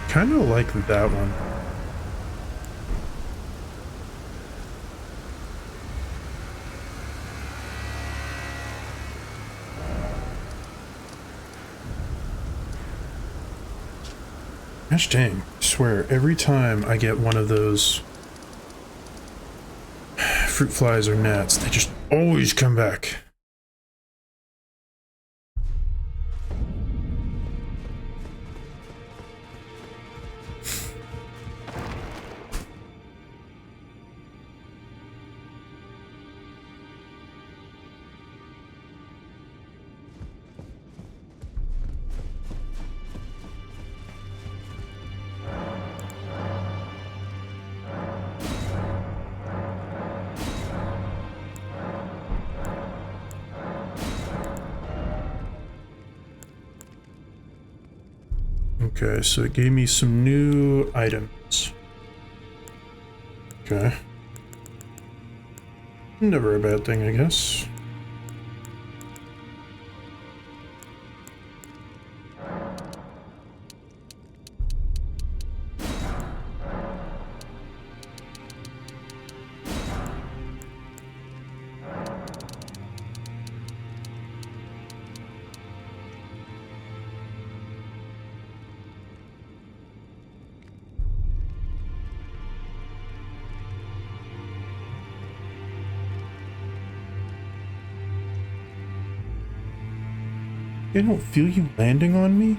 Kind of like that one. Gosh dang, I swear, every time I get one of those fruit flies or gnats, they just always come back. Okay, so it gave me some new items. Okay. Never a bad thing, I guess. I don't feel you landing on me?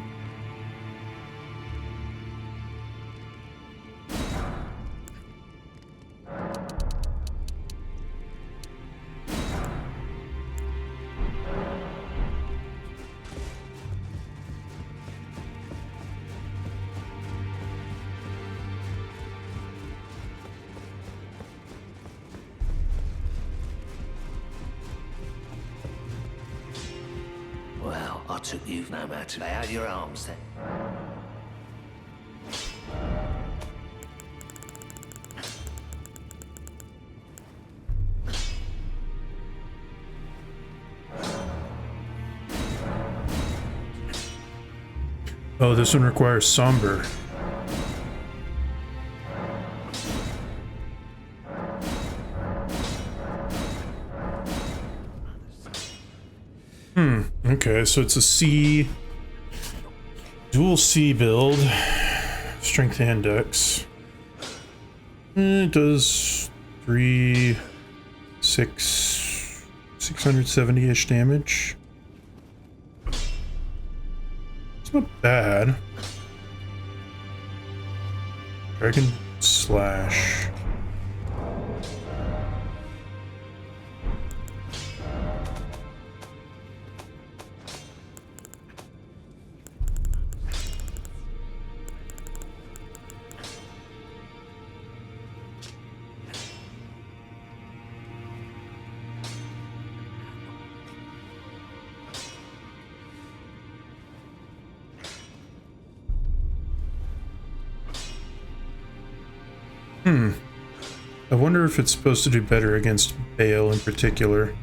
Well, I took you no matter. Lay out your arms then. Oh, this one requires somber. Okay, so it's a C, dual C build, strength and dex. It does 670-ish damage. It's not bad. Dragon slash. I wonder if it's supposed to do better against Bayle in particular.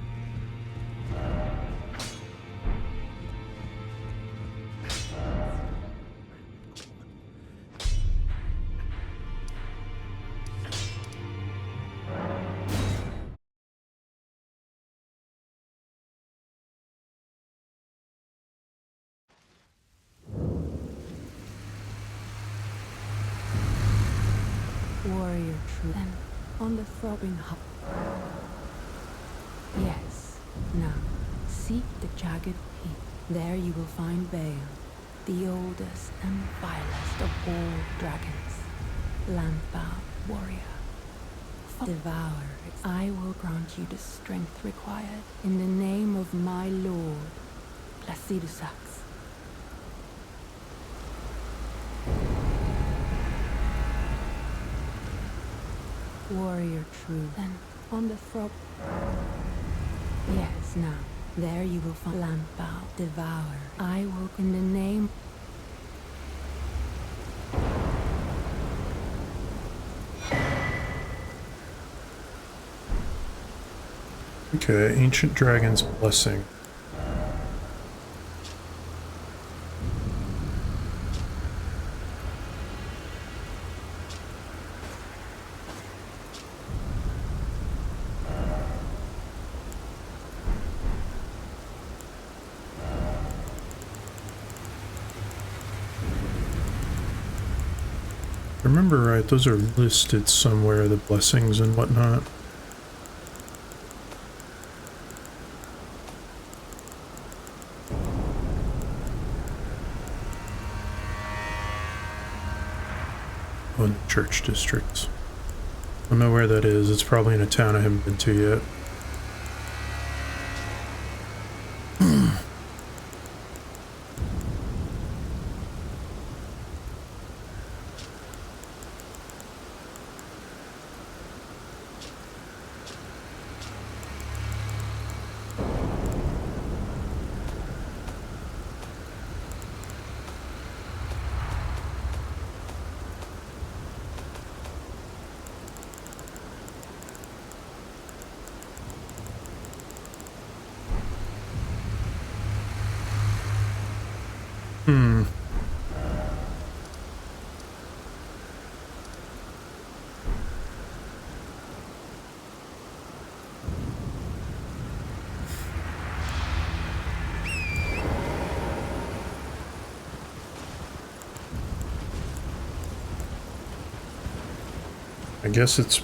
Warrior true. Then on the throbbing hub. Yes. Now, seek the Jagged Peak. There you will find Bayle, the oldest and vilest of all dragons. Landbound warrior. Devour. I will grant you the strength required in the name of my lord, Senessax. Warrior true. Then on the throb. Yes, now. There you will find Landbound. Devour. I will in the name. Okay, Ancient Dragon's Blessing. If I remember right, those are listed somewhere, the blessings and whatnot. Oh, in the church districts. I don't know where that is. It's probably in a town I haven't been to yet. Hmm. I guess it's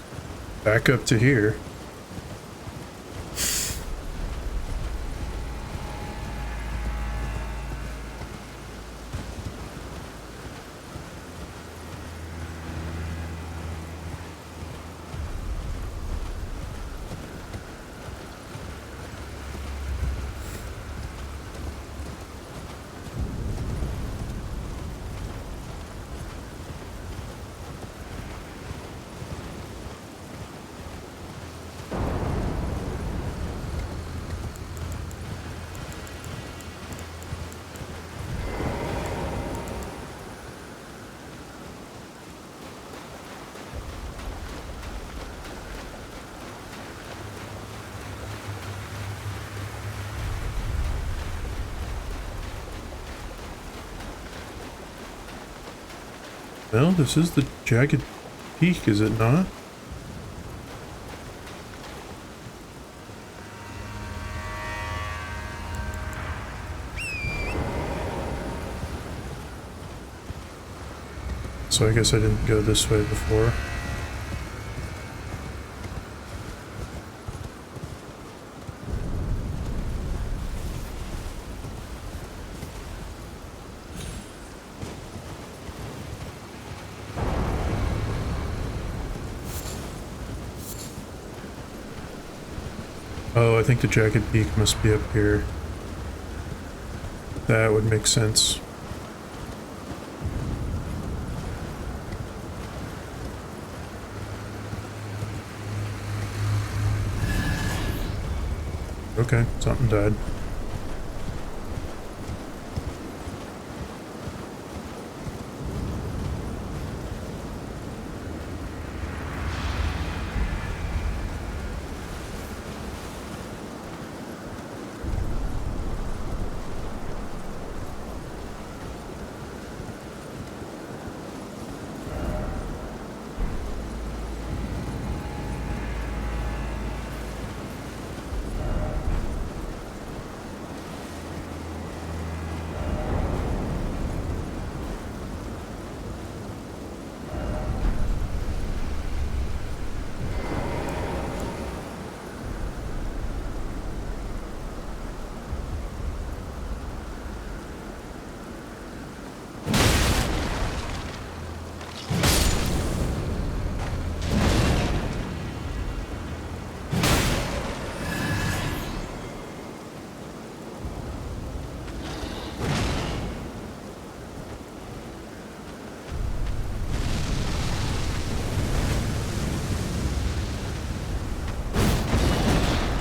back up to here. Well, this is the Jagged Peak, is it not? So I guess I didn't go this way before. Oh, I think the Jagged Peak must be up here. That would make sense. Okay, something died.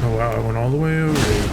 Oh wow, I went all the way over here.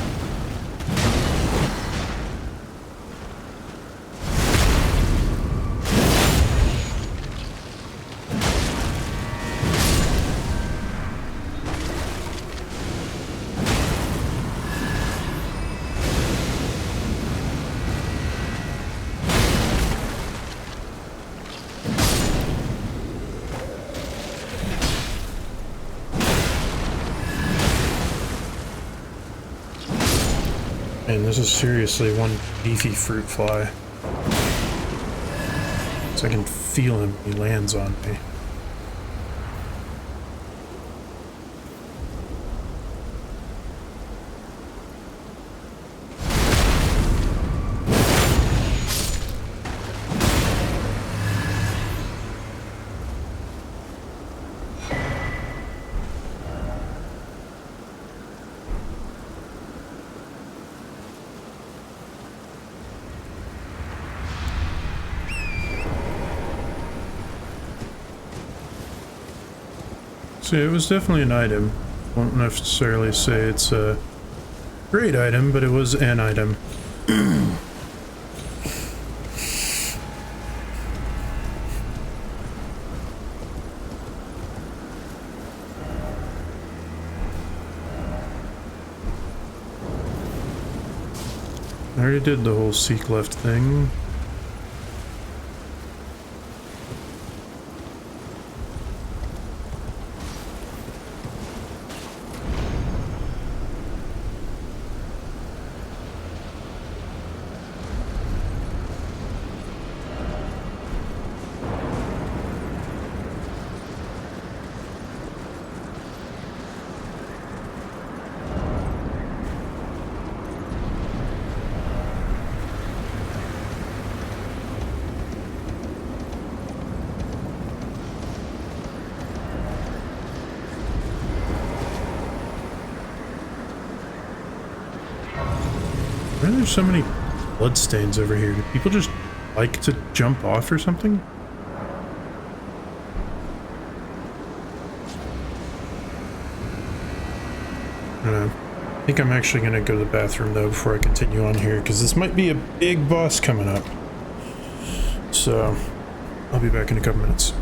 Man, this is seriously one beefy fruit fly. So I can feel him when he lands on me. So it was definitely an item. Won't necessarily say it's a great item, but it was an item. I already did the whole seek left thing. Why are there so many bloodstains over here? Do people just like to jump off or something? I don't know. I think I'm actually going to go to the bathroom though before I continue on here, because this might be a big boss coming up. So I'll be back in a couple minutes.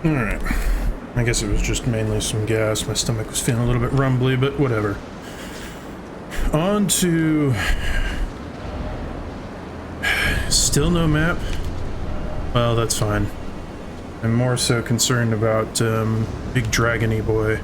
Alright. I guess it was just mainly some gas. My stomach was feeling a little bit rumbly, but whatever. On to... Still no map? Well, that's fine. I'm more so concerned about, big dragony boy.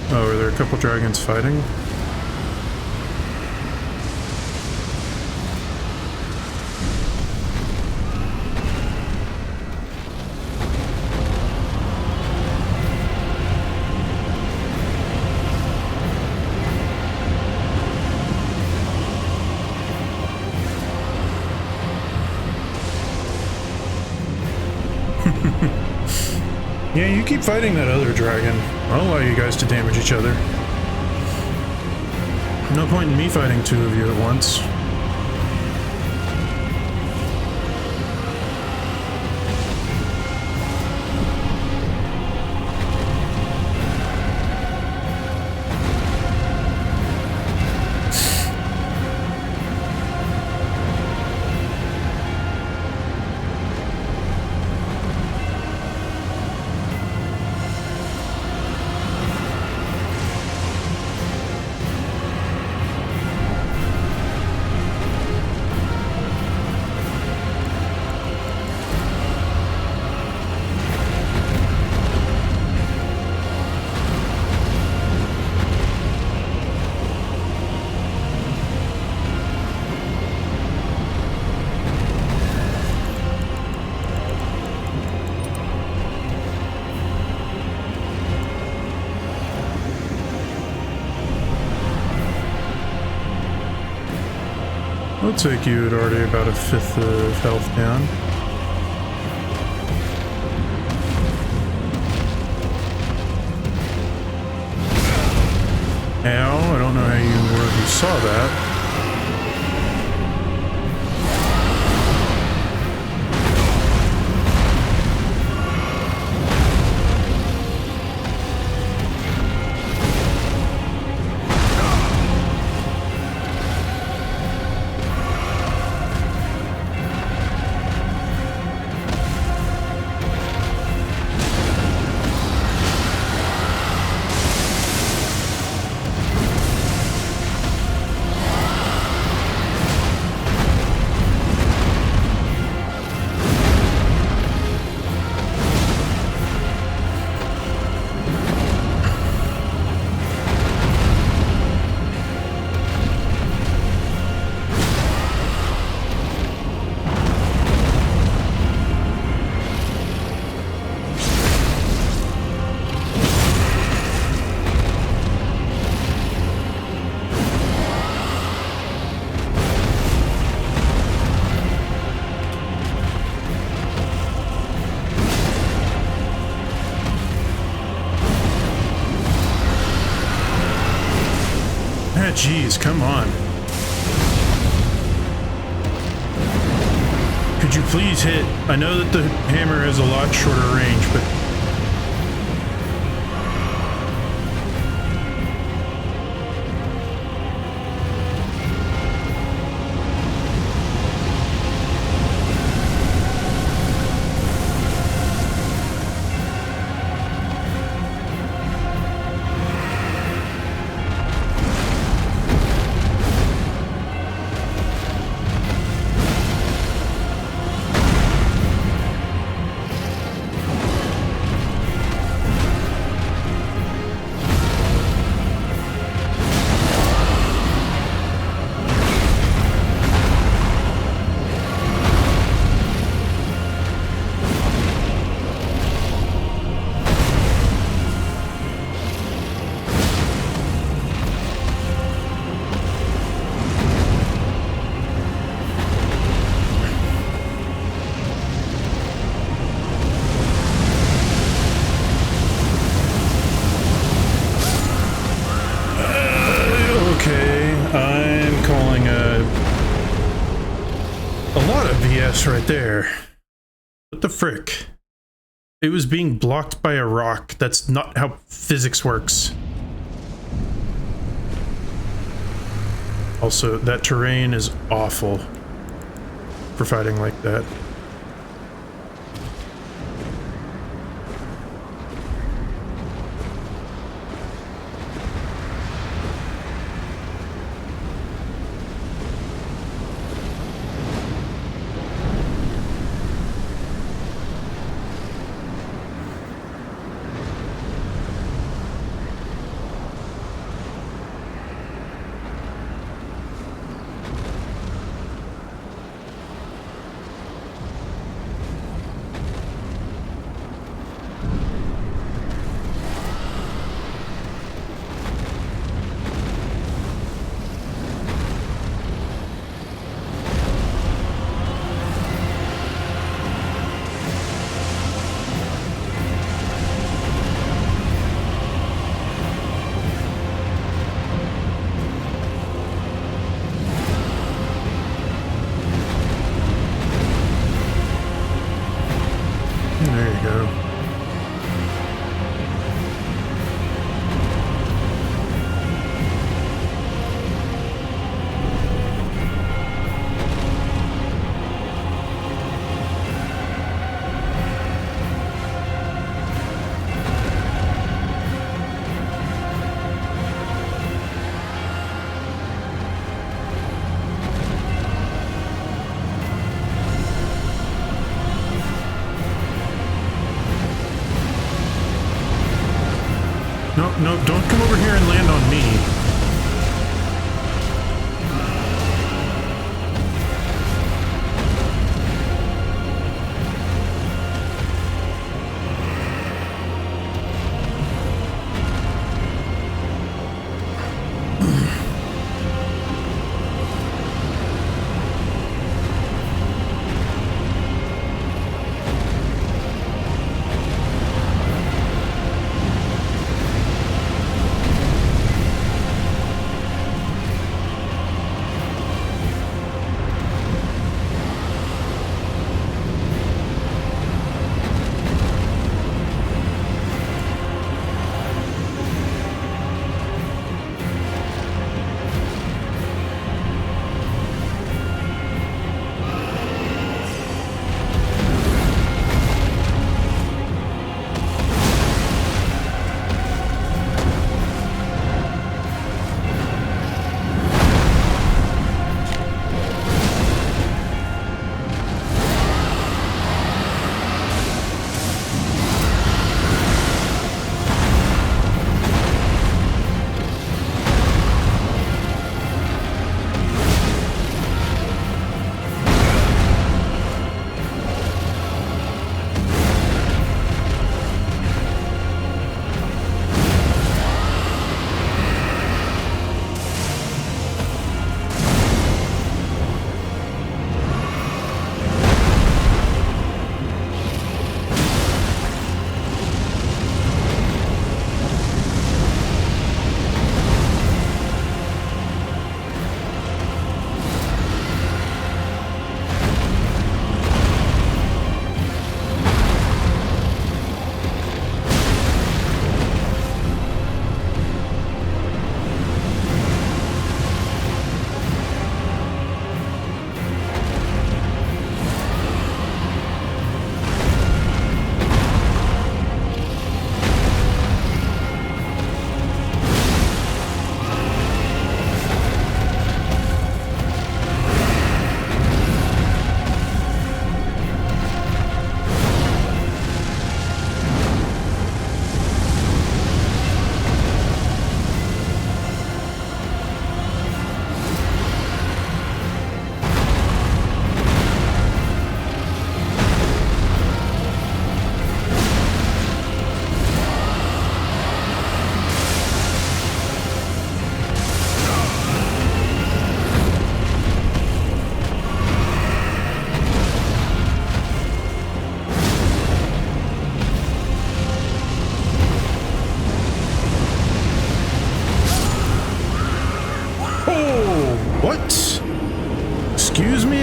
Oh, are there a couple dragons fighting? Yeah, you keep fighting that other dragon. I'll allow you guys to damage each other. No point in me fighting two of you at once. I'll take you at already about a fifth of health down. Ow, I don't know how you saw that. Jeez, come on. Could you please hit? I know that the hammer has a lot shorter range, but... A lot of VS right there. What the frick? It was being blocked by a rock. That's not how physics works. Also, that terrain is awful for fighting like that. There you go. No, no, don't come over here and land on me.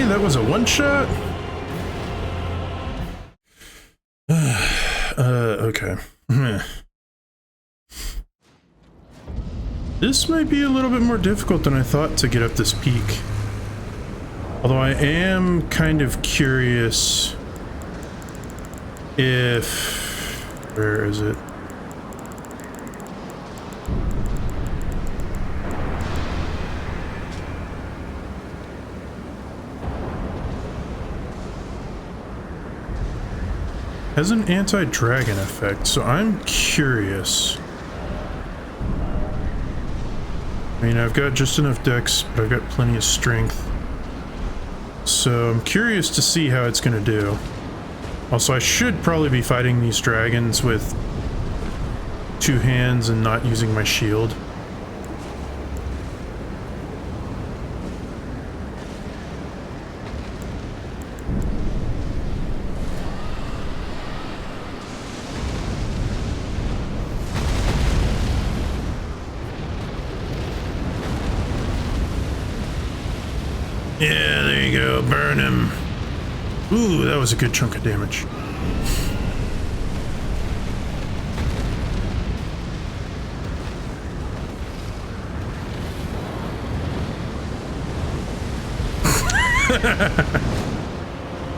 That was a one-shot? Okay. This might be a little bit more difficult than I thought to get up this peak. Although I am kind of curious if... Where is it? Has an anti-dragon effect, so I'm curious. I mean, I've got just enough dex, but I've got plenty of strength. So I'm curious to see how it's going to do. Also, I should probably be fighting these dragons with two hands and not using my shield. Yeah, there you go. Burn him. Ooh, that was a good chunk of damage.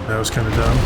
That was kind of dumb.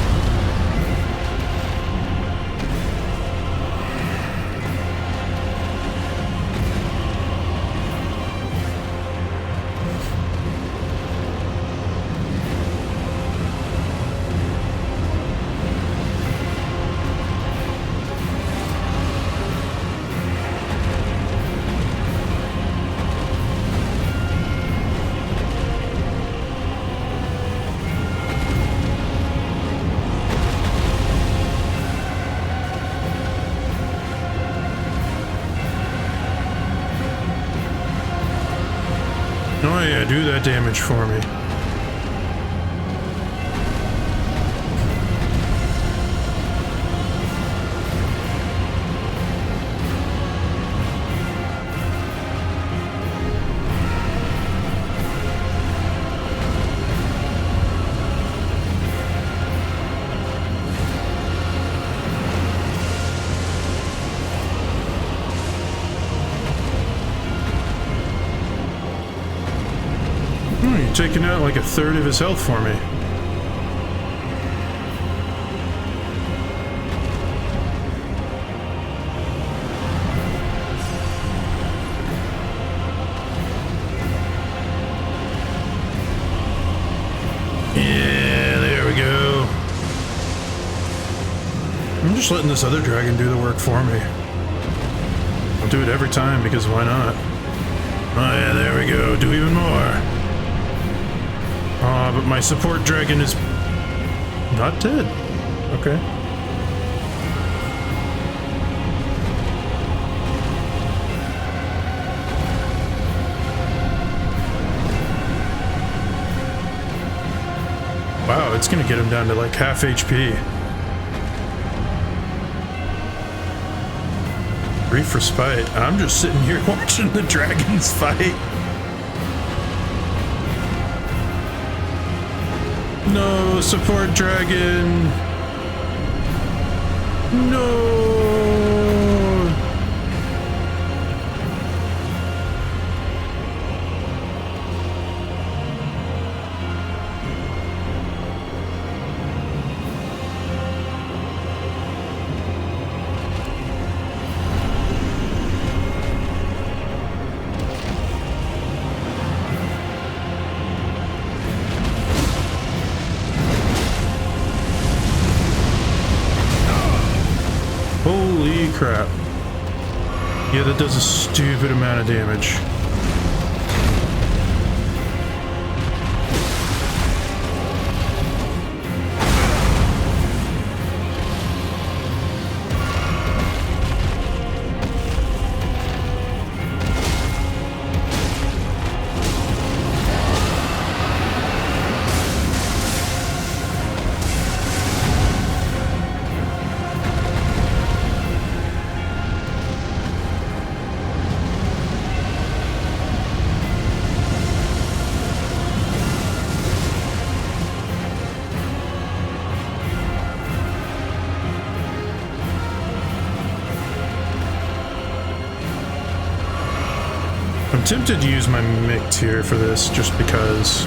Oh yeah, do that damage for me. You're taking out like a third of his health for me. Yeah, there we go. I'm just letting this other dragon do the work for me. I'll do it every time because why not? Oh yeah, there we go. Do even more. But my support dragon is not dead. Okay. Wow, it's gonna get him down to like half HP. Brief respite. I'm just sitting here watching the dragons fight. No, support dragon. No. Holy crap. Yeah, that does a stupid amount of damage. I'm tempted to use my Mict here for this, just because.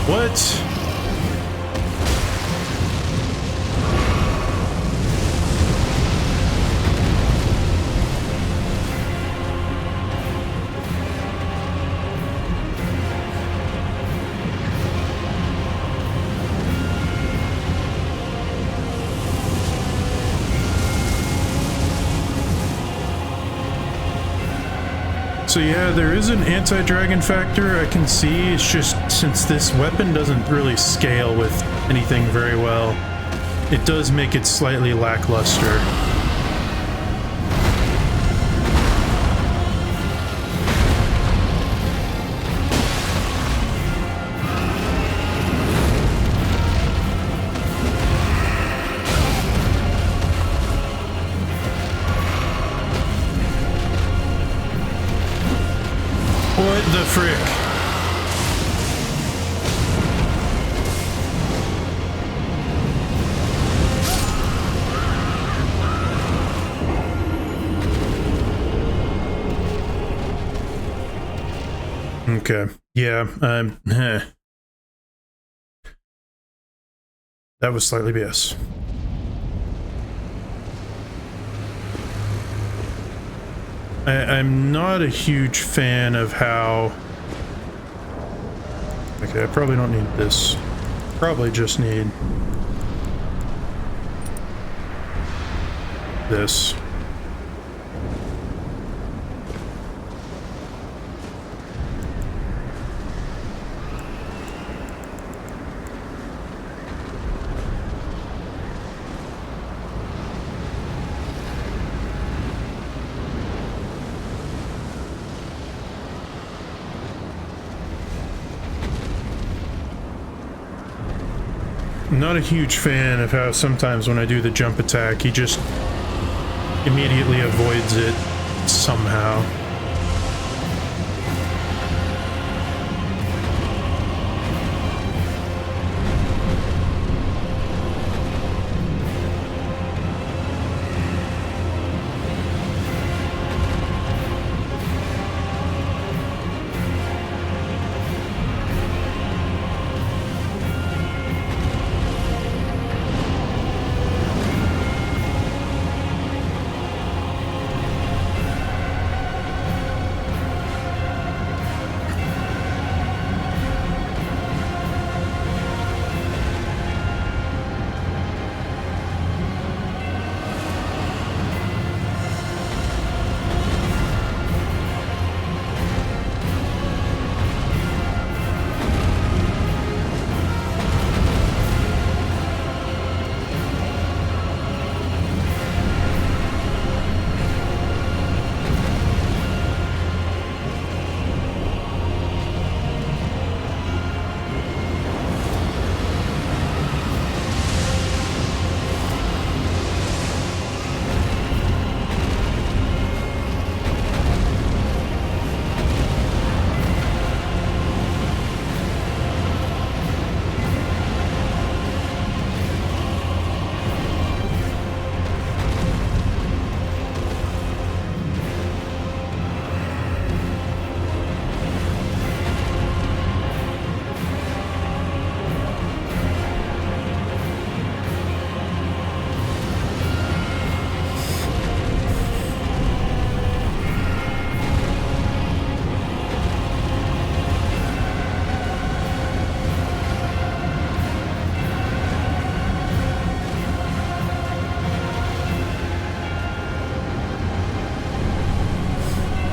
What? So yeah, there is an anti-dragon factor I can see. It's just since this weapon doesn't really scale with anything very well, it does make it slightly lackluster. What the frick? Okay. Yeah. That was slightly BS. I'm not a huge fan of how... Okay, I probably don't need this. Probably just need this. Not a huge fan of how sometimes when I do the jump attack, he just immediately avoids it somehow.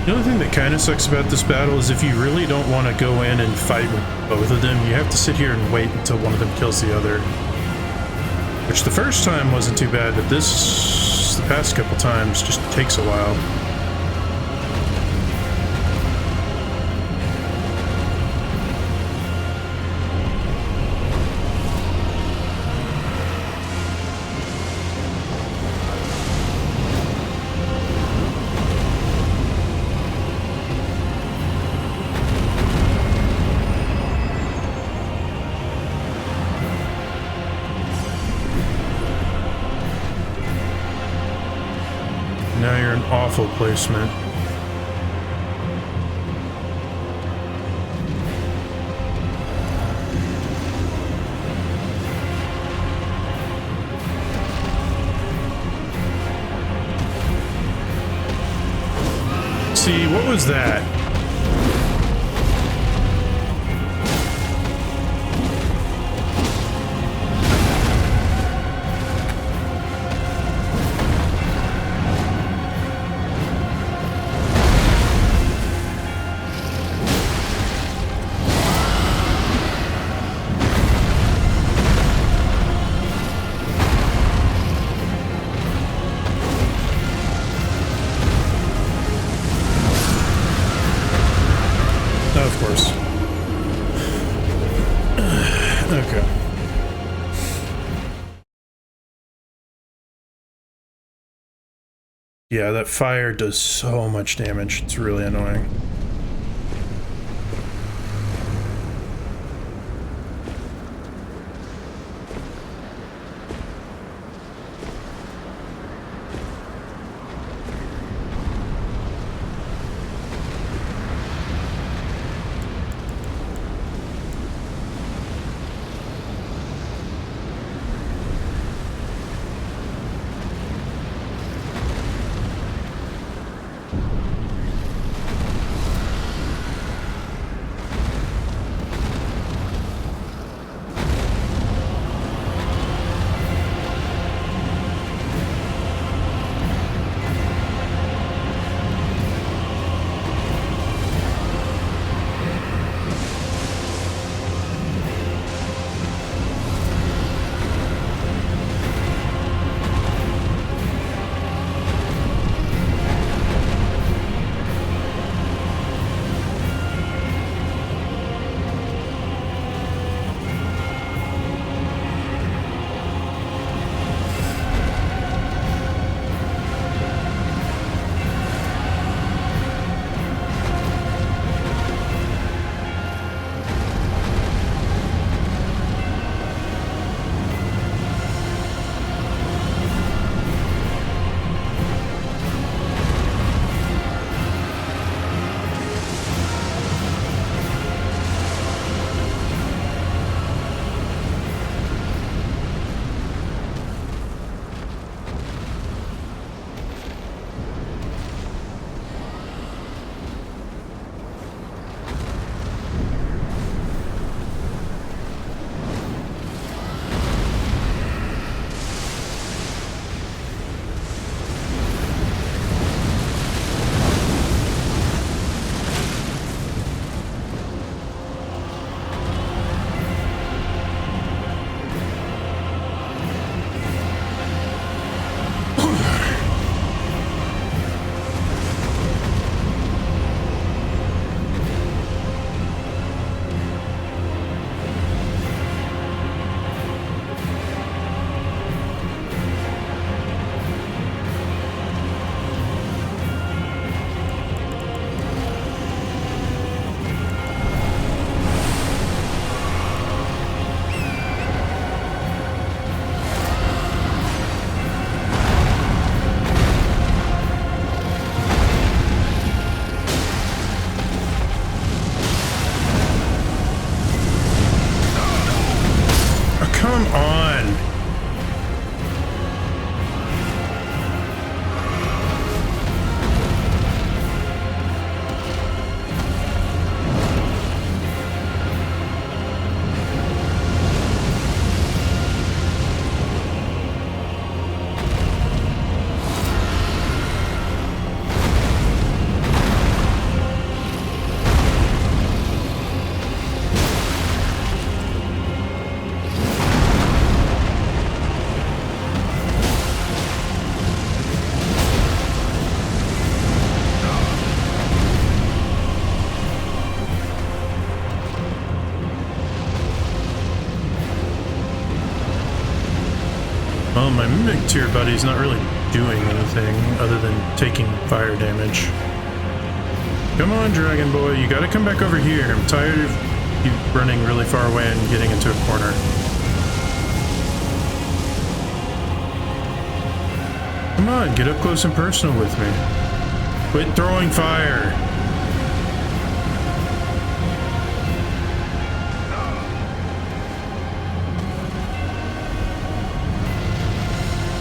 The only thing that kind of sucks about this battle is if you really don't want to go in and fight with both of them, you have to sit here and wait until one of them kills the other. Which the first time wasn't too bad, but the past couple times just takes a while. Now you're an awful placement. See, what was that? Of course. Okay. Yeah, that fire does so much damage. It's really annoying. Well, my mimic tier buddy's not really doing anything other than taking fire damage. Come on, Dragon Boy, you gotta come back over here. I'm tired of you running really far away and getting into a corner. Come on, get up close and personal with me. Quit throwing fire.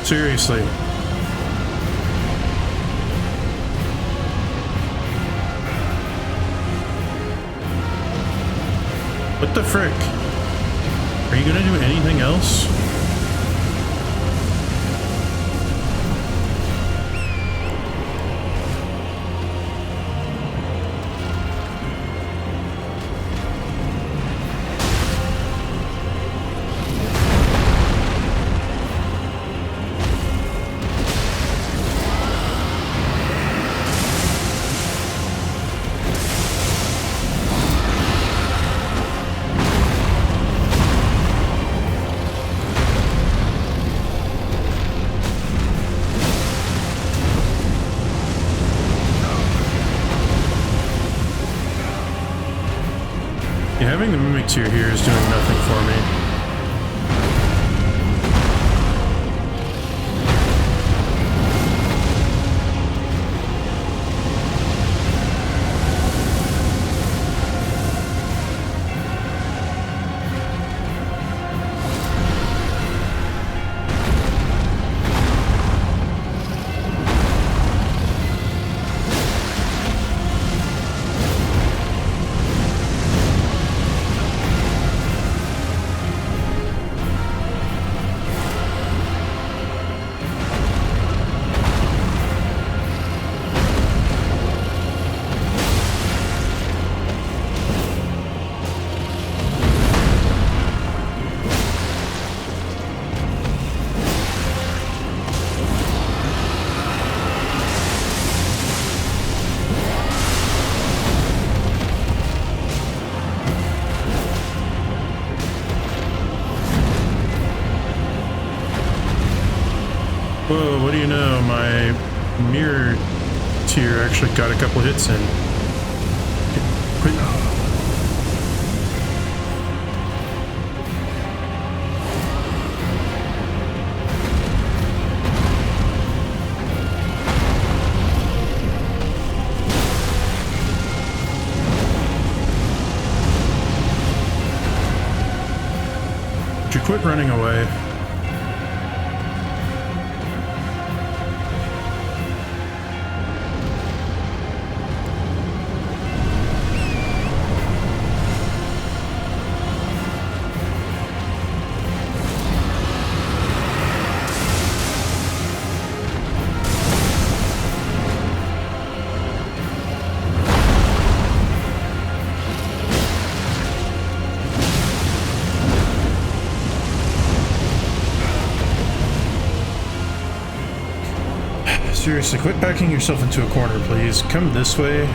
Seriously. What the frick? Are you gonna do anything else? Having the mimic tier here is doing nothing for me. Whoa, what do you know? My mirror tier actually got a couple hits in. Quit. Would you quit running away? Seriously, quit backing yourself into a corner, please. Come this way.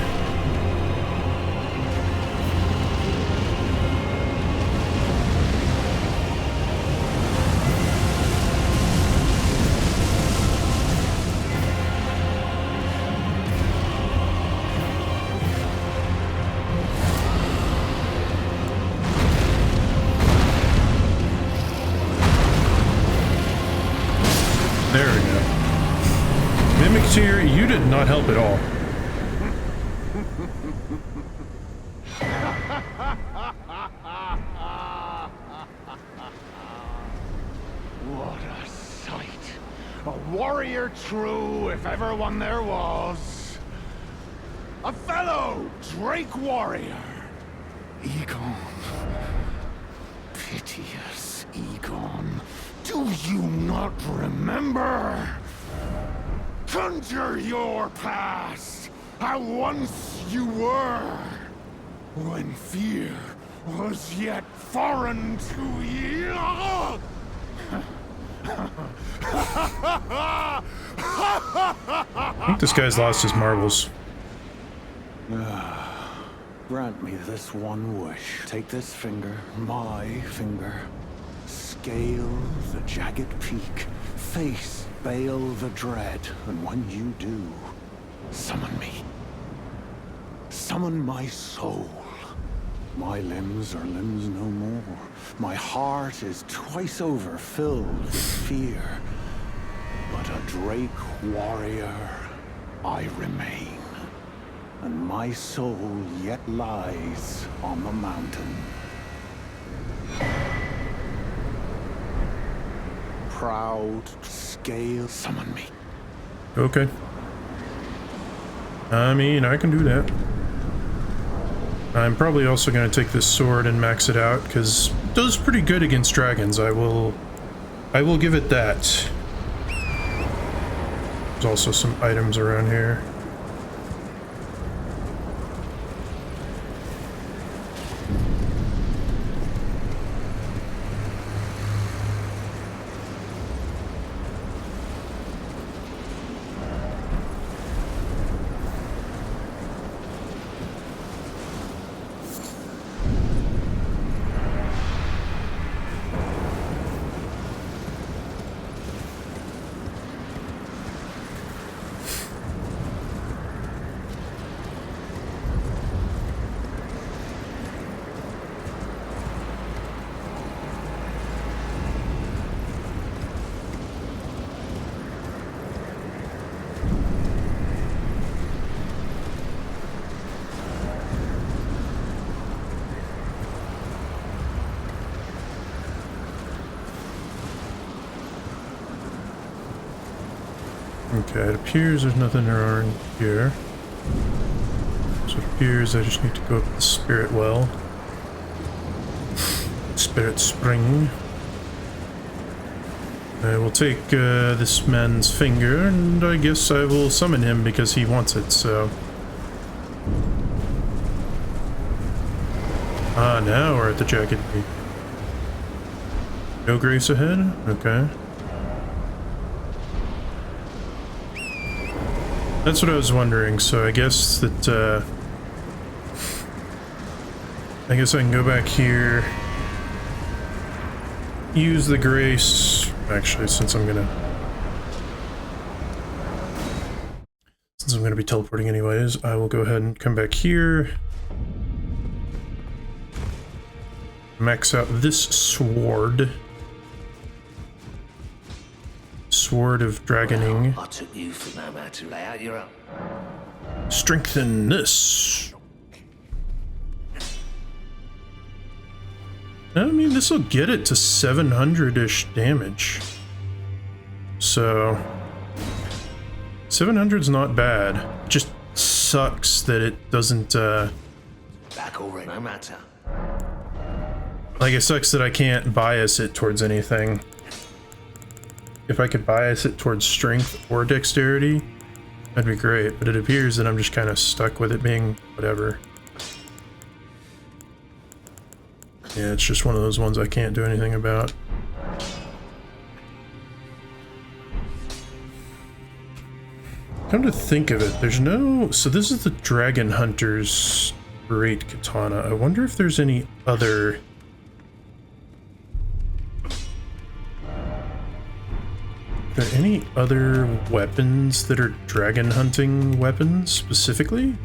There we go. Mimic tier, you did not help at all. What a sight. A warrior true, if ever one there was. A fellow Drake warrior. Egon. Piteous Egon. Do you not remember? Conjure your past, how once you were, when fear was yet foreign to ye. I think this guy's lost his marbles. Grant me this one wish. Take this finger, my finger. Scale the jagged peak face Bayle the Dread, and when you do, summon me. Summon my soul. My limbs are limbs no more. My heart is twice over filled with fear. But a Drake warrior, I remain. And my soul yet lies on the mountain. Proud scale, summon me. Okay. I mean, I can do that. I'm probably also going to take this sword and max it out, because it does pretty good against dragons. I will give it that. There's also some items around here. Okay, it appears there's nothing around here. So it appears I just need to go up the spirit well. Spirit spring. I will take this man's finger, and I guess I will summon him because he wants it, so... Ah, now we're at the Jagged. No grace ahead? Okay. That's what I was wondering, so I guess that, I guess I can go back here, use the grace, actually, since I'm gonna be teleporting anyways, I will go ahead and come back here, max out this sword. Sword of Dragoning. I took you for no man to lay out your own. Strengthen this. I mean, this will get it to 700-ish damage. So 700's not bad. It just sucks that it doesn't Back already, no matter. like, it sucks that I can't bias it towards anything. If I could bias it towards strength or dexterity, that'd be great, but it appears that I'm just kind of stuck with it being whatever. Yeah, it's just one of those ones I can't do anything about. Come to think of it, there's no... So this is the Dragon Hunter's great katana. I wonder if there's any other... Are there any other weapons that are dragon hunting weapons specifically?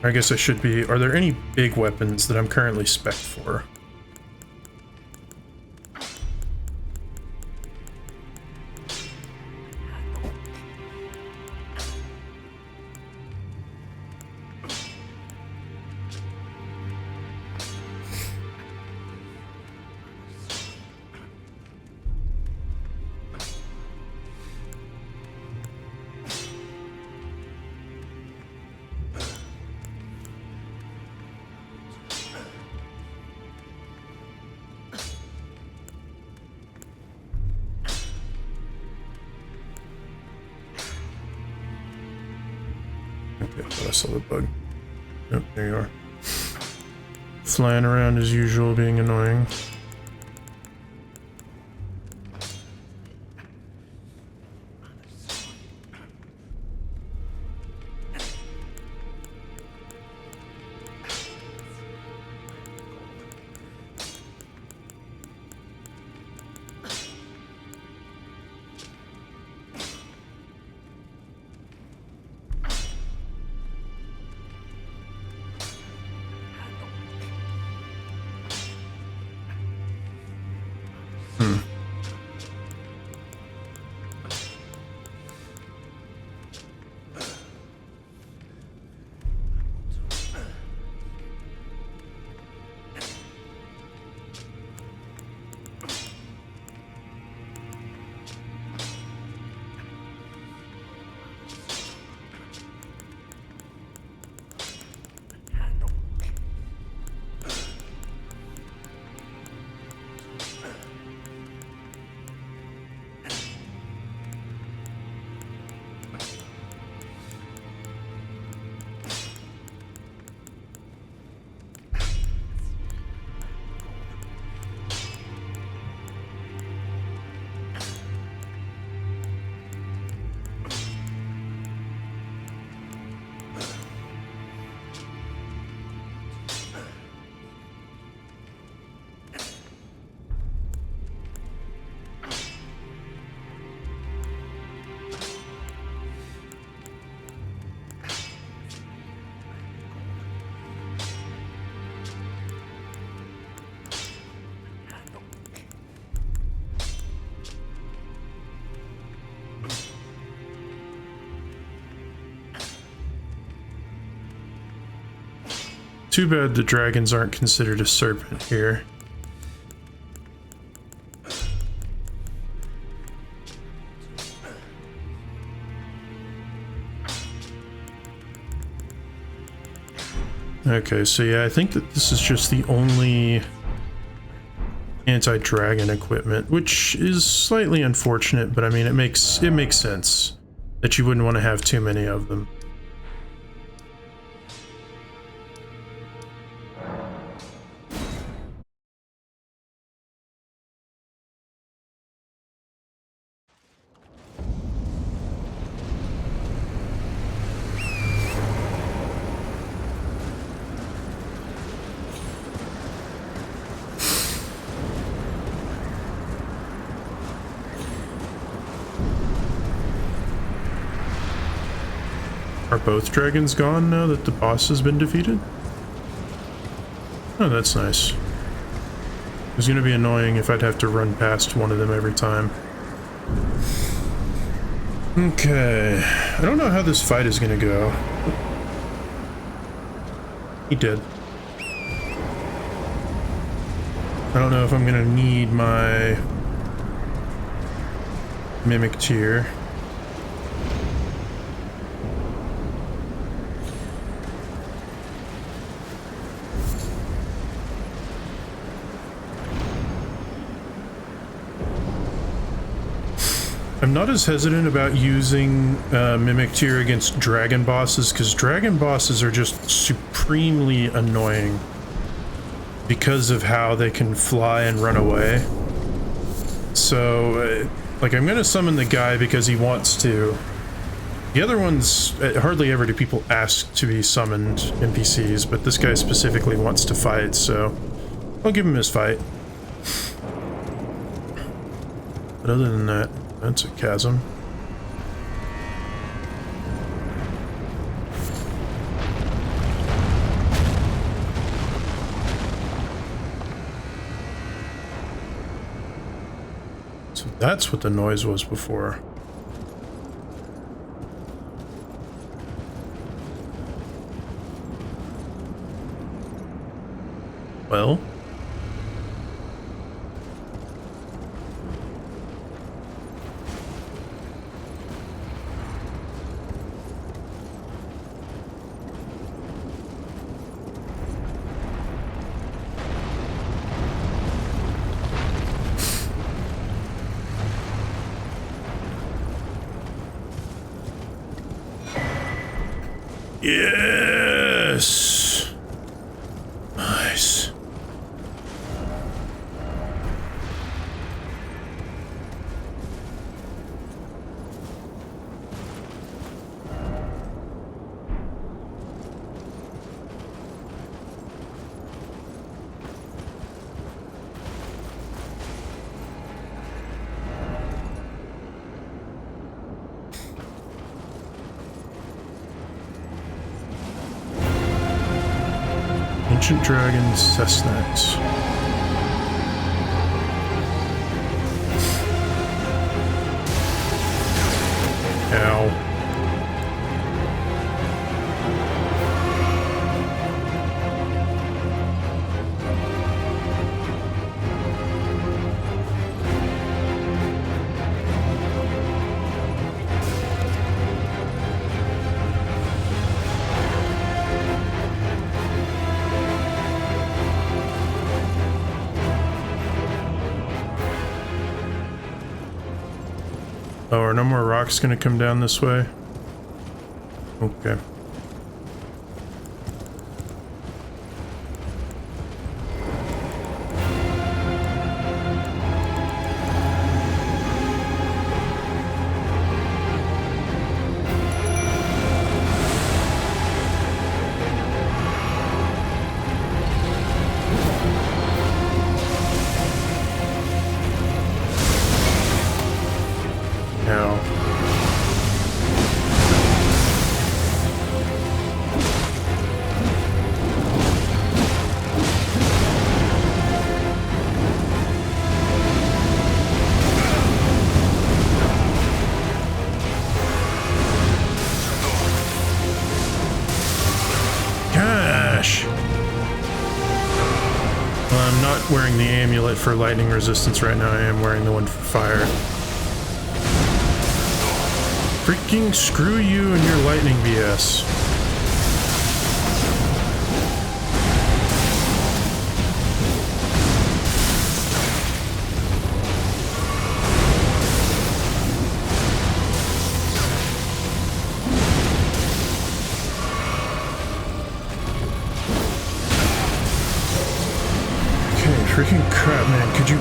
I guess I should be. Are there any big weapons that I'm currently spec'd for? Okay, I saw the bug. Yep, there you are. Flying around as usual, being annoying. Too bad the dragons aren't considered a serpent here. Okay, so yeah, I think that this is just the only anti-dragon equipment, which is slightly unfortunate, but I mean, it makes sense that you wouldn't want to have too many of them. Are both dragons gone now that the boss has been defeated? Oh, that's nice. It was gonna be annoying if I'd have to run past one of them every time. Okay. I don't know how this fight is gonna go. He did. I don't know if I'm gonna need my mimic tier. I'm not as hesitant about using Mimic Tier against dragon bosses, because dragon bosses are just supremely annoying because of how they can fly and run away. So, like, I'm gonna summon the guy because he wants to. The other ones, hardly ever do people ask to be summoned NPCs, but this guy specifically wants to fight, so I'll give him his fight. But other than that, that's a chasm. So that's what the noise was before. Well? Yes! Nice. Ancient Dragon Senessax. Oh, are no more rocks gonna come down this way? Okay. Now. Gosh! Well, I'm not wearing the amulet for lightning resistance right now. I am wearing the one for fire. Freaking screw you and your lightning BS. Okay, freaking crap, man. Could you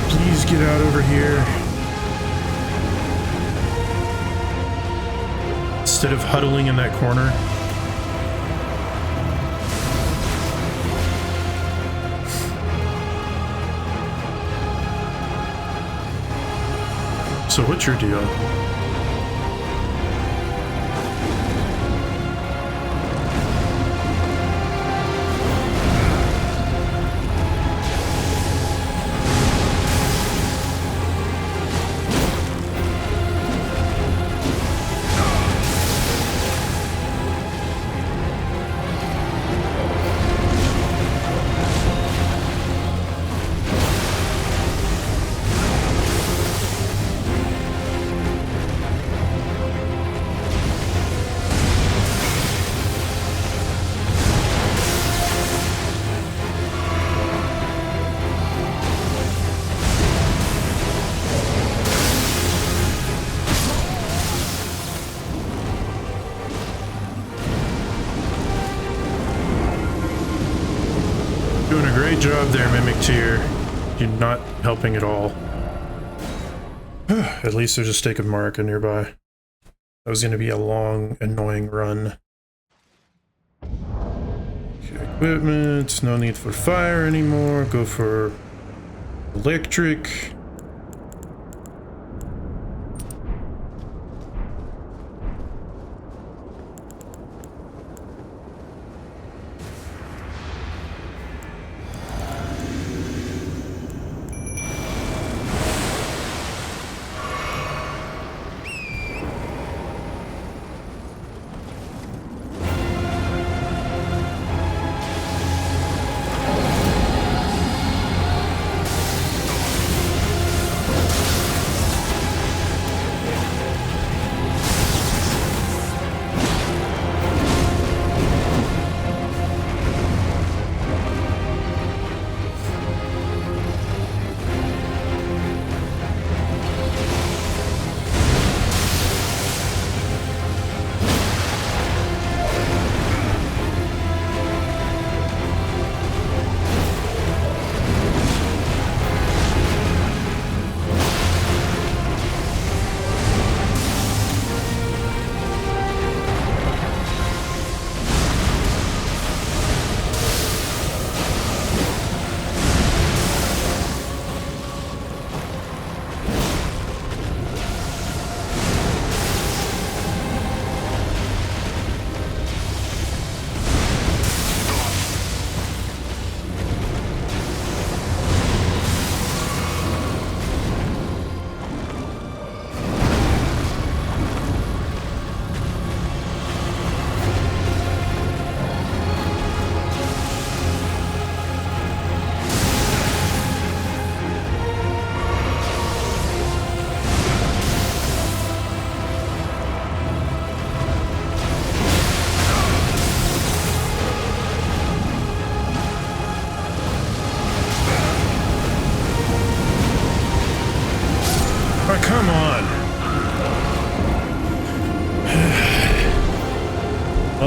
please get out over here? Instead of huddling in that corner. So what's your deal? Doing a great job there, Mimic Tier. You're not helping at all. At least there's a stake of Marika nearby. That was going to be a long, annoying run. Okay, equipment. No need for fire anymore. Go for electric.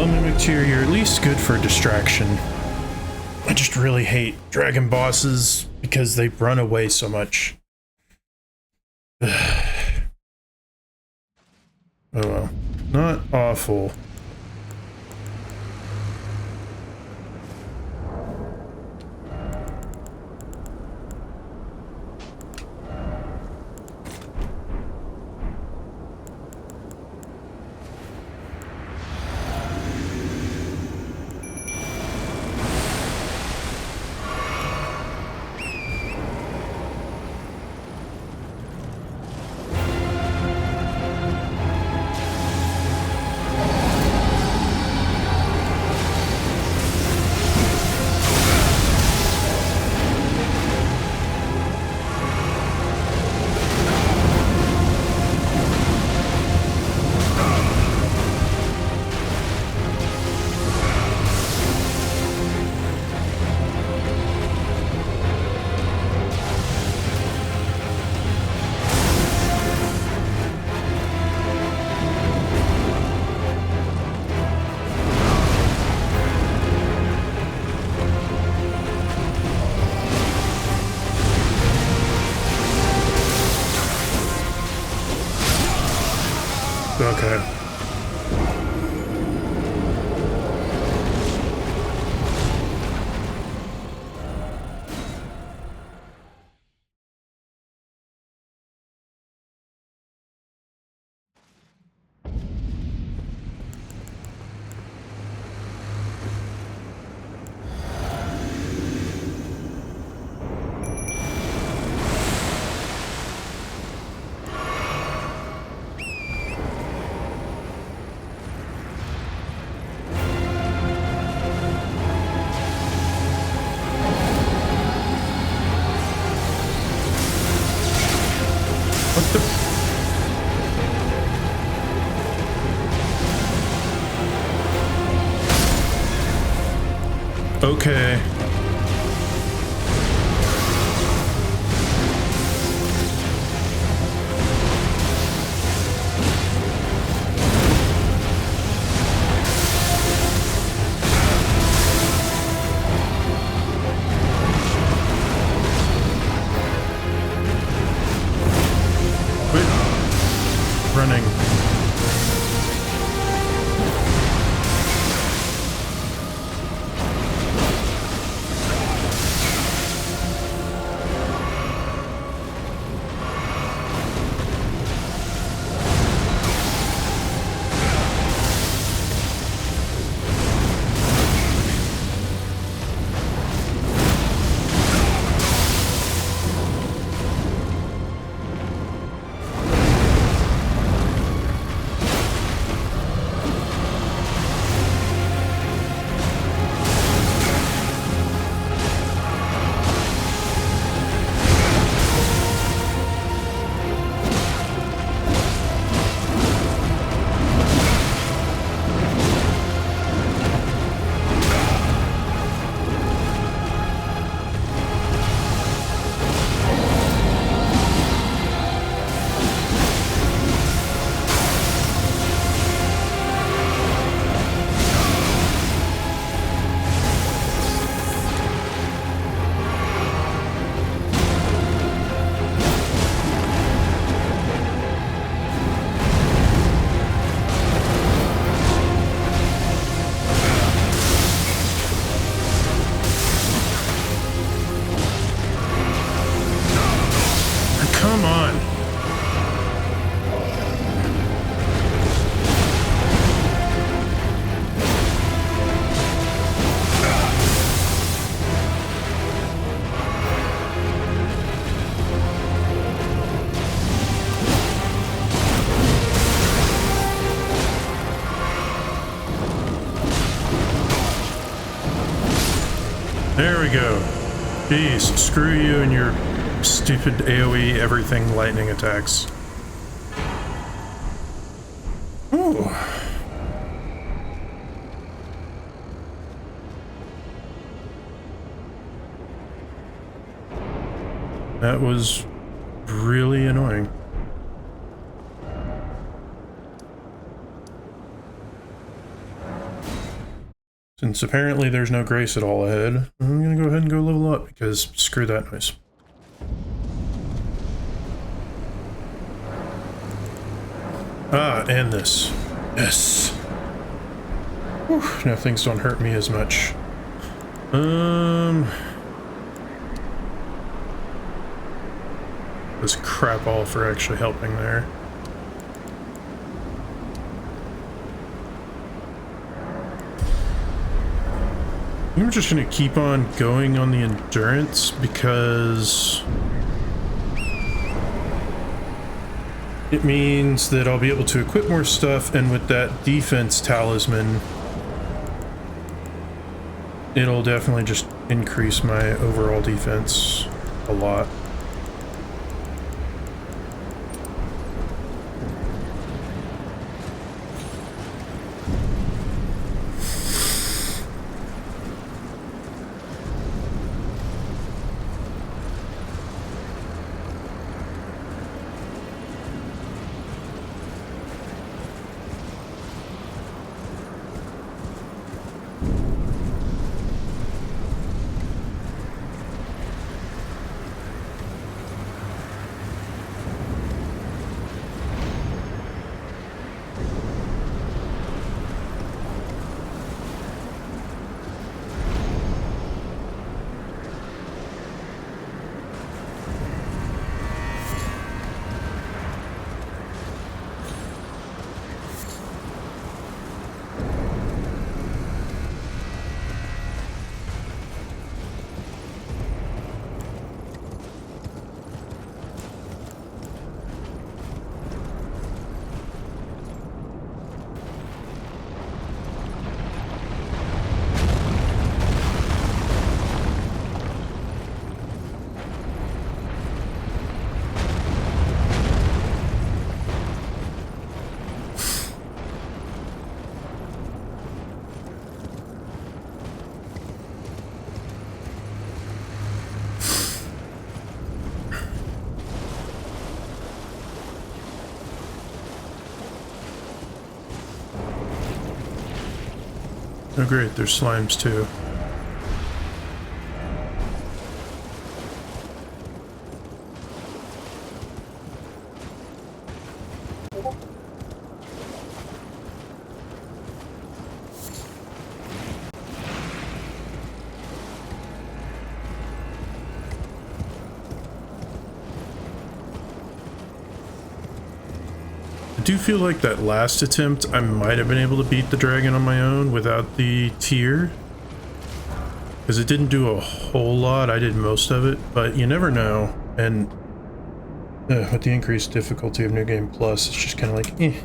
Well, Mimic Tier, you're at least good for distraction. I just really hate dragon bosses because they run away so much. Oh well. Not awful. Okay. What the? Okay. Quit running. Come on. There we go. Jeez, screw you and your stupid AoE everything lightning attacks. Ooh. That was really annoying. Since apparently there's no grace at all ahead, I'm gonna go ahead and go level up because screw that noise. Ah, and this. Yes. Whew, now things don't hurt me as much. This crap all for actually helping there. I'm just gonna keep on going on the endurance because it means that I'll be able to equip more stuff, and with that defense talisman, it'll definitely just increase my overall defense a lot. Oh great, there's slimes too. I do feel like that last attempt I might have been able to beat the dragon on my own without the tier, because it didn't do a whole lot. I did most of it, but you never know. And with the increased difficulty of New Game Plus, it's just kind of like eh.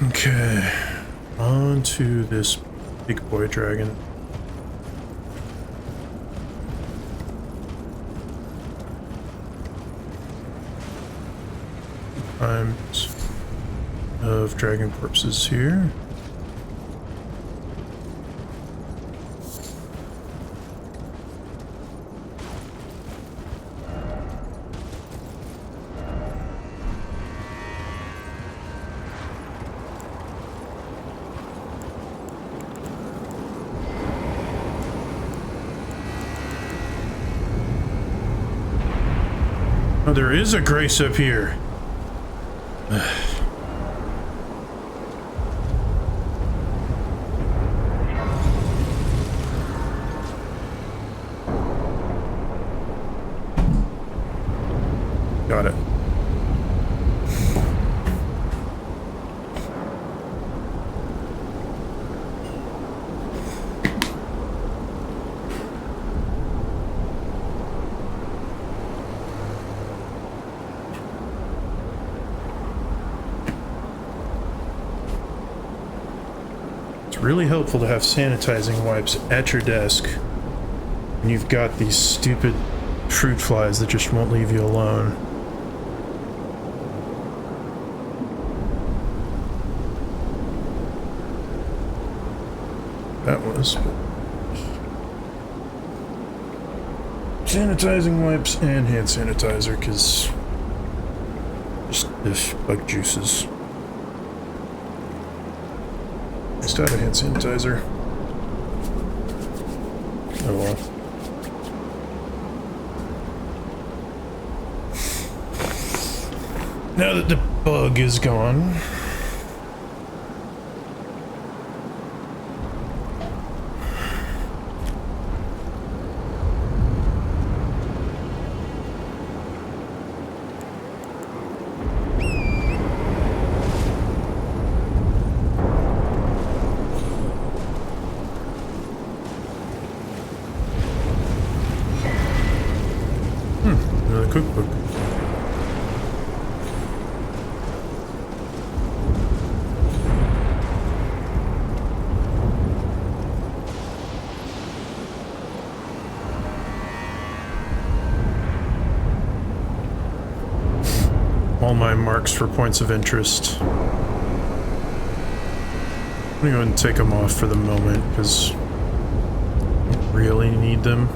Okay, on to this big boy dragon. Times of dragon corpses here. Oh, there is a grace up here. Got it. Really helpful to have sanitizing wipes at your desk when you've got these stupid fruit flies that just won't leave you alone. That was sanitizing wipes and hand sanitizer, because Just bug juices. I still have a hand sanitizer. Oh well. Now that the bug is gone. Another cookbook. All my marks for points of interest. I'm gonna go ahead and take them off for the moment because I don't really need them.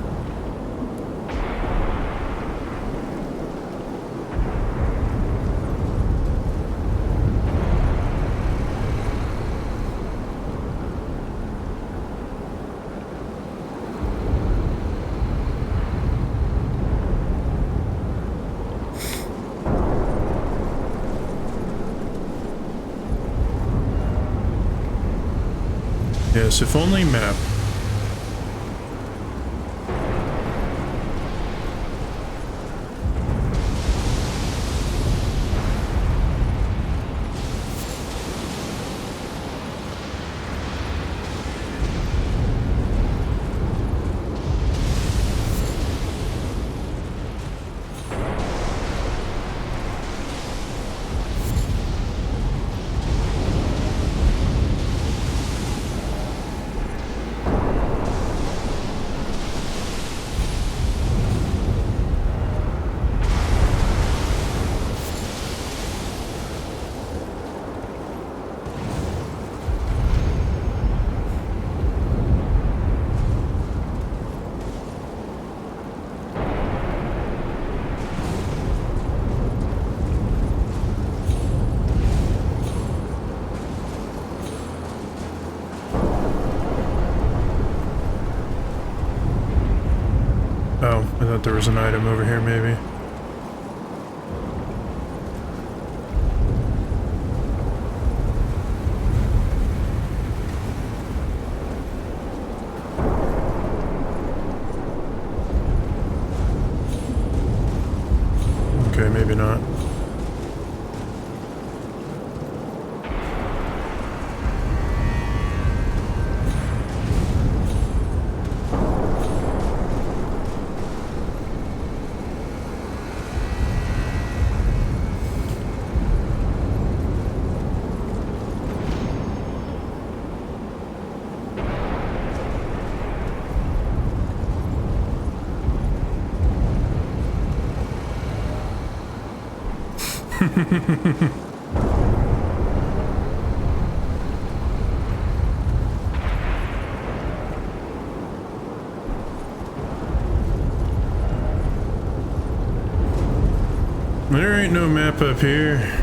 Yes, if only map. Oh, I thought there was an item over here, maybe. Okay, maybe not. There ain't no map up here.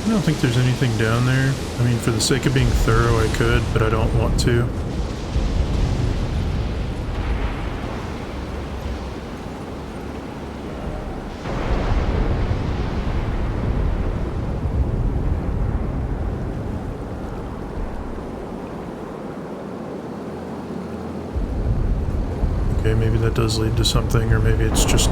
I don't think there's anything down there. I mean, for the sake of being thorough, I could, but I don't want to. Okay, maybe that does lead to something, or maybe it's just...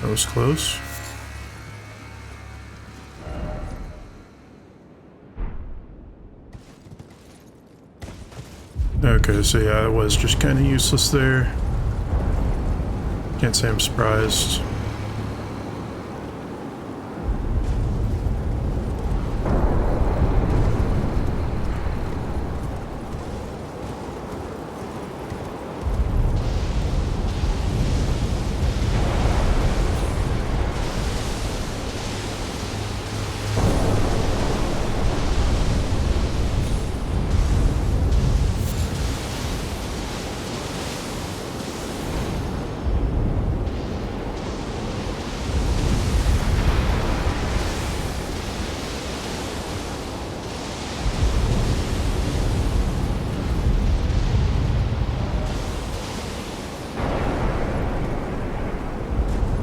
That was close. Okay, so yeah, it was just kind of useless there. Can't say I'm surprised.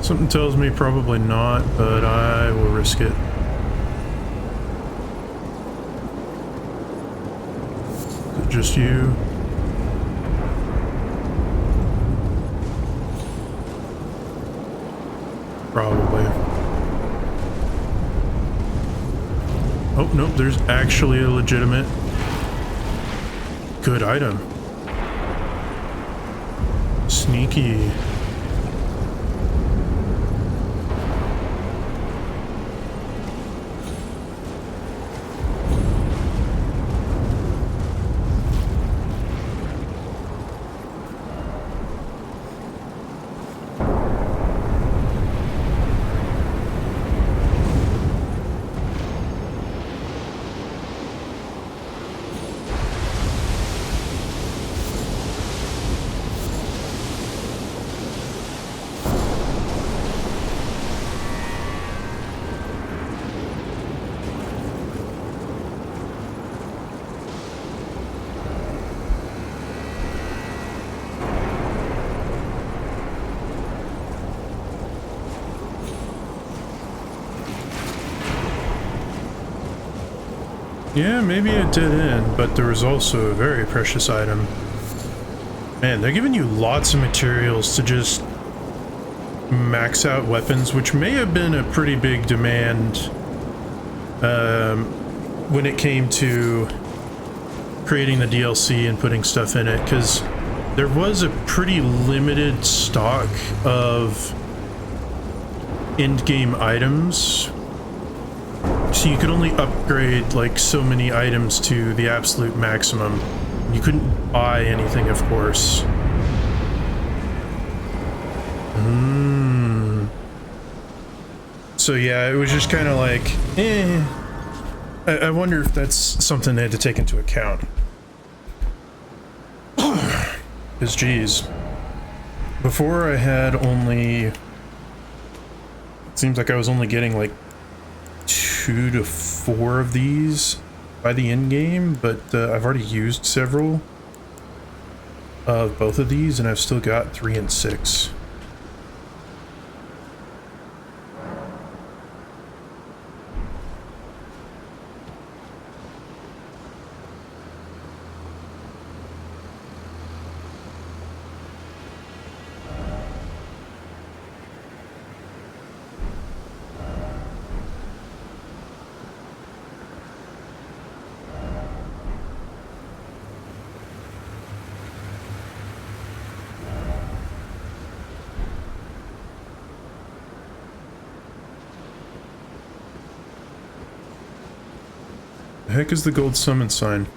Something tells me probably not, but I will risk it. Is it just you? Probably. Oh, nope, there's actually a legitimate good item. Sneaky. Yeah, maybe it did end, but there was also a very precious item. Man, they're giving you lots of materials to just max out weapons, which may have been a pretty big demand when it came to creating the DLC and putting stuff in it, because there was a pretty limited stock of end-game items. So you could only upgrade like so many items to the absolute maximum. You couldn't buy anything, of course. So yeah, it was just kind of like, eh. I wonder if that's something they had to take into account. Because geez, before I had only, it seems like I was only getting like 2 to 4 of these by the end game, but I've already used several of both of these, and I've still got 3 and 6. The heck is the gold summon sign?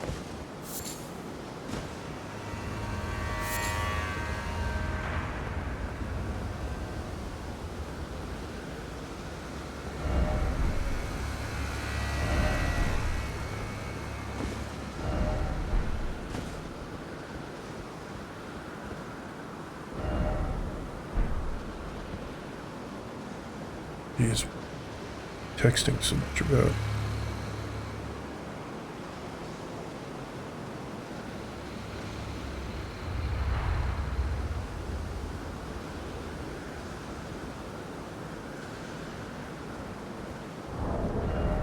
He's texting so much about.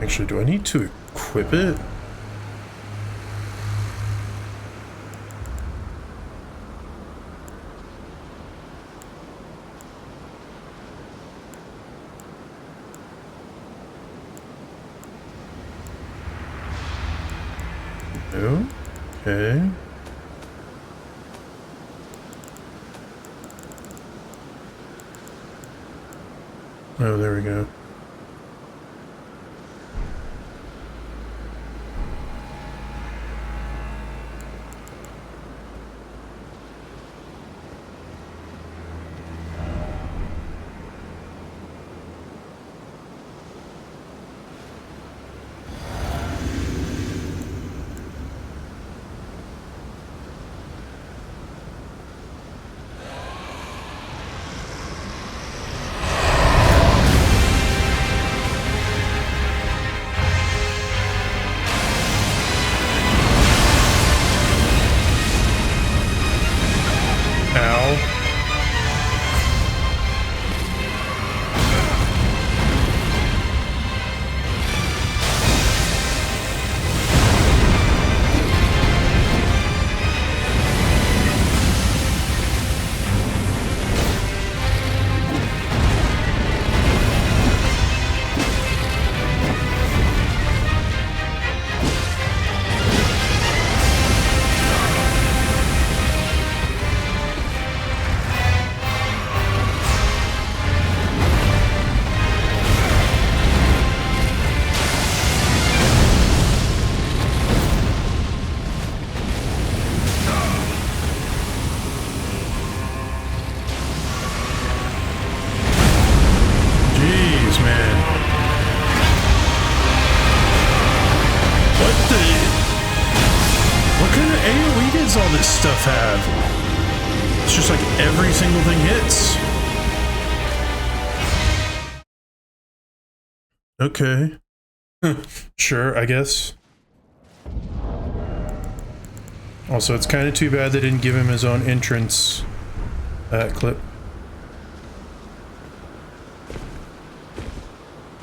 Actually, do I need to equip it? Oh, okay. Oh, there we go. All this stuff have? It's just like every single thing hits. Okay. Sure, I guess. Also, it's kind of too bad they didn't give him his own entrance clip.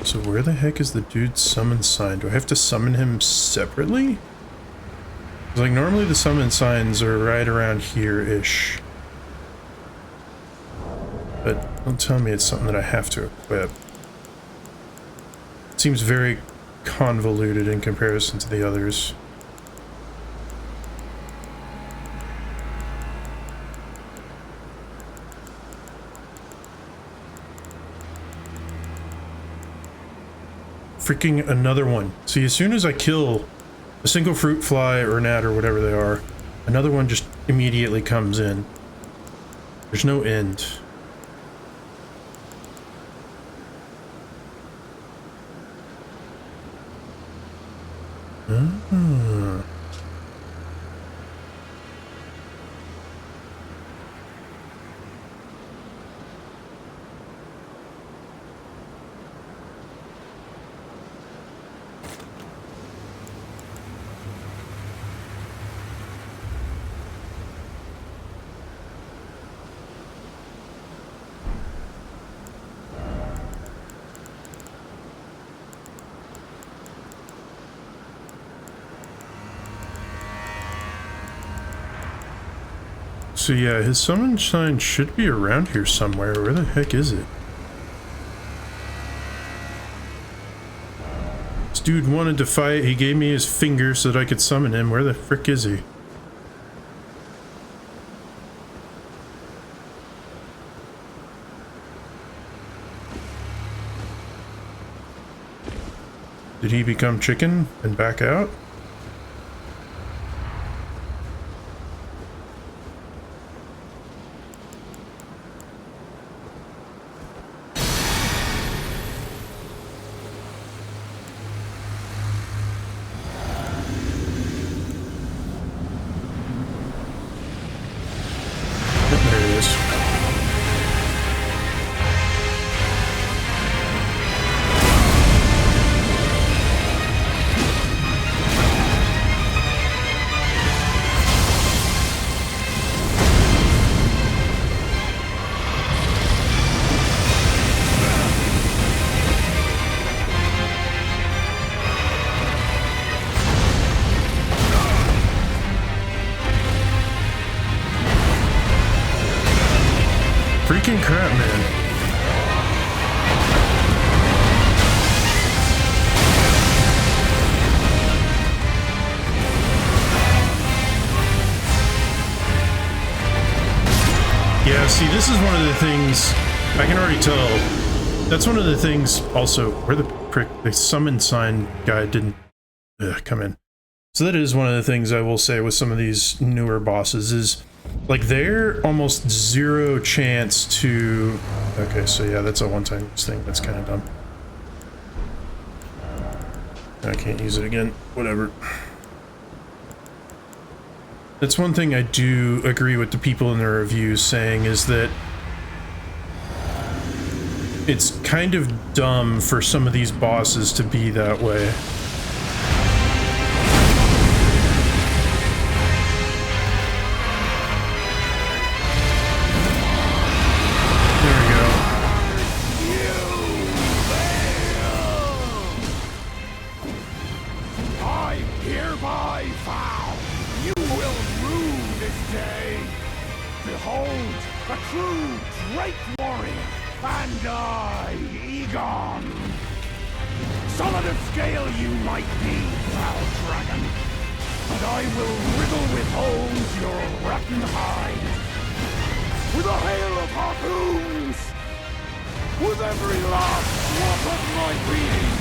So where the heck is the dude's summon sign? Do I have to summon him separately? Like, normally the summon signs are right around here-ish. But don't tell me it's something that I have to equip. It seems very convoluted in comparison to the others. Freaking another one. See, as soon as I kill a single fruit fly or gnat or whatever they are, another one just immediately comes in. There's no end. Ah. So yeah, his summon sign should be around here somewhere. Where the heck is it? This dude wanted to fight. He gave me his finger so that I could summon him. Where the frick is he? Did he become chicken and back out? Freaking crap, man. Yeah, see, this is one of the things I can already tell. That's one of the things also where the prick, the summon sign guy didn't come in. So that is one of the things I will say with some of these newer bosses is like they're almost zero chance to. Okay, so yeah, that's a one-time thing. That's kind of dumb. I can't use it again. Whatever. That's one thing I do agree with the people in the reviews saying is that it's kind of dumb for some of these bosses to be that way. There we go. I hereby vow you will rue this day. Behold, a true Drake warrior, and I, Egon. Solid of scale you might be, foul dragon, but I will riddle with holes your rotten hide. With a hail of harpoons, with every last drop of my being.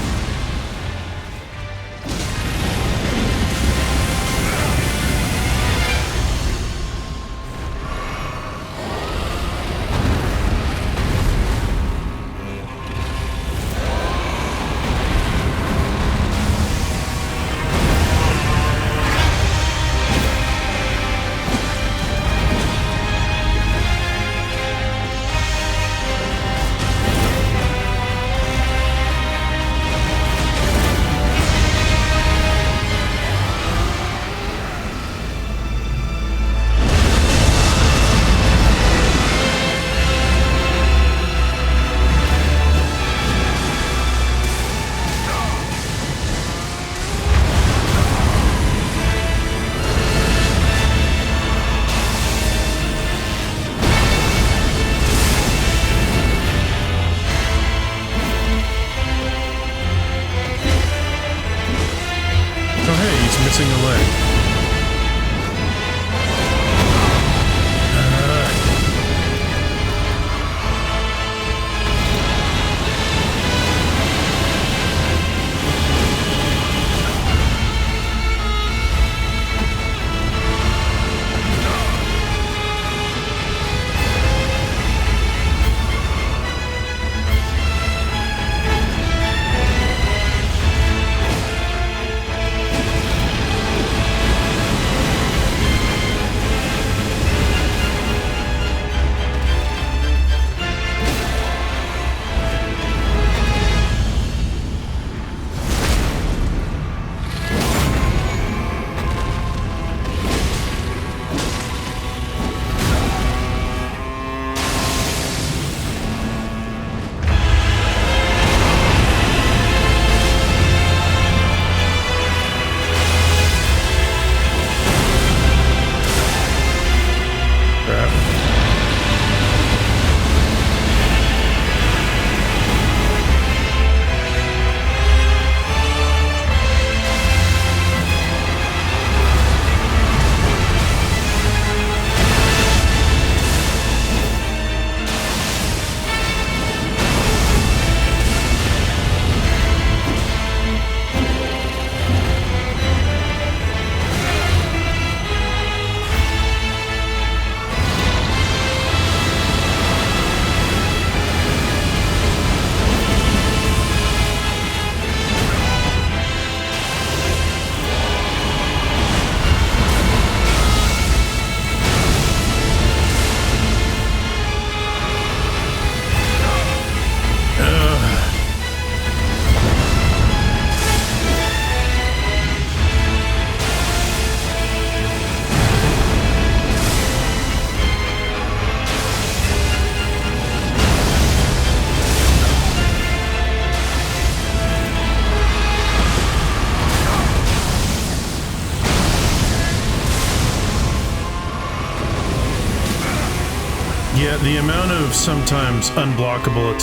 Yeah, the amount of sometimes unblockable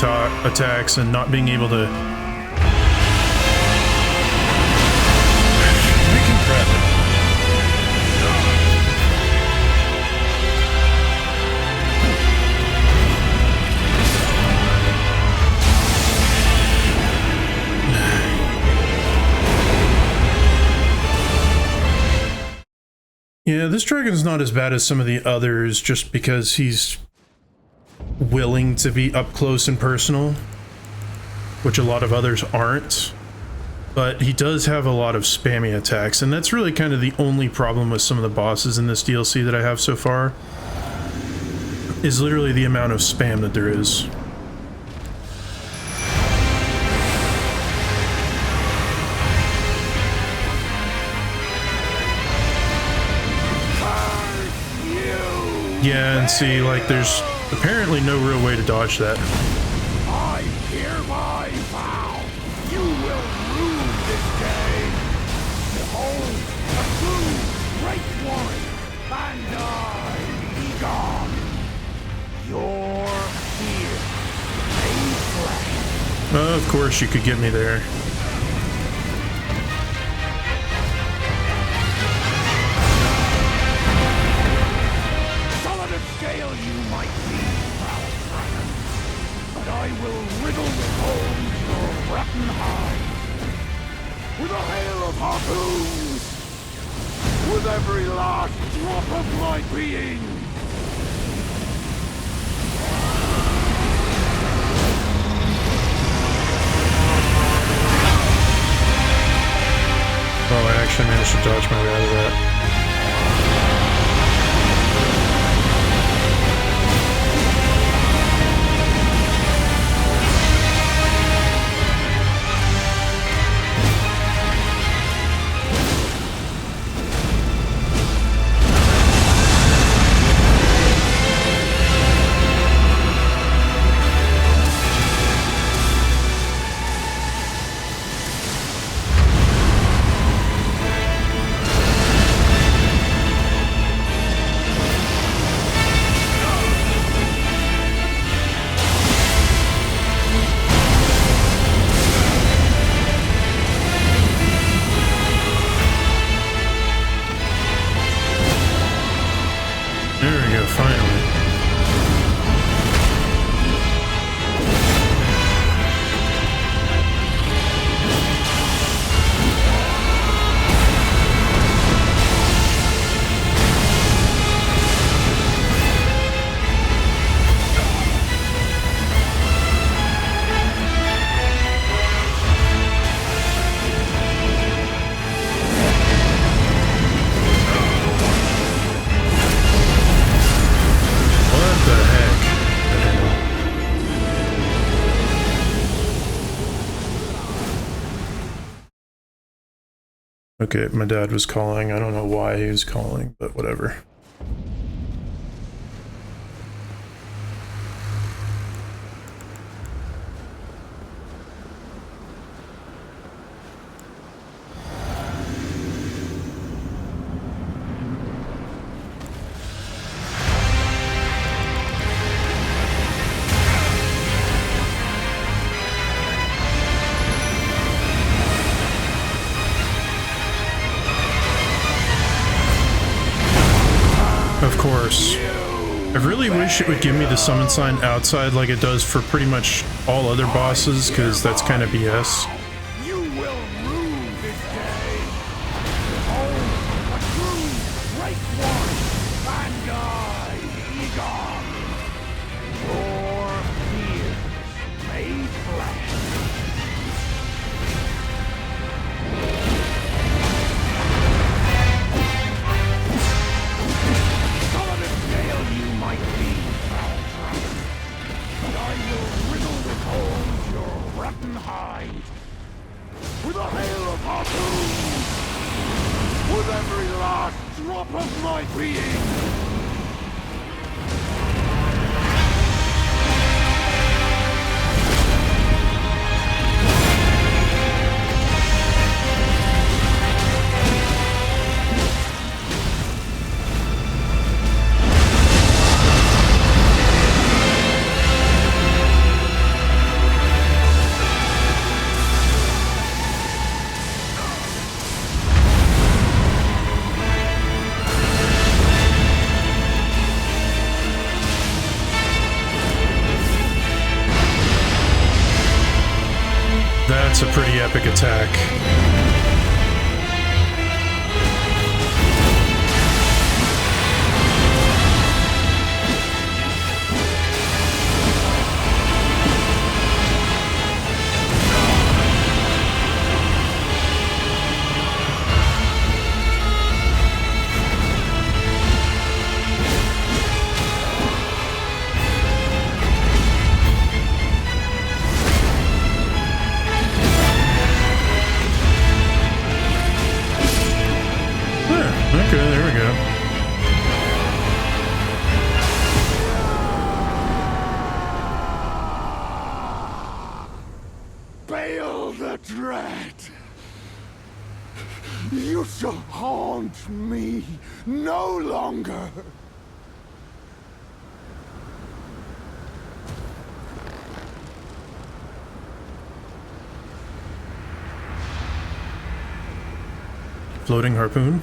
attacks and not being able to... Freaking crap. Yeah, this dragon's not as bad as some of the others just because he's willing to be up close and personal, which a lot of others aren't. But he does have a lot of spammy attacks, and that's really kind of the only problem with some of the bosses in this DLC that I have so far, is literally the amount of spam that there is. Yeah, and see, like, there's apparently no real way to dodge that. I hereby vow you will rue this day. Behold, a true great one, Bandai Egon. Your fear made flesh. Of course you could get me there. Scale you might be, foul dragon, but I will riddle with holes your rotten hide with a hail of harpoons, with every last drop of my being. Oh, I actually managed to dodge my way out of that. Okay, my dad was calling. I don't know why he was calling, but whatever. Of course. I really wish it would give me the summon sign outside like it does for pretty much all other bosses, because that's kind of BS. You will rue this day. Behold, a true great one, Bandai Egon. Your fears made flesh. Hide with a hail of harpoons, with every last drop of my being. That's a pretty epic attack. the Dread! You shall haunt me no longer! Floating harpoon.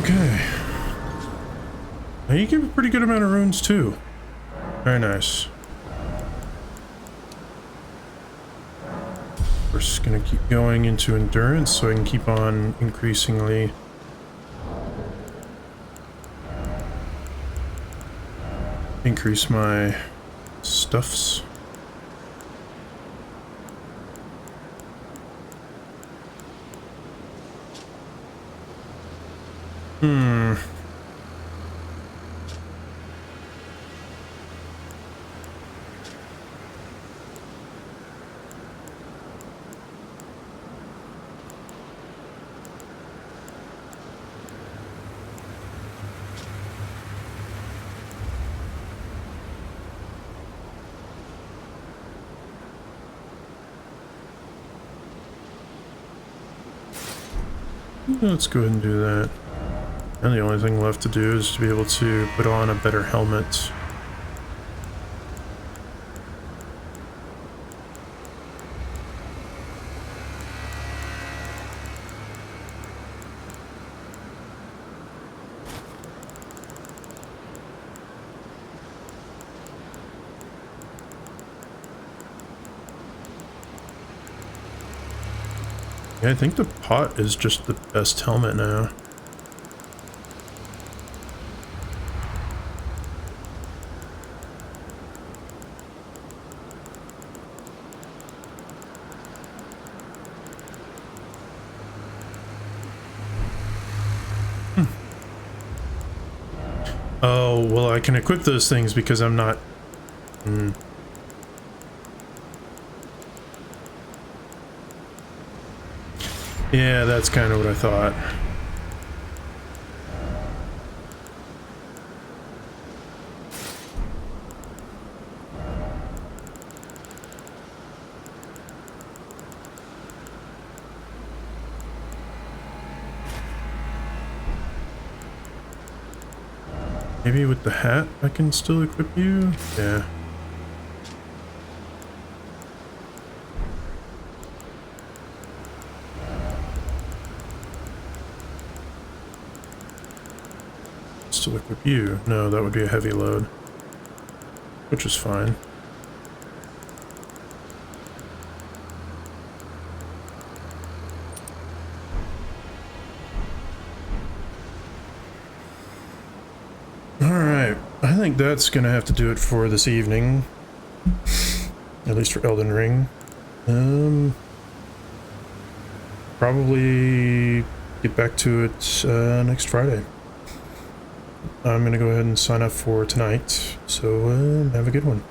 Okay. Now you give a pretty good amount of runes too. Very nice. We're just gonna keep going into endurance so I can keep on increasingly increase my stuffs. Let's go ahead and do that. And the only thing left to do is to be able to put on a better helmet. Yeah, I think the pot is just the best helmet now. Oh, well, I can equip those things because I'm not... Yeah, that's kind of what I thought. Maybe with the hat I can still equip you? Yeah. Still equip you? No, that would be a heavy load. Which is fine. Alright, I think that's gonna have to do it for this evening. At least for Elden Ring. Probably get back to it next Friday. I'm gonna go ahead and sign up for tonight, so have a good one.